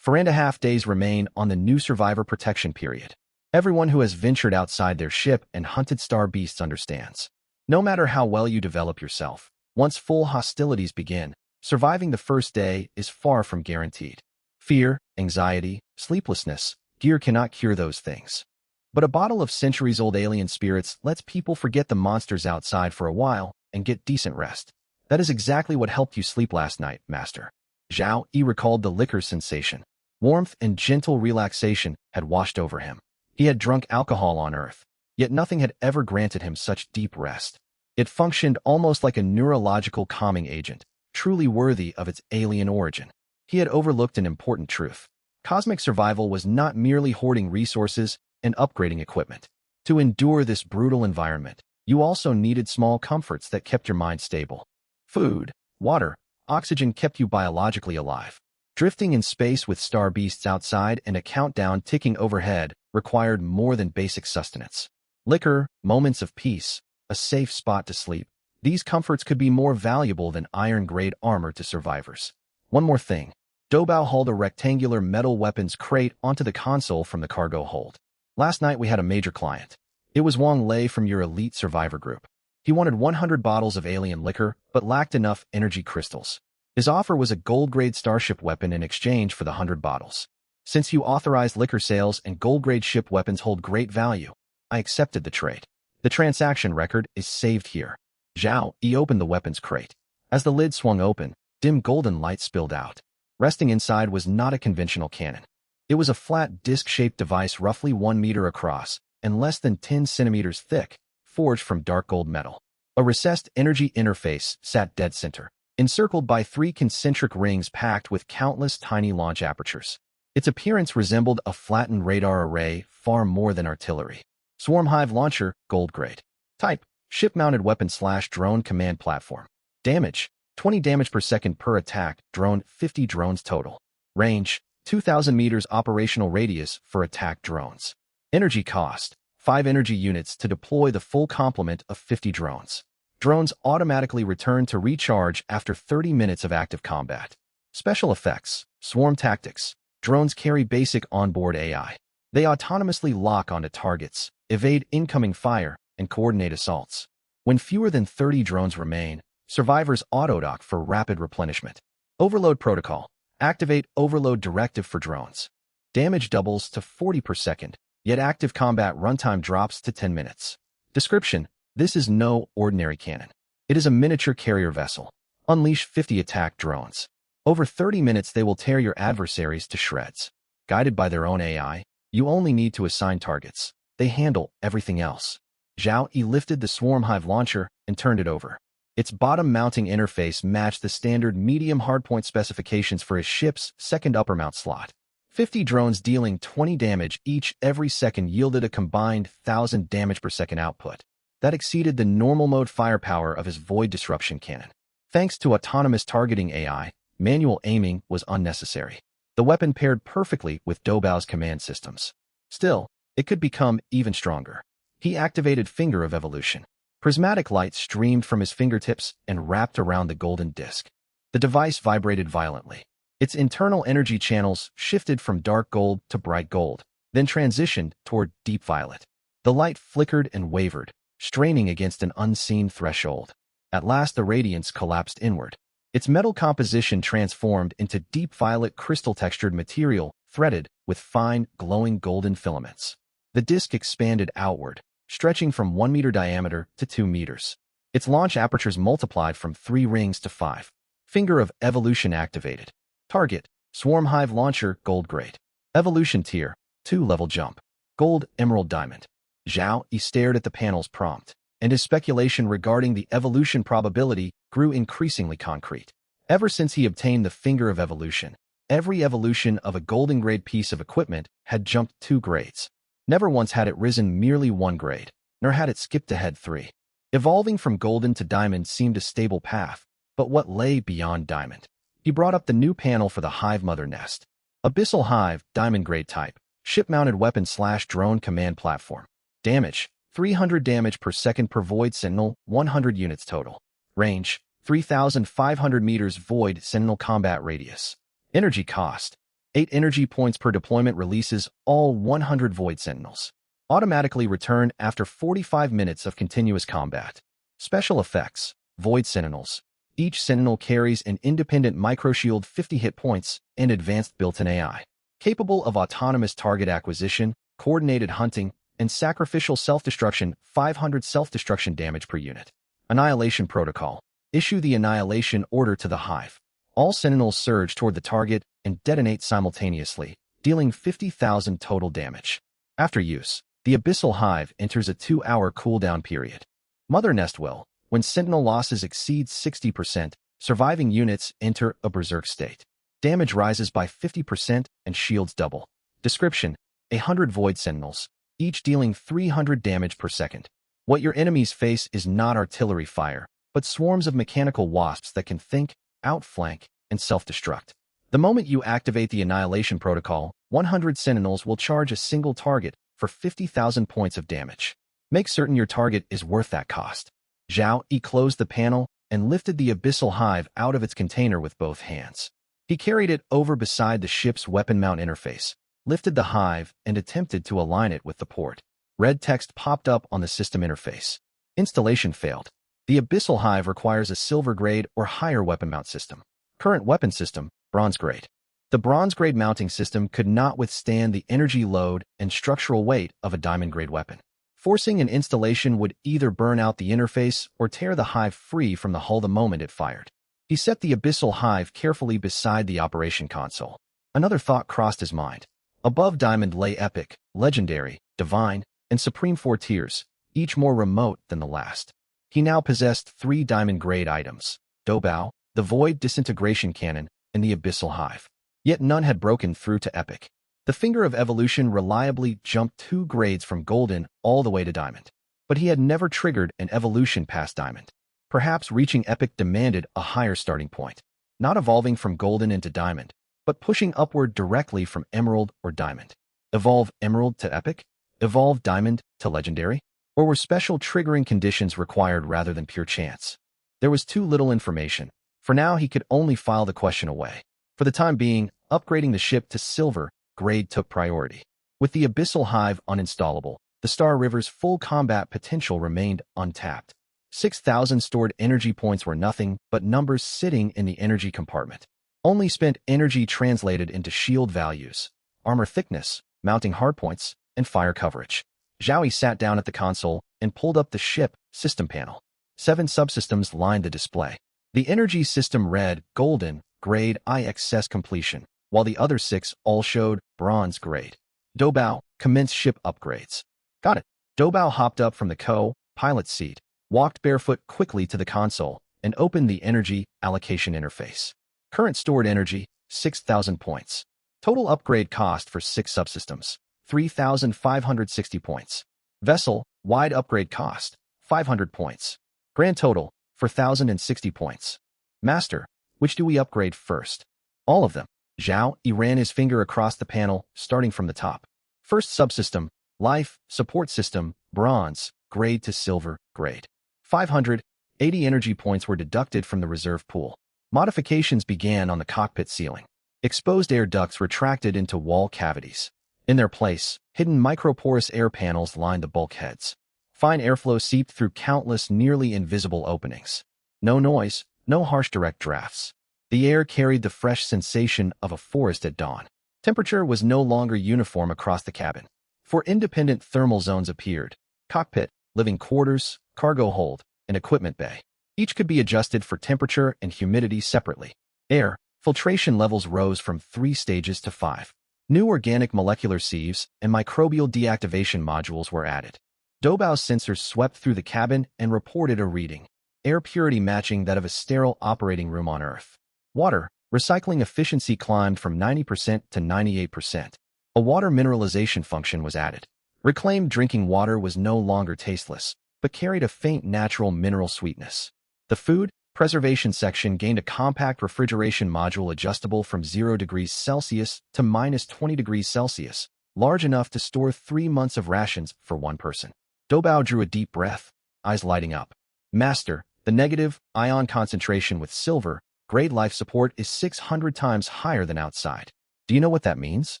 4.5 days remain on the new survivor protection period. Everyone who has ventured outside their ship and hunted star beasts understands. No matter how well you develop yourself, once full hostilities begin, surviving the first day is far from guaranteed. Fear, anxiety, sleeplessness, gear cannot cure those things. But a bottle of centuries-old alien spirits lets people forget the monsters outside for a while and get decent rest. That is exactly what helped you sleep last night, Master. Zhao Yi recalled the liquor's sensation. Warmth and gentle relaxation had washed over him. He had drunk alcohol on Earth, yet nothing had ever granted him such deep rest. It functioned almost like a neurological calming agent, truly worthy of its alien origin. He had overlooked an important truth. Cosmic survival was not merely hoarding resources and upgrading equipment. To endure this brutal environment, you also needed small comforts that kept your mind stable. Food, water, oxygen kept you biologically alive. Drifting in space with star beasts outside and a countdown ticking overhead required more than basic sustenance. Liquor, moments of peace, a safe spot to sleep. These comforts could be more valuable than iron-grade armor to survivors. One more thing. Doubao hauled a rectangular metal weapons crate onto the console from the cargo hold. Last night we had a major client. It was Wang Lei from your elite survivor group. He wanted 100 bottles of alien liquor, but lacked enough energy crystals. His offer was a gold-grade starship weapon in exchange for the 100 bottles. Since you authorized liquor sales and gold-grade ship weapons hold great value, I accepted the trade. The transaction record is saved here. Zhao Yi opened the weapons crate. As the lid swung open, dim golden light spilled out. Resting inside was not a conventional cannon. It was a flat disc-shaped device roughly 1 meter across and less than 10 centimeters thick, forged from dark gold metal. A recessed energy interface sat dead center, encircled by 3 concentric rings packed with countless tiny launch apertures. Its appearance resembled a flattened radar array far more than artillery. Swarm Hive Launcher, Gold Grade. Type, Ship-Mounted Weapon/Drone Command Platform. Damage, 20 damage per second per attack, drone 50 drones total. Range, 2,000 meters operational radius for attack drones. Energy cost, 5 energy units to deploy the full complement of 50 drones. Drones automatically return to recharge after 30 minutes of active combat. Special effects, Swarm Tactics. Drones carry basic onboard AI. They autonomously lock onto targets, evade incoming fire, and coordinate assaults. When fewer than 30 drones remain, survivors autodock for rapid replenishment. Overload Protocol. Activate Overload Directive for drones. Damage doubles to 40 per second, yet active combat runtime drops to 10 minutes. Description: this is no ordinary cannon. It is a miniature carrier vessel. Unleash 50 attack drones. Over 30 minutes they will tear your adversaries to shreds. Guided by their own AI, you only need to assign targets. They handle everything else. Zhao Yi lifted the Swarm Hive launcher and turned it over. Its bottom-mounting interface matched the standard medium hardpoint specifications for his ship's second upper mount slot. 50 drones dealing 20 damage each every second yielded a combined 1,000 damage per second output. That exceeded the normal mode firepower of his Void Disruption cannon. Thanks to autonomous targeting AI, manual aiming was unnecessary. The weapon paired perfectly with Doubao's command systems. Still, it could become even stronger. He activated Finger of Evolution. Prismatic light streamed from his fingertips and wrapped around the golden disc. The device vibrated violently. Its internal energy channels shifted from dark gold to bright gold, then transitioned toward deep violet. The light flickered and wavered, straining against an unseen threshold. At last the radiance collapsed inward. Its metal composition transformed into deep violet crystal-textured material threaded with fine, glowing golden filaments. The disc expanded outward, stretching from 1 meter diameter to 2 meters. Its launch apertures multiplied from 3 rings to 5. Finger of Evolution activated. Target, Swarm Hive Launcher, Gold Grade. Evolution Tier, 2 level jump. Gold, Emerald, Diamond. Zhao Yi stared at the panel's prompt, and his speculation regarding the evolution probability grew increasingly concrete. Ever since he obtained the Finger of Evolution, every evolution of a golden grade piece of equipment had jumped 2 grades. Never once had it risen merely 1 grade, nor had it skipped ahead 3. Evolving from golden to diamond seemed a stable path, but what lay beyond diamond? He brought up the new panel for the Hive Mother Nest. Abyssal Hive, Diamond Grade Type, Ship-Mounted Weapon/Drone Command Platform. Damage, 300 damage per second per Void Sentinel, 100 units total. Range, 3,500 meters Void Sentinel combat radius. Energy cost, 8 energy points per deployment releases all 100 Void Sentinels. Automatically return after 45 minutes of continuous combat. Special effects. Void Sentinels. Each Sentinel carries an independent microshield 50 hit points and advanced built-in AI, capable of autonomous target acquisition, coordinated hunting, and sacrificial self-destruction 500 self-destruction damage per unit. Annihilation Protocol. Issue the Annihilation Order to the Hive. All Sentinels surge toward the target and detonate simultaneously, dealing 50,000 total damage. After use, the Abyssal Hive enters a 2-hour cooldown period. Mother Nest Will. When Sentinel losses exceed 60%, surviving units enter a berserk state. Damage rises by 50% and shields double. Description: 100 Void Sentinels, each dealing 300 damage per second. What your enemies face is not artillery fire, but swarms of mechanical wasps that can think, outflank, and self-destruct. The moment you activate the Annihilation Protocol, 100 Sentinels will charge a single target for 50,000 points of damage. Make certain your target is worth that cost. Zhao Yi closed the panel and lifted the Abyssal Hive out of its container with both hands. He carried it over beside the ship's weapon mount interface, lifted the hive, and attempted to align it with the port. Red text popped up on the system interface. Installation failed. The Abyssal Hive requires a silver grade or higher weapon mount system. Current weapon system, bronze grade. The bronze grade mounting system could not withstand the energy load and structural weight of a diamond grade weapon. Forcing an installation would either burn out the interface or tear the hive free from the hull the moment it fired. He set the Abyssal Hive carefully beside the operation console. Another thought crossed his mind. Above Diamond lay Epic, Legendary, Divine, and Supreme 4 tiers, each more remote than the last. He now possessed 3 diamond-grade items: Doubao, the Void Disintegration Cannon, and the Abyssal Hive. Yet none had broken through to Epic. The Finger of Evolution reliably jumped 2 grades from Golden all the way to Diamond. But he had never triggered an evolution past Diamond. Perhaps reaching Epic demanded a higher starting point. Not evolving from Golden into Diamond, but pushing upward directly from Emerald or Diamond. Evolve Emerald to Epic? Evolve Diamond to Legendary? Or were special triggering conditions required rather than pure chance? There was too little information. For now, he could only file the question away. For the time being, upgrading the ship to Silver grade took priority. With the Abyssal Hive uninstallable, the Star River's full combat potential remained untapped. 6,000 stored energy points were nothing but numbers sitting in the energy compartment. Only spent energy translated into shield values, armor thickness, mounting hardpoints, and fire coverage. Zhao Yi sat down at the console and pulled up the ship system panel. 7 subsystems lined the display. The energy system read Golden grade IXS completion, while the other 6 all showed bronze grade. Doubao, commence ship upgrades. Got it. Doubao hopped up from the co-pilot seat, walked barefoot quickly to the console, and opened the energy allocation interface. Current stored energy, 6,000 points. Total upgrade cost for 6 subsystems, 3,560 points. Vessel, wide upgrade cost, 500 points. Grand total, 4,060 points. Master, which do we upgrade first? All of them. Zhao Yi ran his finger across the panel, starting from the top. First subsystem, Life Support System, Bronze, grade to Silver, grade. 580 energy points were deducted from the reserve pool. Modifications began on the cockpit ceiling. Exposed air ducts retracted into wall cavities. In their place, hidden microporous air panels lined the bulkheads. Fine airflow seeped through countless nearly invisible openings. No noise, no harsh direct drafts. The air carried the fresh sensation of a forest at dawn. Temperature was no longer uniform across the cabin. 4 independent thermal zones appeared: cockpit, living quarters, cargo hold, and equipment bay. Each could be adjusted for temperature and humidity separately. Air filtration levels rose from 3 stages to 5. New organic molecular sieves and microbial deactivation modules were added. Doubao's sensors swept through the cabin and reported a reading, air purity matching that of a sterile operating room on Earth. Water recycling efficiency climbed from 90% to 98%. A water mineralization function was added. Reclaimed drinking water was no longer tasteless, but carried a faint natural mineral sweetness. The food preservation section gained a compact refrigeration module adjustable from 0 degrees Celsius to minus 20 degrees Celsius, large enough to store 3 months of rations for one person. Doubao drew a deep breath, eyes lighting up. Master, the negative ion concentration with Silver grade life support is 600 times higher than outside. Do you know what that means?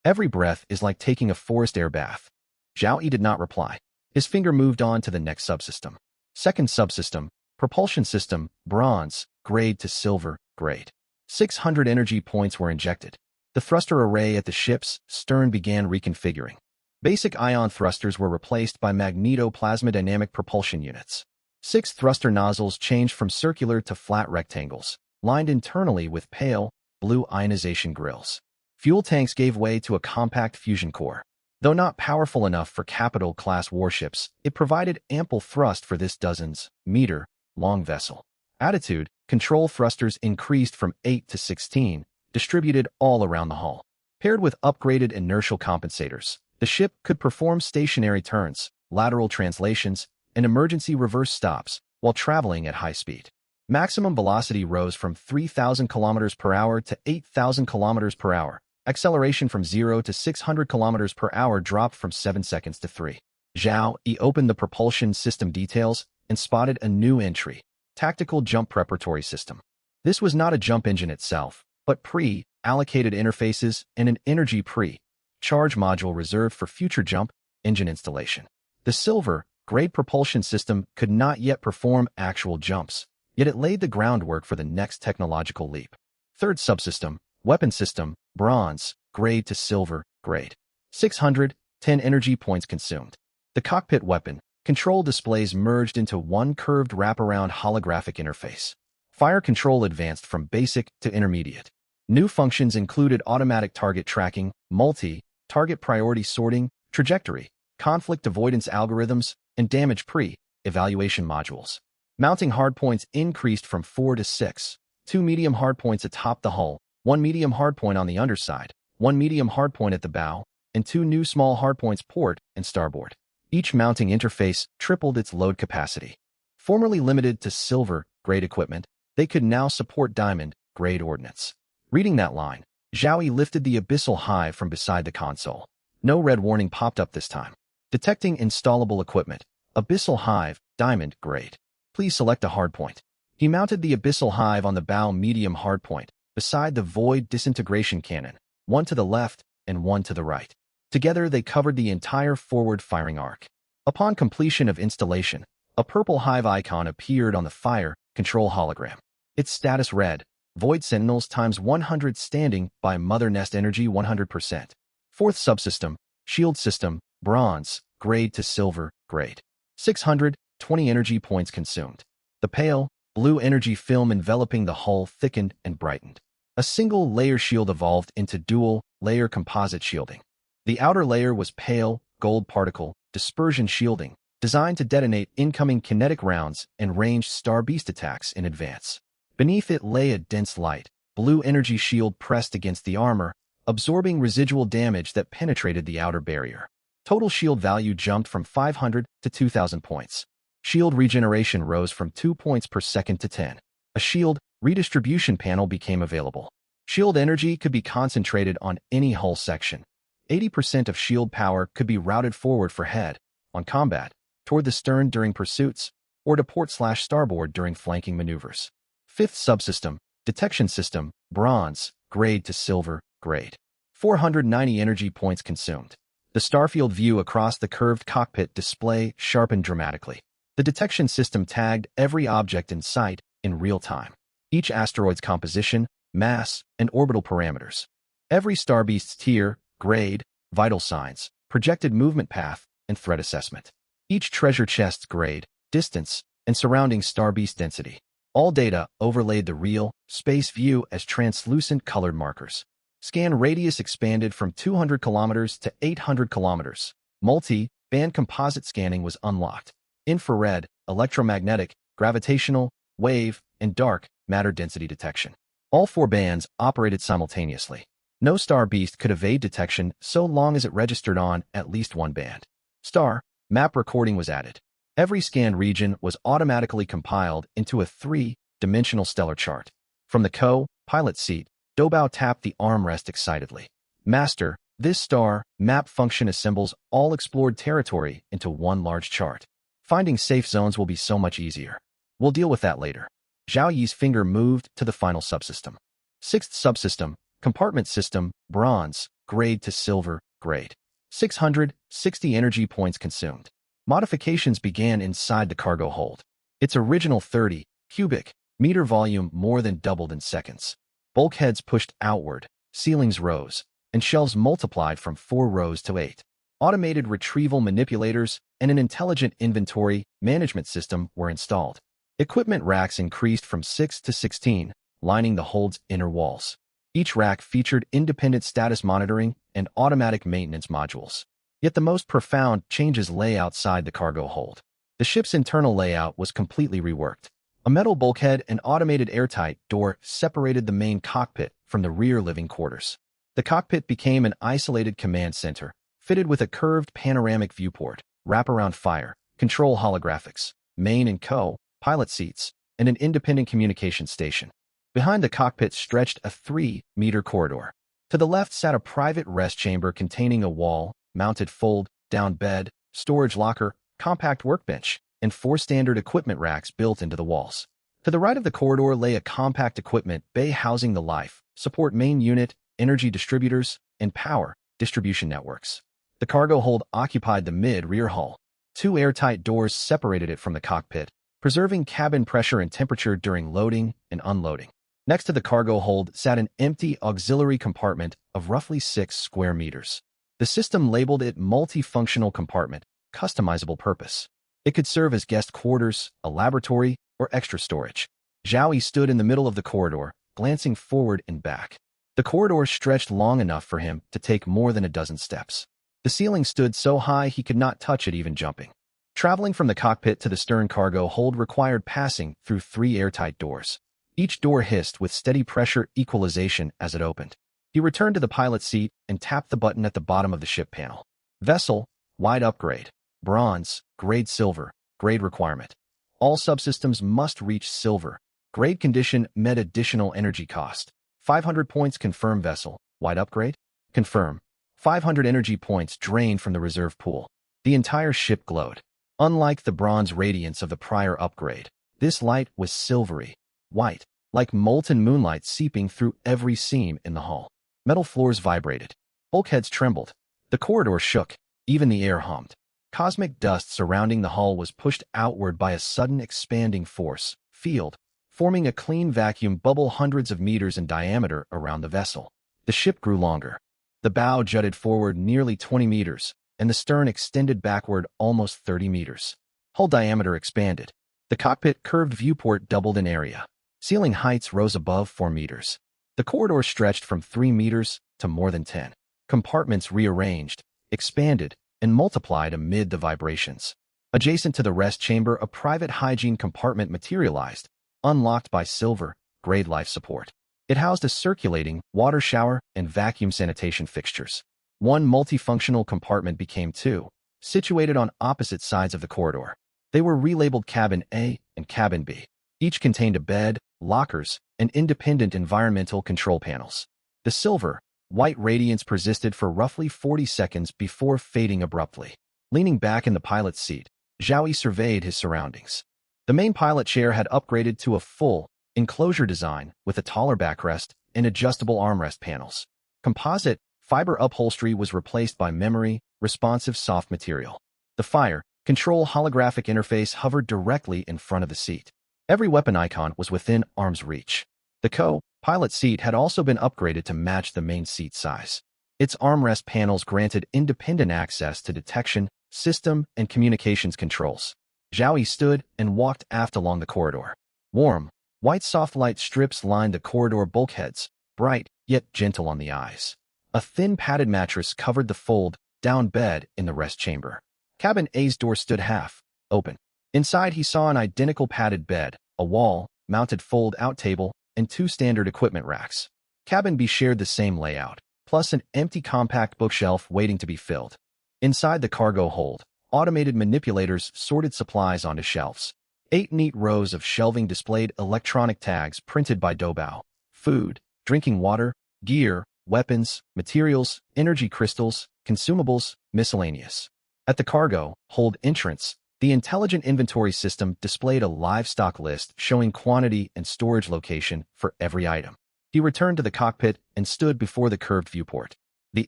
Every breath is like taking a forest air bath. Zhao Yi did not reply. His finger moved on to the next subsystem. Second subsystem, propulsion system, bronze, grade to silver, grade. 600 energy points were injected. The thruster array at the ship's stern began reconfiguring. Basic ion thrusters were replaced by magneto-plasmodynamic propulsion units. 6 thruster nozzles changed from circular to flat rectangles, lined internally with pale, blue ionization grills. Fuel tanks gave way to a compact fusion core. Though not powerful enough for capital-class warships, it provided ample thrust for this dozens-meter-long vessel. Attitude, control thrusters increased from 8 to 16, distributed all around the hull. Paired with upgraded inertial compensators, the ship could perform stationary turns, lateral translations, and emergency reverse stops while traveling at high speed. Maximum velocity rose from 3,000 km per hour to 8,000 km per hour. Acceleration from 0 to 600 km per hour dropped from 7 seconds to 3. Zhao Yi opened the propulsion system details and spotted a new entry, Tactical Jump Preparatory System. This was not a jump engine itself, but pre-allocated interfaces and an energy pre-charge module reserved for future jump engine installation. The silver-grade propulsion system could not yet perform actual jumps, yet it laid the groundwork for the next technological leap. Third subsystem, weapon system, bronze, grade to silver, grade. 610 energy points consumed. The cockpit weapon control displays merged into one curved wraparound holographic interface. Fire control advanced from basic to intermediate. New functions included automatic target tracking, multi-target priority sorting, trajectory, conflict avoidance algorithms, and damage pre-evaluation modules. Mounting hardpoints increased from 4 to 6. 2 medium hardpoints atop the hull, 1 medium hardpoint on the underside, 1 medium hardpoint at the bow, and 2 new small hardpoints port and starboard. Each mounting interface tripled its load capacity. Formerly limited to silver-grade equipment, they could now support diamond-grade ordnance. Reading that line, Zhao Yi lifted the abyssal hive from beside the console. No red warning popped up this time. Detecting installable equipment. Abyssal hive, diamond grade. Please select a hardpoint. He mounted the abyssal hive on the bow medium hardpoint, beside the void disintegration cannon, one to the left and one to the right. Together they covered the entire forward firing arc. Upon completion of installation, a purple hive icon appeared on the fire control hologram. Its status read, Void Sentinels times 100 standing by Mother Nest Energy 100%. Fourth subsystem, shield system, bronze, grade to silver, grade. 620 energy points consumed. The pale, blue energy film enveloping the hull thickened and brightened. A single-layer shield evolved into dual-layer composite shielding. The outer layer was pale, gold particle, dispersion shielding, designed to detonate incoming kinetic rounds and range Star Beast attacks in advance. Beneath it lay a dense light, blue energy shield pressed against the armor, absorbing residual damage that penetrated the outer barrier. Total shield value jumped from 500 to 2,000 points. Shield regeneration rose from 2 points per second to 10. A shield redistribution panel became available. Shield energy could be concentrated on any hull section. 80% of shield power could be routed forward for head-on combat, toward the stern during pursuits, or to port/starboard during flanking maneuvers. Fifth subsystem, detection system, bronze, grade to silver, grade. 490 energy points consumed. The starfield view across the curved cockpit display sharpened dramatically. The detection system tagged every object in sight in real time. Each asteroid's composition, mass, and orbital parameters. Every Star Beast's tier, grade, vital signs, projected movement path, and threat assessment. Each treasure chest's grade, distance, and surrounding Star Beast density. All data overlaid the real, space view as translucent colored markers. Scan radius expanded from 200 kilometers to 800 kilometers. Multi-band composite scanning was unlocked. Infrared, electromagnetic, gravitational, wave, and dark matter density detection. All 4 bands operated simultaneously. No Star Beast could evade detection so long as it registered on at least one band. Star map recording was added. Every scanned region was automatically compiled into a 3-dimensional stellar chart. From the co-pilot seat, Doubao tapped the armrest excitedly. Master, this star map function assembles all explored territory into one large chart. Finding safe zones will be so much easier. We'll deal with that later. Zhao Yi's finger moved to the final subsystem. Sixth subsystem, compartment system, bronze, grade to silver, grade. 660 energy points consumed. Modifications began inside the cargo hold. Its original 30 cubic meter volume more than doubled in seconds. Bulkheads pushed outward, ceilings rose, and shelves multiplied from 4 rows to 8. Automated retrieval manipulators and an intelligent inventory management system were installed. Equipment racks increased from 6 to 16, lining the hold's inner walls. Each rack featured independent status monitoring and automatic maintenance modules. Yet the most profound changes lay outside the cargo hold. The ship's internal layout was completely reworked. A metal bulkhead and automated airtight door separated the main cockpit from the rear living quarters. The cockpit became an isolated command center, fitted with a curved panoramic viewport, wraparound fire, control holographics, main and co-pilot seats, and an independent communication station. Behind the cockpit stretched a 3-meter corridor. To the left sat a private rest chamber containing a wall-mounted fold-down bed, storage locker, compact workbench, and 4 standard equipment racks built into the walls. To the right of the corridor lay a compact equipment bay housing the life support main unit, energy distributors, and power distribution networks. The cargo hold occupied the mid-rear hull. 2 airtight doors separated it from the cockpit, preserving cabin pressure and temperature during loading and unloading. Next to the cargo hold sat an empty auxiliary compartment of roughly 6 square meters. The system labeled it multifunctional compartment, customizable purpose. It could serve as guest quarters, a laboratory, or extra storage. Zhao stood in the middle of the corridor, glancing forward and back. The corridor stretched long enough for him to take more than a dozen steps. The ceiling stood so high he could not touch it even jumping. Traveling from the cockpit to the stern cargo hold required passing through 3 airtight doors. Each door hissed with steady pressure equalization as it opened. He returned to the pilot's seat and tapped the button at the bottom of the ship panel. Vessel, wide upgrade. Bronze, grade silver, grade requirement. All subsystems must reach silver. Grade condition met additional energy cost. 500 points confirm vessel, wide upgrade. Confirm. 500 energy points drained from the reserve pool. The entire ship glowed. Unlike the bronze radiance of the prior upgrade, this light was silvery, white, like molten moonlight seeping through every seam in the hull. Metal floors vibrated. Bulkheads trembled. The corridor shook. Even the air hummed. Cosmic dust surrounding the hull was pushed outward by a sudden expanding force field, forming a clean vacuum bubble hundreds of meters in diameter around the vessel. The ship grew longer. The bow jutted forward nearly 20 meters, and the stern extended backward almost 30 meters. Hull diameter expanded. The cockpit curved viewport doubled in area. Ceiling heights rose above 4 meters. The corridor stretched from 3 meters to more than 10. Compartments rearranged, expanded, and multiplied amid the vibrations. Adjacent to the rest chamber, a private hygiene compartment materialized, unlocked by silver, grade life support. It housed a circulating water shower and vacuum sanitation fixtures. 1 multifunctional compartment became 2, situated on opposite sides of the corridor. They were relabeled Cabin A and Cabin B. Each contained a bed, lockers, and independent environmental control panels. The silver, white radiance persisted for roughly 40 seconds before fading abruptly. Leaning back in the pilot's seat, Zhao surveyed his surroundings. The main pilot chair had upgraded to a full enclosure design with a taller backrest and adjustable armrest panels. Composite fiber upholstery was replaced by memory, responsive soft material. The fire control holographic interface hovered directly in front of the seat. Every weapon icon was within arm's reach. The co-pilot seat had also been upgraded to match the main seat size. Its armrest panels granted independent access to detection, system, and communications controls. Zhao stood and walked aft along the corridor. Warm, white soft light strips lined the corridor bulkheads, bright yet gentle on the eyes. A thin padded mattress covered the fold-down bed in the rest chamber. Cabin A's door stood half open. Inside he saw an identical padded bed, a wall-mounted fold-out table, and 2 standard equipment racks. Cabin B shared the same layout, plus an empty compact bookshelf waiting to be filled. Inside the cargo hold, automated manipulators sorted supplies onto shelves. 8 neat rows of shelving displayed electronic tags printed by Doubao. Food, drinking water, gear, weapons, materials, energy crystals, consumables, miscellaneous. At the cargo hold entrance, the intelligent inventory system displayed a livestock list showing quantity and storage location for every item. He returned to the cockpit and stood before the curved viewport. The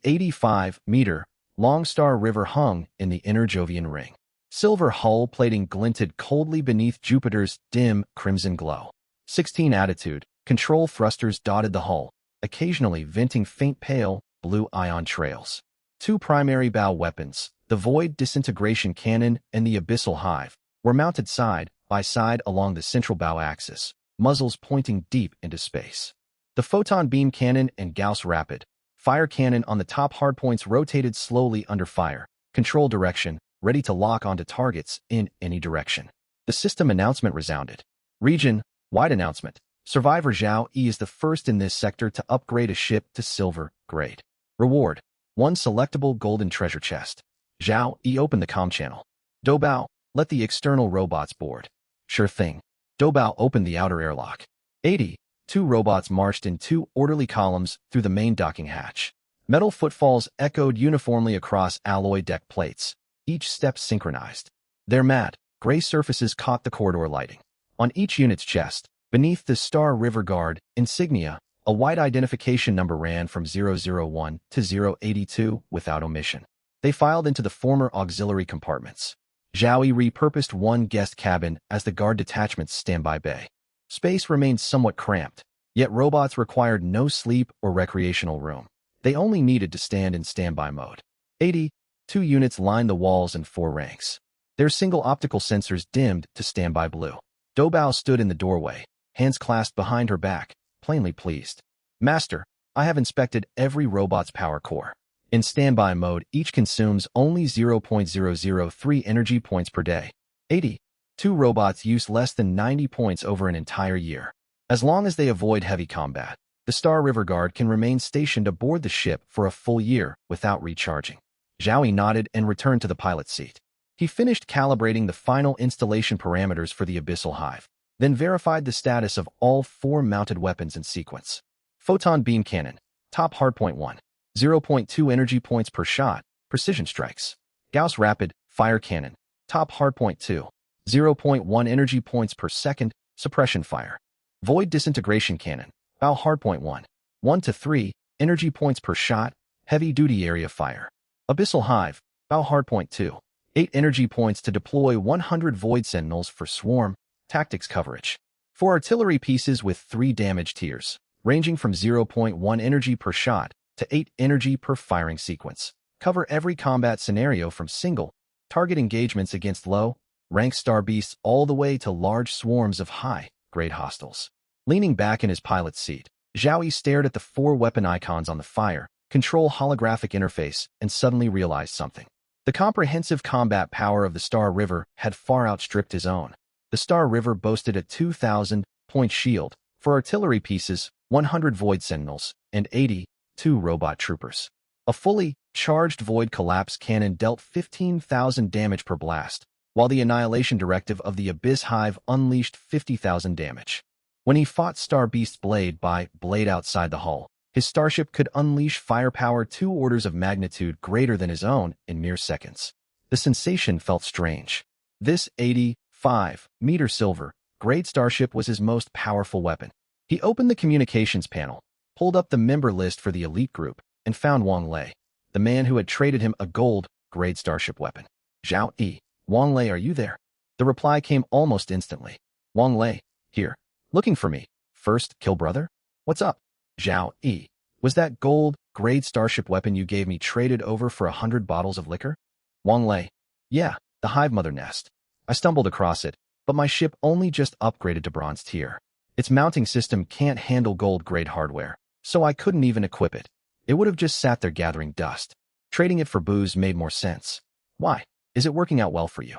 85-meter Longstar River hung in the inner Jovian ring. Silver hull plating glinted coldly beneath Jupiter's dim crimson glow. 16 attitude, control thrusters dotted the hull, occasionally venting faint pale blue ion trails. Two primary bow weapons, the Void Disintegration Cannon and the Abyssal Hive, were mounted side by side along the central bow axis, muzzles pointing deep into space. The Photon Beam Cannon and Gauss Rapid Fire Cannon on the top hardpoints rotated slowly under fire, control direction, ready to lock onto targets in any direction. The system announcement resounded. Region-wide announcement. Survivor Zhao Yi is the first in this sector to upgrade a ship to silver grade. Reward: 1 selectable golden treasure chest. Zhao Yi opened the comm channel. Doubao, let the external robots board. Sure thing. Doubao opened the outer airlock. 82 robots marched in 2 orderly columns through the main docking hatch. Metal footfalls echoed uniformly across alloy deck plates, each step synchronized. Their matte, gray surfaces caught the corridor lighting. On each unit's chest, beneath the Star River Guard insignia, a white identification number ran from 001 to 082 without omission. They filed into the former auxiliary compartments. Zhao Yi repurposed one guest cabin as the guard detachment's standby bay. Space remained somewhat cramped, yet robots required no sleep or recreational room. They only needed to stand in standby mode. 82 units lined the walls in 4 ranks. Their single optical sensors dimmed to standby blue. Doubao stood in the doorway, hands clasped behind her back, plainly pleased. Master, I have inspected every robot's power core. In standby mode, each consumes only 0.003 energy points per day. 82 robots use less than 90 points over an entire year. As long as they avoid heavy combat, the Star River Guard can remain stationed aboard the ship for a full year without recharging. Zhao Yi nodded and returned to the pilot's seat. He finished calibrating the final installation parameters for the Abyssal Hive, then verified the status of all 4 mounted weapons in sequence. Photon Beam Cannon, top hardpoint 1. 0.2 energy points per shot, precision strikes. Gauss Rapid Fire Cannon, top hardpoint 2. 0.1 energy points per second, suppression fire. Void Disintegration Cannon, bow hardpoint 1. 1 to 3 energy points per shot, heavy-duty area fire. Abyssal Hive, bow hardpoint 2. 8 energy points to deploy 100 Void Sentinels for swarm tactics coverage. 4 artillery pieces with 3 damage tiers, ranging from 0.1 energy per shot to 8 energy per firing sequence. Cover every combat scenario from single target engagements against low-rank star beasts all the way to large swarms of high-grade hostiles. Leaning back in his pilot's seat, Zhao Yi stared at the 4 weapon icons on the fire control holographic interface and suddenly realized something. The comprehensive combat power of the Star River had far outstripped his own. The Star River boasted a 2,000-point shield for artillery pieces, 100 Void Sentinels, and 82 robot troopers. A fully charged Void Collapse Cannon dealt 15,000 damage per blast, while the Annihilation Directive of the Abyss Hive unleashed 50,000 damage. When he fought Star Beast's blade by blade outside the hull, his starship could unleash firepower 2 orders of magnitude greater than his own in mere seconds. The sensation felt strange. This 85-meter silver grade starship was his most powerful weapon. He opened the communications panel, pulled up the member list for the elite group, and found Wang Lei, the man who had traded him a gold-grade starship weapon. Zhao Yi, Wang Lei, are you there? The reply came almost instantly. Wang Lei, here. Looking for me. First kill brother? What's up? Zhao Yi, was that gold-grade starship weapon you gave me traded over for 100 bottles of liquor? Wang Lei, yeah, the Hive Mother Nest. I stumbled across it, but my ship only just upgraded to bronze tier. Its mounting system can't handle gold-grade hardware, so I couldn't even equip it. It would have just sat there gathering dust. Trading it for booze made more sense. Why? Is it working out well for you?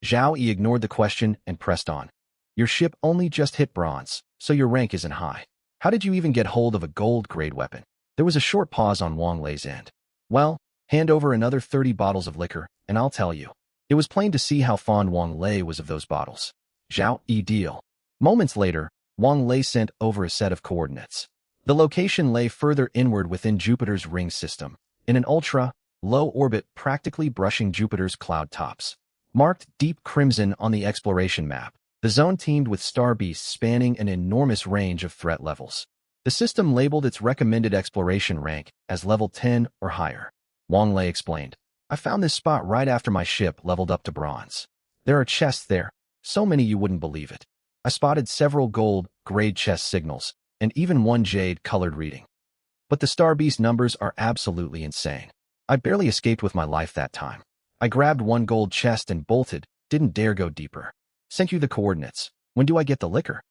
Zhao Yi ignored the question and pressed on. Your ship only just hit bronze, so your rank isn't high. How did you even get hold of a gold-grade weapon? There was a short pause on Wang Lei's end. Well, hand over another 30 bottles of liquor, and I'll tell you. It was plain to see how fond Wang Lei was of those bottles. Zhao Yi deal. Moments later, Wang Lei sent over a set of coordinates. The location lay further inward within Jupiter's ring system, in an ultra-low orbit practically brushing Jupiter's cloud tops. Marked deep crimson on the exploration map, the zone teemed with star beasts spanning an enormous range of threat levels. The system labeled its recommended exploration rank as level 10 or higher. Wang Lei explained, I found this spot right after my ship leveled up to bronze. There are chests there, so many you wouldn't believe it. I spotted several gold, grade chest signals, and even one jade-colored reading. But the Star Beast numbers are absolutely insane. I barely escaped with my life that time. I grabbed one gold chest and bolted, didn't dare go deeper. Sent you the coordinates. When do I get the liquor?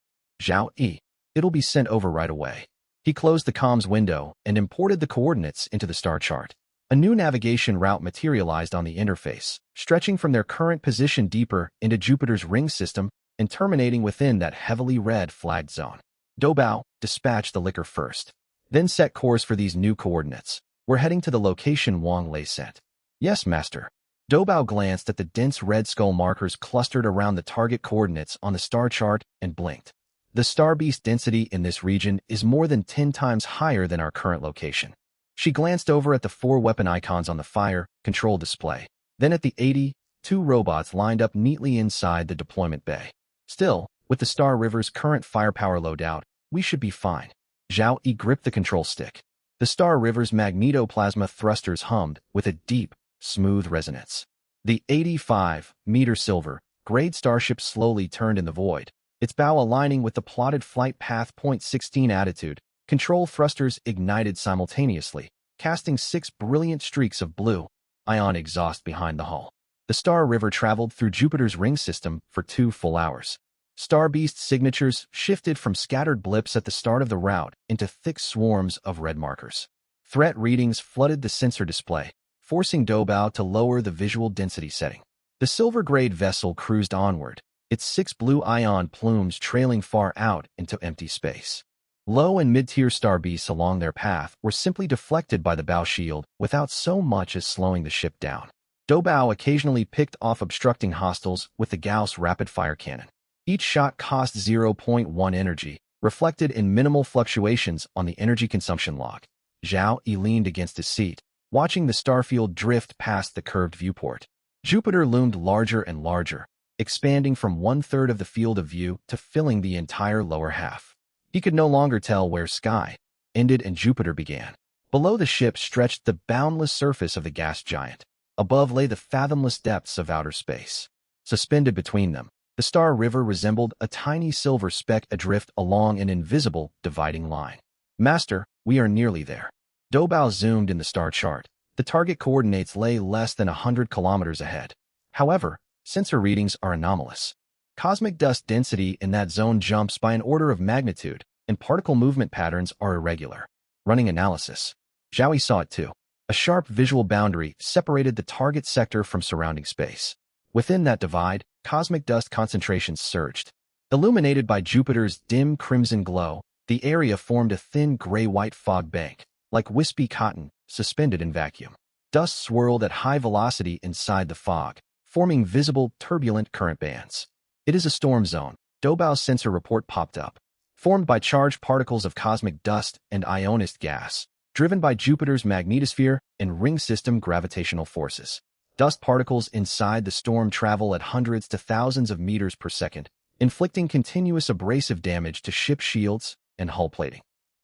Zhao Yi. It'll be sent over right away. He closed the comms window and imported the coordinates into the star chart. A new navigation route materialized on the interface, stretching from their current position deeper into Jupiter's ring system and terminating within that heavily red-flagged zone. Doubao, dispatch the liquor first. Then set course for these new coordinates. We're heading to the location Wang Lei sent. Yes, Master. Doubao glanced at the dense red skull markers clustered around the target coordinates on the star chart and blinked. The Star Beast density in this region is more than 10 times higher than our current location. She glanced over at the 4 weapon icons on the fire control display, then at the 82 robots lined up neatly inside the deployment bay. Still, with the Star River's current firepower loadout, we should be fine. Zhao Yi gripped the control stick. The Star River's magnetoplasma thrusters hummed with a deep, smooth resonance. The 85-meter silver, grade starship slowly turned in the void, its bow aligning with the plotted flight path. 16 attitude, control thrusters ignited simultaneously, casting 6 brilliant streaks of blue ion exhaust behind the hull. The Star River traveled through Jupiter's ring system for 2 full hours. Star Beast's signatures shifted from scattered blips at the start of the route into thick swarms of red markers. Threat readings flooded the sensor display, forcing Doubao to lower the visual density setting. The silver-grade vessel cruised onward, its 6 blue ion plumes trailing far out into empty space. Low and mid-tier Star Beasts along their path were simply deflected by the bow shield without so much as slowing the ship down. Doubao occasionally picked off obstructing hostiles with the Gauss rapid-fire cannon. Each shot cost 0.1 energy, reflected in minimal fluctuations on the energy consumption log. Zhao Yi leaned against his seat, watching the starfield drift past the curved viewport. Jupiter loomed larger and larger, expanding from 1/3 of the field of view to filling the entire lower half. He could no longer tell where sky ended and Jupiter began. Below the ship stretched the boundless surface of the gas giant. Above lay the fathomless depths of outer space. Suspended between them, the Star River resembled a tiny silver speck adrift along an invisible, dividing line. Master, we are nearly there. Doubao zoomed in the star chart. The target coordinates lay less than 100 kilometers ahead. However, sensor readings are anomalous. Cosmic dust density in that zone jumps by an order of magnitude, and particle movement patterns are irregular. Running analysis. Zhao Yi saw it too. A sharp visual boundary separated the target sector from surrounding space. Within that divide, cosmic dust concentrations surged. Illuminated by Jupiter's dim crimson glow, the area formed a thin gray-white fog bank, like wispy cotton, suspended in vacuum. Dust swirled at high velocity inside the fog, forming visible, turbulent current bands. It is a storm zone. Doubao's sensor report popped up. Formed by charged particles of cosmic dust and ionized gas, driven by Jupiter's magnetosphere and ring system gravitational forces. Dust particles inside the storm travel at hundreds to thousands of meters per second, inflicting continuous abrasive damage to ship shields and hull plating.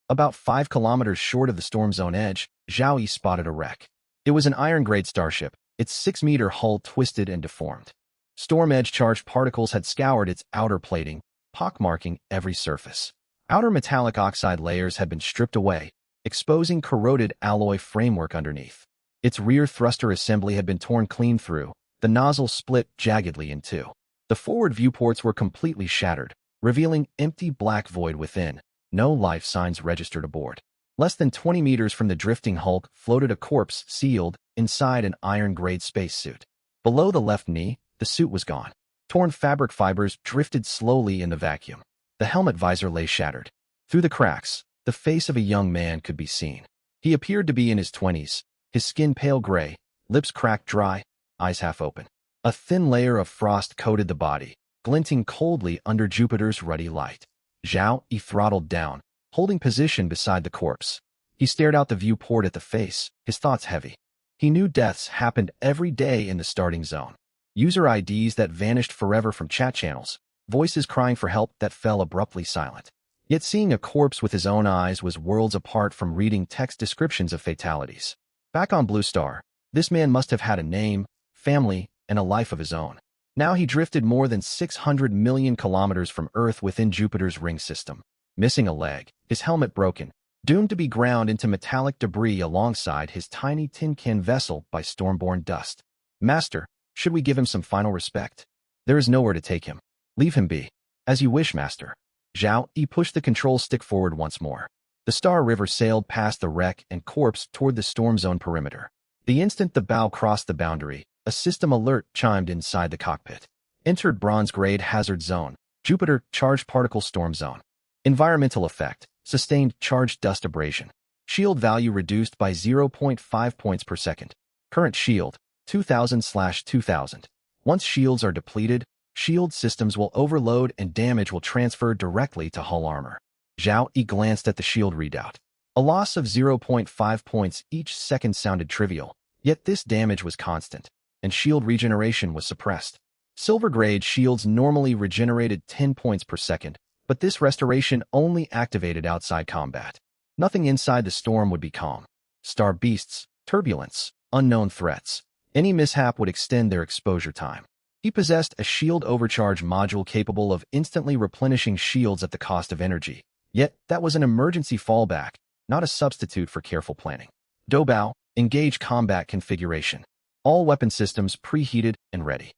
About 5 kilometers short of the storm zone edge, Zhao Yi spotted a wreck. It was an iron-grade starship, its 6-meter hull twisted and deformed. Storm edge charged particles had scoured its outer plating, pockmarking every surface. Outer metallic oxide layers had been stripped away, exposing corroded alloy framework underneath. Its rear thruster assembly had been torn clean through, the nozzle split jaggedly in two. The forward viewports were completely shattered, revealing empty black void within, no life signs registered aboard. Less than 20 meters from the drifting hulk floated a corpse sealed inside an iron-grade spacesuit. Below the left knee, the suit was gone. Torn fabric fibers drifted slowly in the vacuum. The helmet visor lay shattered. Through the cracks, the face of a young man could be seen. He appeared to be in his 20s, his skin pale gray, lips cracked dry, eyes half open. A thin layer of frost coated the body, glinting coldly under Jupiter's ruddy light. Zhao Yi throttled down, holding position beside the corpse. He stared out the viewport at the face, his thoughts heavy. He knew deaths happened every day in the starting zone. User IDs that vanished forever from chat channels, voices crying for help that fell abruptly silent. Yet seeing a corpse with his own eyes was worlds apart from reading text descriptions of fatalities. Back on Blue Star, This man must have had a name, family, and a life of his own. Now he drifted more than 600 million kilometers from Earth within Jupiter's ring system, missing a leg, his helmet broken, doomed to be ground into metallic debris alongside his tiny tin can vessel by storm-born dust. Master, should we give him some final respect? There is nowhere to take him. Leave him be. As you wish, Master. Zhao Yi pushed the control stick forward once more. The Star River sailed past the wreck and corpse toward the storm zone perimeter. The instant the bow crossed the boundary, a system alert chimed inside the cockpit. Entered bronze-grade hazard zone. Jupiter charged particle storm zone. Environmental effect. Sustained charged dust abrasion. Shield value reduced by 0.5 points per second. Current shield, 2000/2000. Once shields are depleted, shield systems will overload and damage will transfer directly to hull armor. Zhao Yi glanced at the shield readout. A loss of 0.5 points each second sounded trivial, yet this damage was constant, and shield regeneration was suppressed. Silver-grade shields normally regenerated 10 points per second, but this restoration only activated outside combat. Nothing inside the storm would be calm. Star beasts, turbulence, unknown threats. Any mishap would extend their exposure time. He possessed a shield overcharge module capable of instantly replenishing shields at the cost of energy. Yet, that was an emergency fallback, not a substitute for careful planning. Doubao, engage combat configuration. All weapon systems preheated and ready.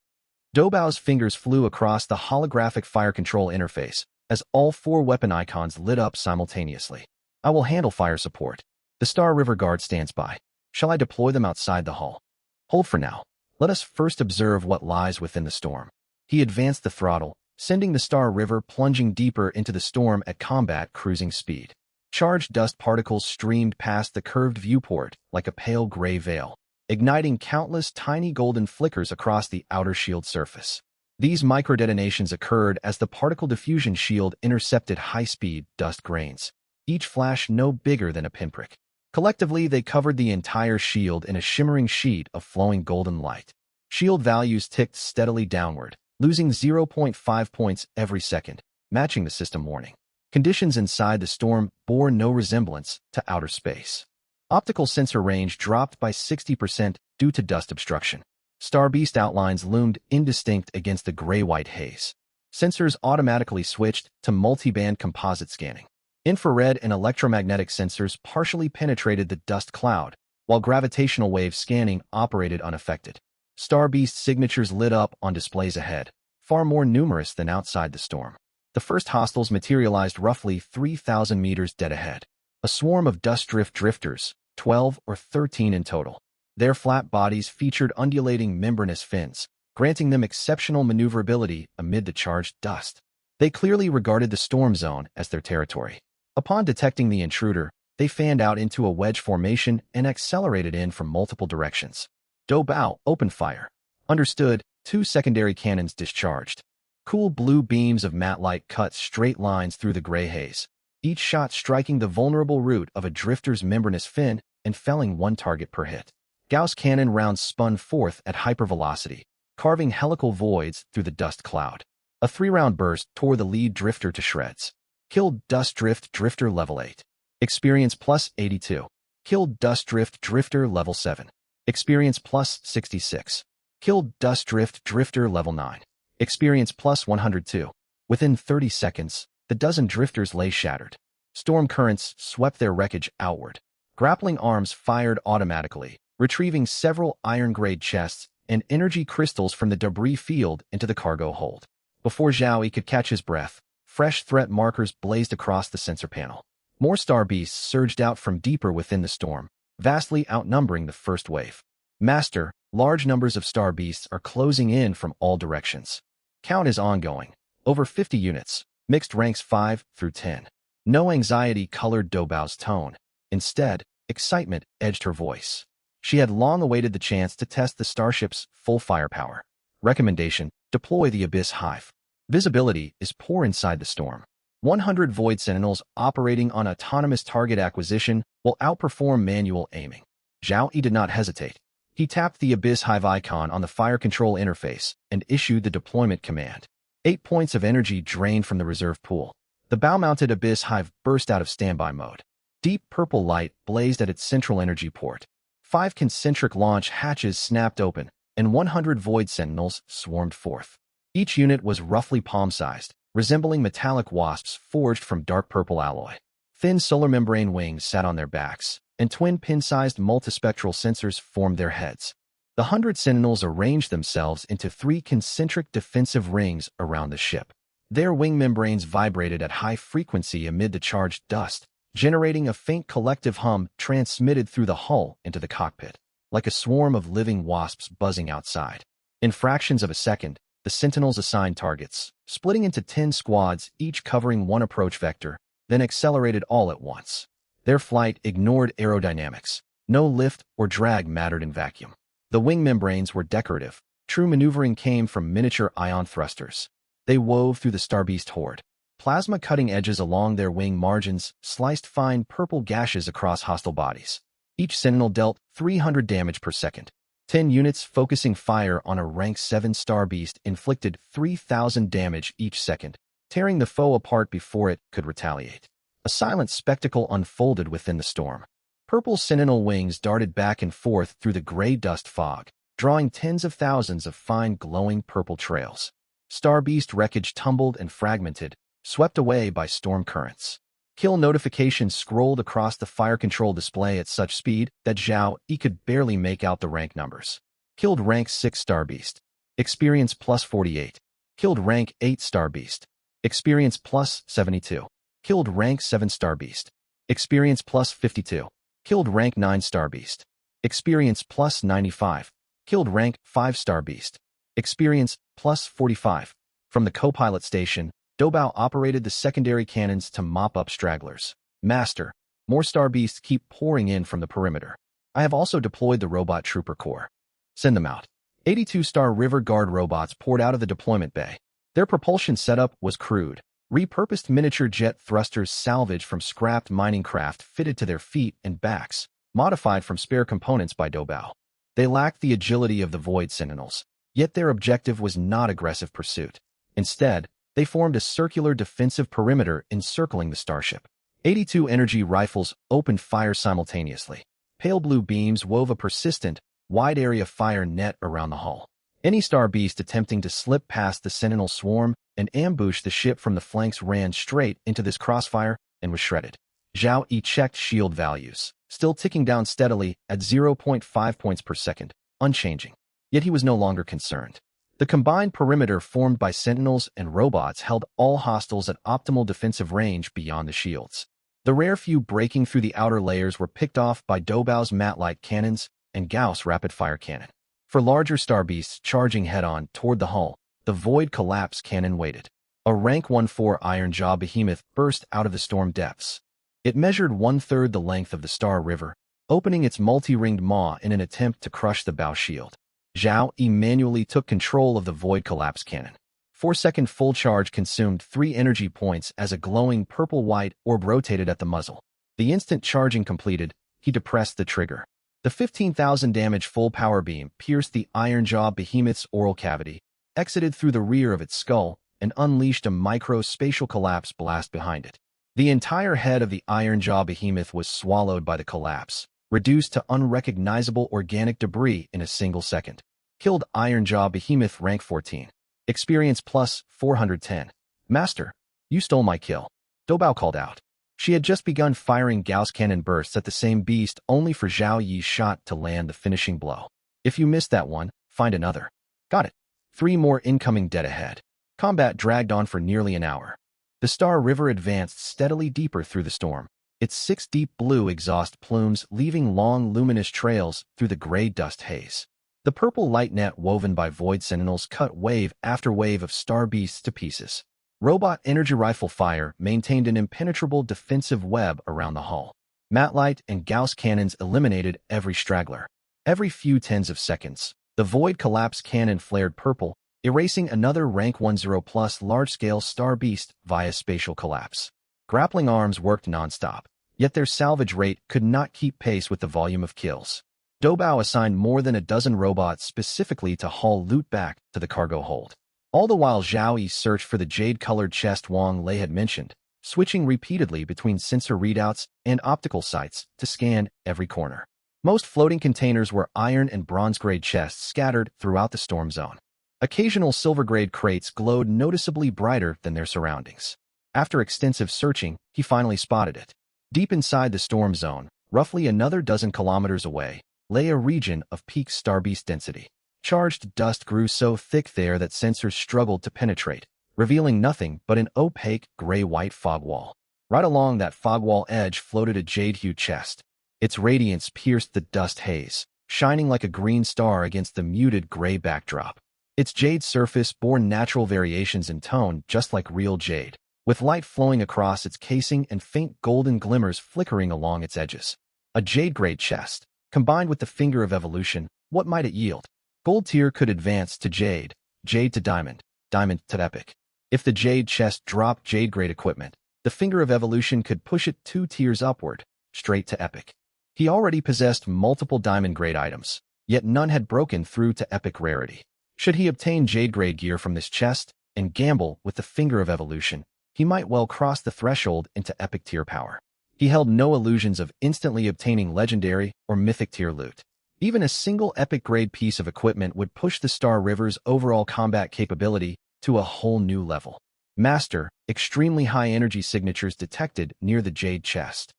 Doubao's fingers flew across the holographic fire control interface as all 4 weapon icons lit up simultaneously. I will handle fire support. The Star River Guard stands by. Shall I deploy them outside the hull? Hold for now. Let us first observe what lies within the storm. He advanced the throttle, sending the Star River plunging deeper into the storm at combat cruising speed. Charged dust particles streamed past the curved viewport like a pale gray veil, igniting countless tiny golden flickers across the outer shield surface. These microdetonations occurred as the particle diffusion shield intercepted high-speed dust grains, each flash no bigger than a pinprick. Collectively, they covered the entire shield in a shimmering sheet of flowing golden light. Shield values ticked steadily downward, losing 0.5 points every second, matching the system warning. Conditions inside the storm bore no resemblance to outer space. Optical sensor range dropped by 60% due to dust obstruction. Star Beast outlines loomed indistinct against the gray-white haze. Sensors automatically switched to multi-band composite scanning. Infrared and electromagnetic sensors partially penetrated the dust cloud, while gravitational wave scanning operated unaffected. Star Beast signatures lit up on displays ahead, far more numerous than outside the storm. The first hostiles materialized roughly 3,000 meters dead ahead. A swarm of dust drift drifters, 12 or 13 in total. Their flat bodies featured undulating membranous fins, granting them exceptional maneuverability amid the charged dust. They clearly regarded the storm zone as their territory. Upon detecting the intruder, they fanned out into a wedge formation and accelerated in from multiple directions. Doubao opened fire. Understood, 2 secondary cannons discharged. Cool blue beams of matte light cut straight lines through the gray haze, each shot striking the vulnerable root of a drifter's membranous fin and felling 1 target per hit. Gauss cannon rounds spun forth at hypervelocity, carving helical voids through the dust cloud. A 3-round burst tore the lead drifter to shreds. Killed Dust Drift Drifter Level 8. Experience plus 82. Killed Dust Drift Drifter Level 7. Experience plus 66. Killed Dust Drift Drifter Level 9. Experience plus 102. Within 30 seconds, the dozen drifters lay shattered. Storm currents swept their wreckage outward. Grappling arms fired automatically, retrieving several iron-grade chests and energy crystals from the debris field into the cargo hold. Before Zhao Yi could catch his breath, fresh threat markers blazed across the sensor panel. More star beasts surged out from deeper within the storm, vastly outnumbering the first wave. Master, large numbers of star beasts are closing in from all directions. Count is ongoing. Over 50 units, mixed ranks 5 through 10. No anxiety colored Doubao's tone. Instead, excitement edged her voice. She had long awaited the chance to test the starship's full firepower. Recommendation: deploy the Abyss Hive. Visibility is poor inside the storm. 100 Void Sentinels operating on autonomous target acquisition will outperform manual aiming. Zhao Yi did not hesitate. He tapped the Abyss Hive icon on the fire control interface and issued the deployment command. 8 points of energy drained from the reserve pool. The bow-mounted Abyss Hive burst out of standby mode. Deep purple light blazed at its central energy port. 5 concentric launch hatches snapped open, and 100 Void Sentinels swarmed forth. Each unit was roughly palm-sized, resembling metallic wasps forged from dark purple alloy. Thin solar membrane wings sat on their backs, and twin pin-sized multispectral sensors formed their heads. The 100 Sentinels arranged themselves into 3 concentric defensive rings around the ship. Their wing membranes vibrated at high frequency amid the charged dust, generating a faint collective hum transmitted through the hull into the cockpit, like a swarm of living wasps buzzing outside. In fractions of a second, the Sentinels assigned targets, splitting into 10 squads, each covering one approach vector, then accelerated all at once. Their flight ignored aerodynamics. No lift or drag mattered in vacuum. The wing membranes were decorative. True maneuvering came from miniature ion thrusters. They wove through the Starbeast horde. Plasma cutting edges along their wing margins sliced fine purple gashes across hostile bodies. Each Sentinel dealt 300 damage per second. 10 units focusing fire on a rank 7 Starbeast inflicted 3,000 damage each second, tearing the foe apart before it could retaliate. A silent spectacle unfolded within the storm. Purple Sentinel wings darted back and forth through the gray dust fog, drawing tens of thousands of fine glowing purple trails. Starbeast wreckage tumbled and fragmented, swept away by storm currents. Kill notifications scrolled across the fire control display at such speed that Zhao Yi could barely make out the rank numbers. Killed rank 6 Starbeast. Experience plus 48. Killed rank 8 Starbeast. Experience plus 72. Killed rank 7 Starbeast. Experience plus 52. Killed rank 9 Starbeast. Experience plus 95. Killed rank 5 Starbeast. Experience plus 45. From the co-pilot station, Doubao operated the secondary cannons to mop up stragglers. Master, more Starbeasts keep pouring in from the perimeter. I have also deployed the Robot Trooper Corps. Send them out. 82 Star River Guard robots poured out of the deployment bay. Their propulsion setup was crude. Repurposed miniature jet thrusters salvaged from scrapped mining craft fitted to their feet and backs, modified from spare components by Doubao. They lacked the agility of the Void Sentinels, yet their objective was not aggressive pursuit. Instead, they formed a circular defensive perimeter encircling the starship. 82 energy rifles opened fire simultaneously. Pale blue beams wove a persistent, wide-area fire net around the hull. Any Starbeast attempting to slip past the Sentinel swarm and ambush the ship from the flanks ran straight into this crossfire and was shredded. Zhao Yi checked shield values, still ticking down steadily at 0.5 points per second, unchanging. Yet he was no longer concerned. The combined perimeter formed by Sentinels and robots held all hostiles at optimal defensive range beyond the shields. The rare few breaking through the outer layers were picked off by Doubao's Matlite cannons and Gauss rapid-fire cannon. For larger Starbeasts charging head-on toward the hull, the Void Collapse cannon waited. A rank 1-4 Iron Jaw behemoth burst out of the storm depths. It measured 1/3 the length of the Star River, opening its multi-ringed maw in an attempt to crush the bow shield. Zhao Yi manually took control of the Void Collapse cannon. 4-second full charge consumed 3 energy points as a glowing purple-white orb rotated at the muzzle. The instant charging completed, he depressed the trigger. The 15,000 damage full power beam pierced the Iron Jaw behemoth's oral cavity, exited through the rear of its skull, and unleashed a micro-spatial collapse blast behind it. The entire head of the Iron Jaw behemoth was swallowed by the collapse, reduced to unrecognizable organic debris in a single second. Killed Iron Jaw behemoth rank 14. Experience plus 410. Master, you stole my kill. Doubao called out. She had just begun firing Gauss cannon bursts at the same beast only for Zhao Yi's shot to land the finishing blow. If you missed that one, find another. Got it. 3 more incoming dead ahead. Combat dragged on for nearly an hour. The Star River advanced steadily deeper through the storm, its 6 deep blue exhaust plumes leaving long luminous trails through the gray dust haze. The purple light net woven by Void Sentinels cut wave after wave of Starbeasts to pieces. Robot energy rifle fire maintained an impenetrable defensive web around the hull. Matlite and Gauss cannons eliminated every straggler. Every few tens of seconds, the Void Collapse cannon flared purple, erasing another rank 10 plus large-scale Starbeast via spatial collapse. Grappling arms worked non-stop, yet their salvage rate could not keep pace with the volume of kills. Doubao assigned more than a dozen robots specifically to haul loot back to the cargo hold. All the while Zhao Yi searched for the jade-colored chest Wang Lei had mentioned, switching repeatedly between sensor readouts and optical sights to scan every corner. Most floating containers were iron and bronze-grade chests scattered throughout the storm zone. Occasional silver-grade crates glowed noticeably brighter than their surroundings. After extensive searching, he finally spotted it. Deep inside the storm zone, roughly another dozen kilometers away, lay a region of peak starbeast density. Charged dust grew so thick there that sensors struggled to penetrate, revealing nothing but an opaque gray-white fog wall. Right along that fog wall edge floated a jade-hued chest. Its radiance pierced the dust haze, shining like a green star against the muted gray backdrop. Its jade surface bore natural variations in tone just like real jade, with light flowing across its casing and faint golden glimmers flickering along its edges. A jade-grade chest, combined with the finger of evolution, what might it yield? Gold tier could advance to jade, jade to diamond, diamond to epic. If the jade chest dropped jade-grade equipment, the finger of evolution could push it 2 tiers upward, straight to epic. He already possessed multiple diamond-grade items, yet none had broken through to epic rarity. Should he obtain jade-grade gear from this chest and gamble with the finger of evolution, he might well cross the threshold into epic tier power. He held no illusions of instantly obtaining legendary or mythic tier loot. Even a single epic-grade piece of equipment would push the Star River's overall combat capability to a whole new level. Master, extremely high energy signatures detected near the jade chest.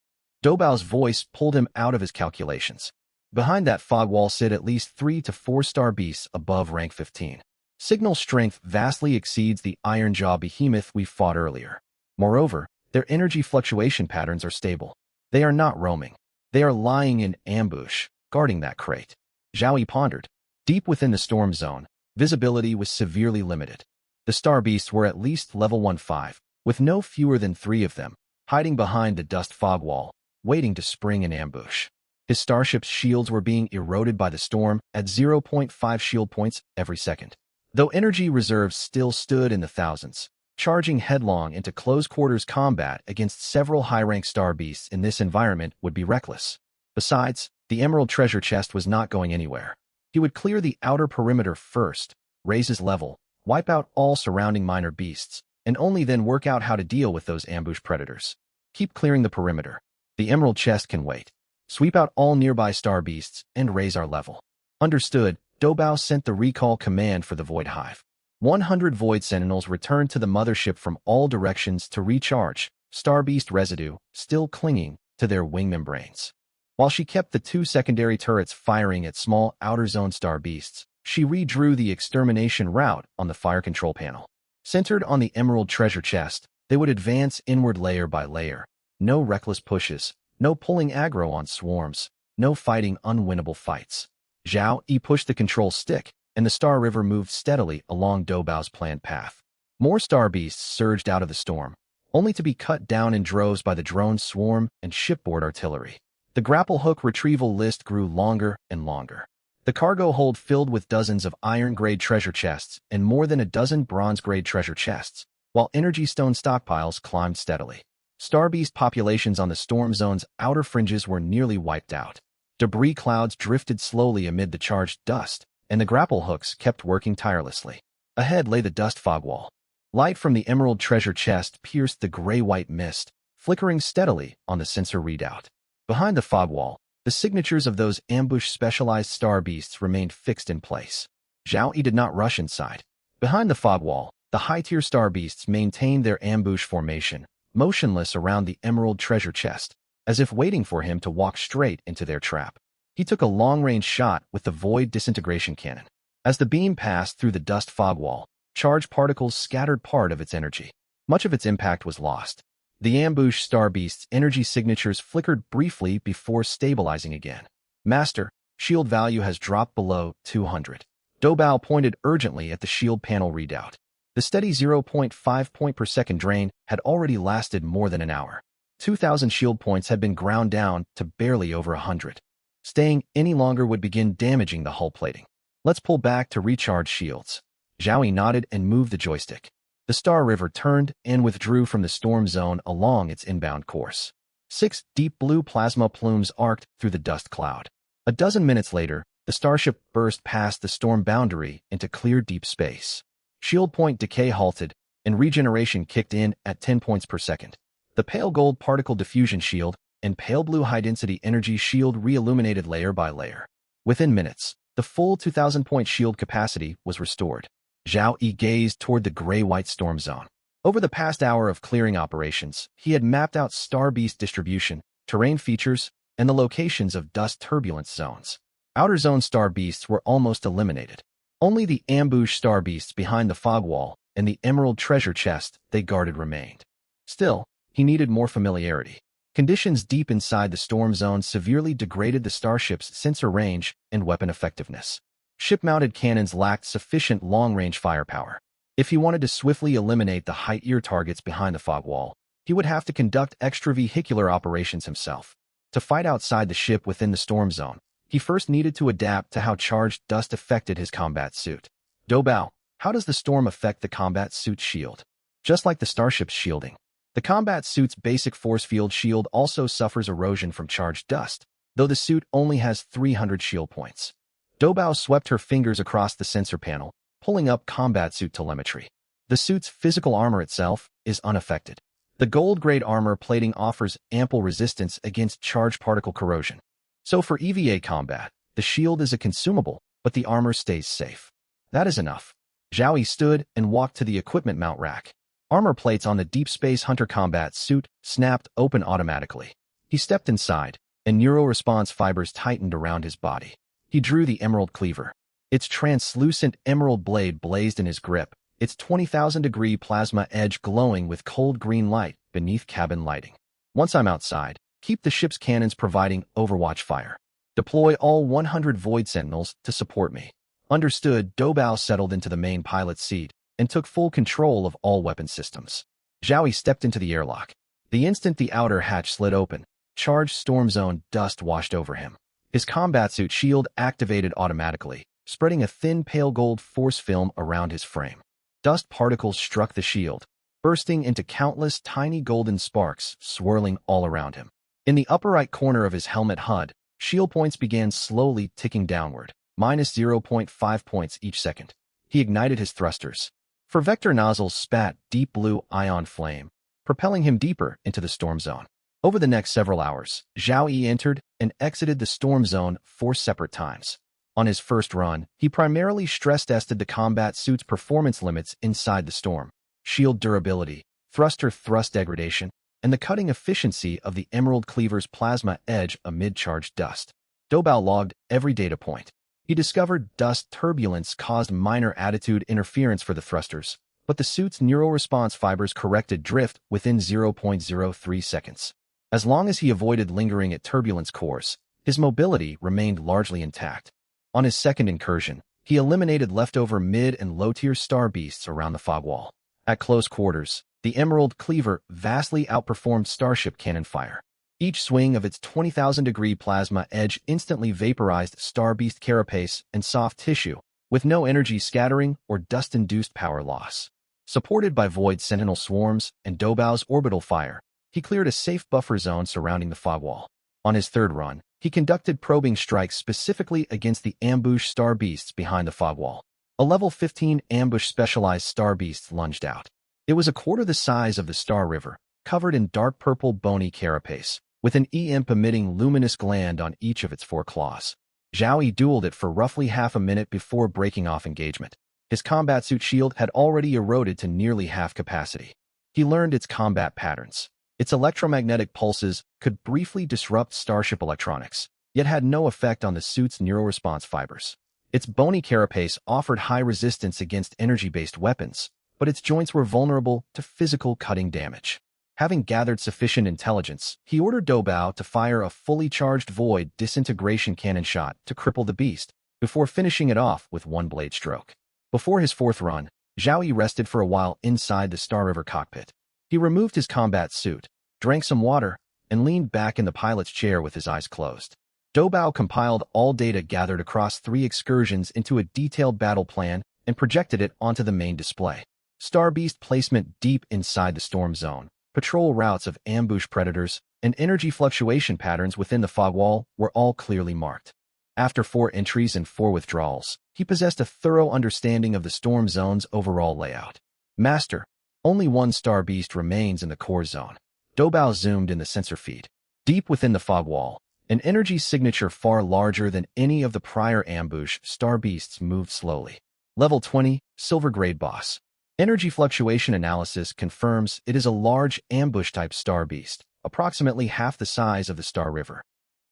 Dobao's voice pulled him out of his calculations. Behind that fog wall sit at least 3 to 4 star beasts above rank 15. Signal strength vastly exceeds the Iron Jaw behemoth we fought earlier. Moreover, their energy fluctuation patterns are stable. They are not roaming. They are lying in ambush, guarding that crate. Zhao Yi pondered. Deep within the storm zone, visibility was severely limited. The star beasts were at least level 1-5, with no fewer than 3 of them, hiding behind the dust fog wall, waiting to spring an ambush. His starship's shields were being eroded by the storm at 0.5 shield points every second. Though energy reserves still stood in the thousands, charging headlong into close-quarters combat against several high-rank star beasts in this environment would be reckless. Besides, the emerald treasure chest was not going anywhere. He would clear the outer perimeter first, raise his level, wipe out all surrounding minor beasts, and only then work out how to deal with those ambush predators. Keep clearing the perimeter. The emerald chest can wait. Sweep out all nearby star beasts and raise our level. Understood, Dobao sent the recall command for the Void Hive. 100 Void Sentinels returned to the mothership from all directions to recharge, star beast residue still clinging to their wing membranes. While she kept the 2 secondary turrets firing at small outer zone star beasts, she redrew the extermination route on the fire control panel. Centered on the emerald treasure chest, they would advance inward layer by layer. No reckless pushes, no pulling aggro on swarms, no fighting unwinnable fights. Zhao Yi pushed the control stick, and the Star River moved steadily along Dobao's planned path. More star beasts surged out of the storm, only to be cut down in droves by the drone swarm and shipboard artillery. The grapple hook retrieval list grew longer and longer. The cargo hold filled with dozens of iron-grade treasure chests and more than a dozen bronze-grade treasure chests, while energy stone stockpiles climbed steadily. Star beast populations on the storm zone's outer fringes were nearly wiped out. Debris clouds drifted slowly amid the charged dust, and the grapple hooks kept working tirelessly. Ahead lay the dust fog wall. Light from the emerald treasure chest pierced the gray-white mist, flickering steadily on the sensor readout. Behind the fog wall, the signatures of those ambush-specialized star beasts remained fixed in place. Zhao Yi did not rush inside. Behind the fog wall, the high-tier star beasts maintained their ambush formation, motionless around the emerald treasure chest, as if waiting for him to walk straight into their trap. He took a long-range shot with the Void Disintegration Cannon. As the beam passed through the dust fog wall, charged particles scattered part of its energy. Much of its impact was lost. The ambush star beast's energy signatures flickered briefly before stabilizing again. Master, shield value has dropped below 200. Dobao pointed urgently at the shield panel readout. The steady 0.5 point per second drain had already lasted more than an hour. 2,000 shield points had been ground down to barely over 100. Staying any longer would begin damaging the hull plating. Let's pull back to recharge shields. Zhao Yi nodded and moved the joystick. The Star River turned and withdrew from the storm zone along its inbound course. 6 deep blue plasma plumes arced through the dust cloud. A dozen minutes later, the starship burst past the storm boundary into clear deep space. Shield point decay halted, and regeneration kicked in at 10 points per second. The pale gold particle diffusion shield, and pale blue high-density energy shield re-illuminated layer by layer. Within minutes, the full 2,000-point shield capacity was restored. Zhao Yi gazed toward the gray-white storm zone. Over the past hour of clearing operations, he had mapped out star beast distribution, terrain features, and the locations of dust turbulence zones. Outer zone star beasts were almost eliminated. Only the ambush star beasts behind the fog wall and the emerald treasure chest they guarded remained. Still, he needed more familiarity. Conditions deep inside the storm zone severely degraded the starship's sensor range and weapon effectiveness. Ship-mounted cannons lacked sufficient long-range firepower. If he wanted to swiftly eliminate the high-tier targets behind the fog wall, he would have to conduct extravehicular operations himself. To fight outside the ship within the storm zone, he first needed to adapt to how charged dust affected his combat suit. Doubao, how does the storm affect the combat suit's shield? Just like the starship's shielding, the combat suit's basic force field shield also suffers erosion from charged dust, though the suit only has 300 shield points. Doubao swept her fingers across the sensor panel, pulling up combat suit telemetry. The suit's physical armor itself is unaffected. The gold-grade armor plating offers ample resistance against charged particle corrosion. So for EVA combat, the shield is a consumable, but the armor stays safe. That is enough. Zhao Yi stood and walked to the equipment mount rack. Armor plates on the Deep Space Hunter combat suit snapped open automatically. He stepped inside, and neuroresponse fibers tightened around his body. He drew the emerald cleaver. Its translucent emerald blade blazed in his grip, its 20,000-degree plasma edge glowing with cold green light beneath cabin lighting. Once I'm outside, keep the ship's cannons providing overwatch fire. Deploy all 100 Void Sentinels to support me. Understood. Doubao settled into the main pilot's seat and took full control of all weapon systems. Zhao Yi stepped into the airlock. The instant the outer hatch slid open, charged storm zone dust washed over him. His combat suit shield activated automatically, spreading a thin pale gold force film around his frame. Dust particles struck the shield, bursting into countless tiny golden sparks swirling all around him. In the upper right corner of his helmet HUD, shield points began slowly ticking downward, minus 0.5 points each second. He ignited his thrusters. For vector nozzles spat deep blue ion flame, propelling him deeper into the storm zone. Over the next several hours, Zhao Yi entered and exited the storm zone 4 separate times. On his first run, he primarily stress-tested the combat suit's performance limits inside the storm: shield durability, thruster thrust degradation, and the cutting efficiency of the emerald cleaver's plasma edge amid charged dust. Doubao logged every data point. He discovered dust turbulence caused minor attitude interference for the thrusters, but the suit's neuroresponse fibers corrected drift within 0.03 seconds. As long as he avoided lingering at turbulence cores, his mobility remained largely intact. On his second incursion, he eliminated leftover mid- and low-tier star beasts around the fog wall. At close quarters, the Emerald Cleaver vastly outperformed starship cannon fire. Each swing of its 20,000-degree plasma edge instantly vaporized star beast carapace and soft tissue, with no energy scattering or dust-induced power loss. Supported by Void Sentinel swarms and Doubao's orbital fire, he cleared a safe buffer zone surrounding the fog wall. On his third run, he conducted probing strikes specifically against the ambush star beasts behind the fog wall. A level 15 ambush specialized star beast lunged out. It was a quarter the size of the Star River, covered in dark purple bony carapace, with an EMP emitting luminous gland on each of its 4 claws. Zhao Yi dueled it for roughly half a minute before breaking off engagement. His combat suit shield had already eroded to nearly half capacity. He learned its combat patterns. Its electromagnetic pulses could briefly disrupt starship electronics, yet had no effect on the suit's neuroresponse fibers. Its bony carapace offered high resistance against energy-based weapons, but its joints were vulnerable to physical cutting damage. Having gathered sufficient intelligence, he ordered Doubao to fire a fully charged Void disintegration cannon shot to cripple the beast, before finishing it off with one blade stroke. Before his fourth run, Zhao Yi rested for a while inside the Star River cockpit. He removed his combat suit, drank some water, and leaned back in the pilot's chair with his eyes closed. Doubao compiled all data gathered across 3 excursions into a detailed battle plan and projected it onto the main display. Star Beast placement deep inside the storm zone, patrol routes of ambush predators, and energy fluctuation patterns within the fog wall were all clearly marked. After 4 entries and 4 withdrawals, he possessed a thorough understanding of the storm zone's overall layout. Master, only 1 Star Beast remains in the core zone. Doubao zoomed in the sensor feed. Deep within the fog wall, an energy signature far larger than any of the prior ambush star beasts moved slowly. Level 20, Silver Grade Boss. Energy fluctuation analysis confirms it is a large ambush-type star beast, approximately half the size of the Star River.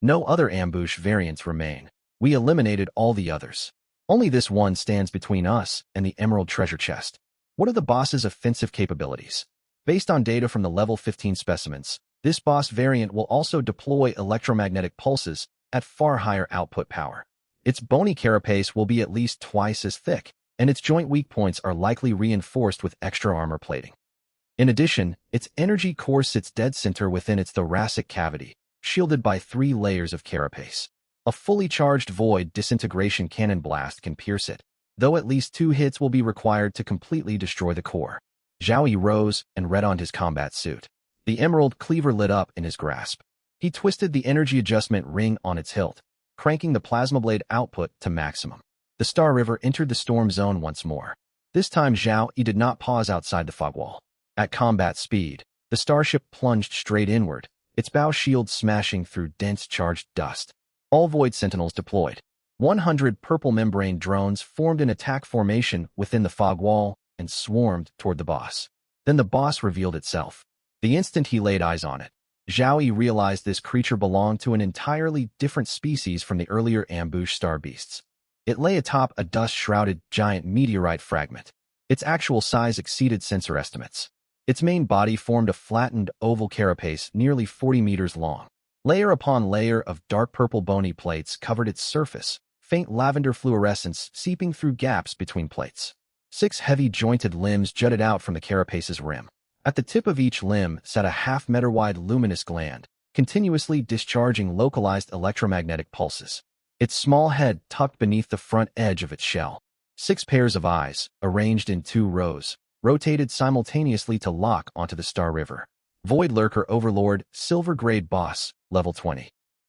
No other ambush variants remain. We eliminated all the others. Only this one stands between us and the Emerald Treasure Chest. What are the boss's offensive capabilities? Based on data from the level 15 specimens, this boss variant will also deploy electromagnetic pulses at far higher output power. Its bony carapace will be at least twice as thick, and its joint weak points are likely reinforced with extra armor plating. In addition, its energy core sits dead center within its thoracic cavity, shielded by 3 layers of carapace. A fully charged void disintegration cannon blast can pierce it, though at least 2 hits will be required to completely destroy the core. Zhao Yi rose and redonned his combat suit. The emerald cleaver lit up in his grasp. He twisted the energy adjustment ring on its hilt, cranking the plasma blade output to maximum. The Star River entered the storm zone once more. This time Zhao Yi did not pause outside the fog wall. At combat speed, the starship plunged straight inward, its bow shield smashing through dense charged dust. All Void Sentinels deployed. 100 purple membrane drones formed in attack formation within the fog wall and swarmed toward the boss. Then the boss revealed itself. The instant he laid eyes on it, Zhao Yi realized this creature belonged to an entirely different species from the earlier ambush star beasts. It lay atop a dust-shrouded giant meteorite fragment. Its actual size exceeded sensor estimates. Its main body formed a flattened oval carapace nearly 40 meters long. Layer upon layer of dark purple bony plates covered its surface, faint lavender fluorescence seeping through gaps between plates. 6 heavy jointed limbs jutted out from the carapace's rim. At the tip of each limb sat a half-meter-wide luminous gland, continuously discharging localized electromagnetic pulses. Its small head tucked beneath the front edge of its shell. 6 pairs of eyes, arranged in 2 rows, rotated simultaneously to lock onto the Star River. Void Lurker Overlord, Silver Grade Boss, Level 20.